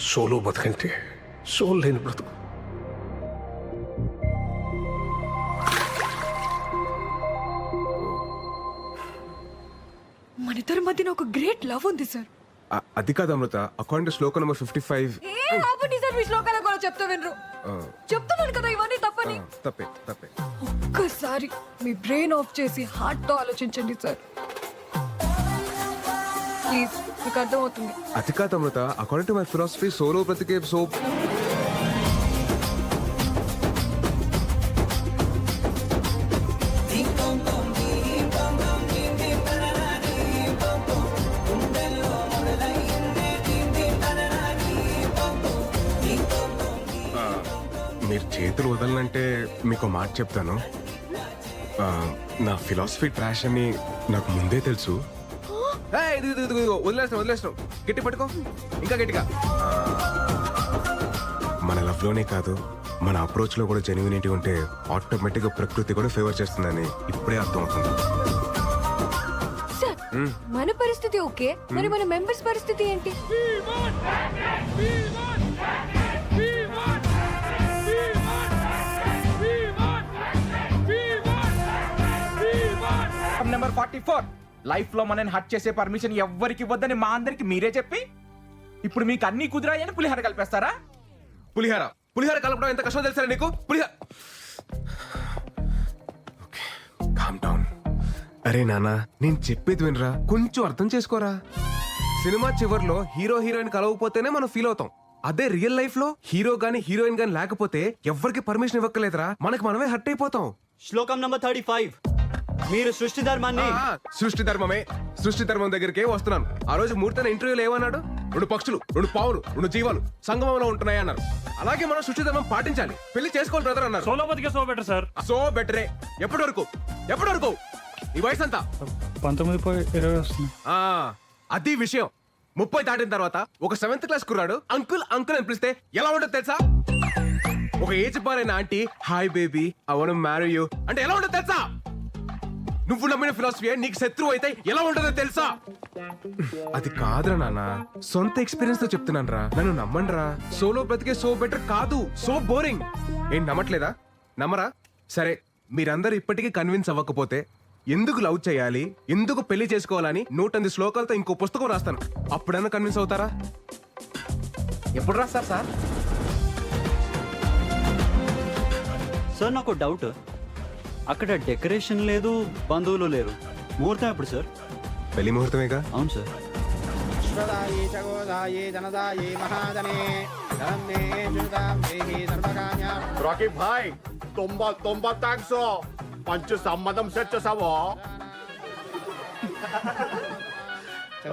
సోలో బతుకంటే సోల్ లేని బ్రతుకు. మన ఇద్దరి మధ్యన ఒక గ్రేట్ లవ్ ఉంది సార్. అది కాదు Amrita, according to Shloka number 55. ఏ ఆపండి సార్, మీ శ్లోకాలు కూడా చెప్తా వినరు. చెప్తున్నాను కదా ఇవన్నీ తప్పని. తప్పే తప్పే. ఒక్కసారి మీ బ్రెయిన్ ఆఫ్ చేసి హార్ట్ తో ఆలోచించండి సార్ ప్లీజ్. మీకు అర్థమవుతుంది. అది కాదు Amrita, according to my philosophy solo బ్రతికే సో. మీరు చేతులు వదలనంటే మీకు మాట చెప్తాను. నా ఫిలాసఫీ ట్రాష్ అని నాకు ముందే తెలుసు. వదిలేస్తాం గట్టి పట్టుకో, ఇంకా గట్టిగా. మన లవ్ లోనే కాదు, మన అప్రోచ్ లో కూడా జెన్యూనిటీ ఉంటే ఆటోమేటిక్ గా ప్రకృతి కూడా ఫేవర్ చేస్తుందని ఇప్పుడే అర్థం అవుతుంది. సార్ మన పరిస్థితి ఓకే, మరి మన మెంబర్స్ పరిస్థితి ఏంటి? నెంబర్ 44 లైఫ్ లో మనని హట్ చేసే పర్మిషన్ ఎవ్వరికి ఇవ్వద్దని మా అందరికి మీరే చెప్పి ఇప్పుడు మీకు అన్ని కుదిరాయని పులిహార కలిపేస్తారా? పులిహార కలపడం ఎంత కష్టం తెలుసా నీకు? Calm down. అరే నానా, నేను చెప్పేది వినరా, కొంచెం అర్థం చేసుకోరా. సినిమా చివర్లో హీరో హీరోయిన్ కలవకపోతేనే మనం ఫీల్ అవుతాం. అదే రియల్ లైఫ్ లో హీరో గానీ హీరోయిన్ గానీ లేకపోతే ఎవరికి పర్మిషన్ ఇవ్వక్కలేదురా, మనకి మనమే హట్ అయిపోతాం. శ్లోకం నంబర్ 35 మీరు సృష్టి ధర్మాన్ని. సృష్టి ధర్మం దగ్గరికే వస్తున్నాను. ఆ రోజు మూర్తన ఇంటర్వ్యూలో ఏమన్నాడు? 2 పక్షులు, 2 పావులు, 2 జీవాలు సంగమంలో ఉంటున్నాయి అన్నారు. అలాగే మనం సృష్టి ధర్మం పాటించాలి. పెళ్లి చేసుకోవాలి బ్రదర్ అన్నారు. సోలో బతికే సో బెటర్ సార్. సో బెటరే. ఎప్పటి వరకు ఈ వయసు అంతా 19.20 వస్తుంది. అది విషయం. 30 దాటిన తర్వాత ఒక 7th క్లాస్ కుర్రాడు అంకుల్ అని పిలిస్తే ఎలా ఉంటుంది తెలుసా? ఒక ఏజ్ బారైన aunty hi baby I want to marry you అంటే ఎలా ఉంటుంది తెలుసా? నువ్వు నమ్మిన ఫిలాసఫీ నీకు శత్రువు అయితే ఎలా ఉంటుందో తెలుసా? అది కాదురా నాన్న, సొంత ఎక్స్పీరియన్స్ తో చెప్తున్నాను రా, నన్ను నమ్మండి రా. సోలో బ్రతికే సో బెటర్ కాదు, సో బోరింగ్. ఏం నమ్మట్లేదా? నమ్మరా? సరే, మీరందరూ ఇప్పటికీ కన్విన్స్ అవ్వకపోతే ఎందుకు లవ్ చేయాలి, ఎందుకు పెళ్లి చేసుకోవాలని 108 శ్లోకాలతో ఇంకో పుస్తకం రాస్తాను. అప్పుడన్నా కన్విన్స్ అవుతారా? ఎప్పుడు రాస్తారు సార్? సార్ నాకు డౌట్, అక్కడ డెకరేషన్ లేదు, బంధువులు లేరు, ముహూర్తం ఎప్పుడు సార్? పెళ్లి ముహూర్తమేగా. అవును సార్. రాకీ భాయ్ తొంభై థ్యాంక్స్, మంచి సంబంధం సెట్ చేసావో.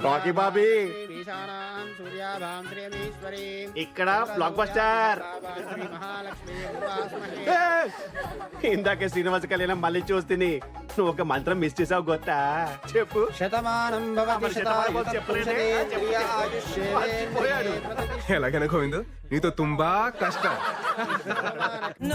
రాకీ బాబీ ఇక్కడ బ్లాక్ బస్టర్. ఇందాకే శ్రీనివాస కళ్యాణం మళ్ళీ చూస్తుంది. నువ్వు ఒక మంత్రం మిస్ చేసావు గొత్తా, చెప్పు. శతమానం ఎలాగైనా గోవిందు, నీతో తుంబా కష్టం.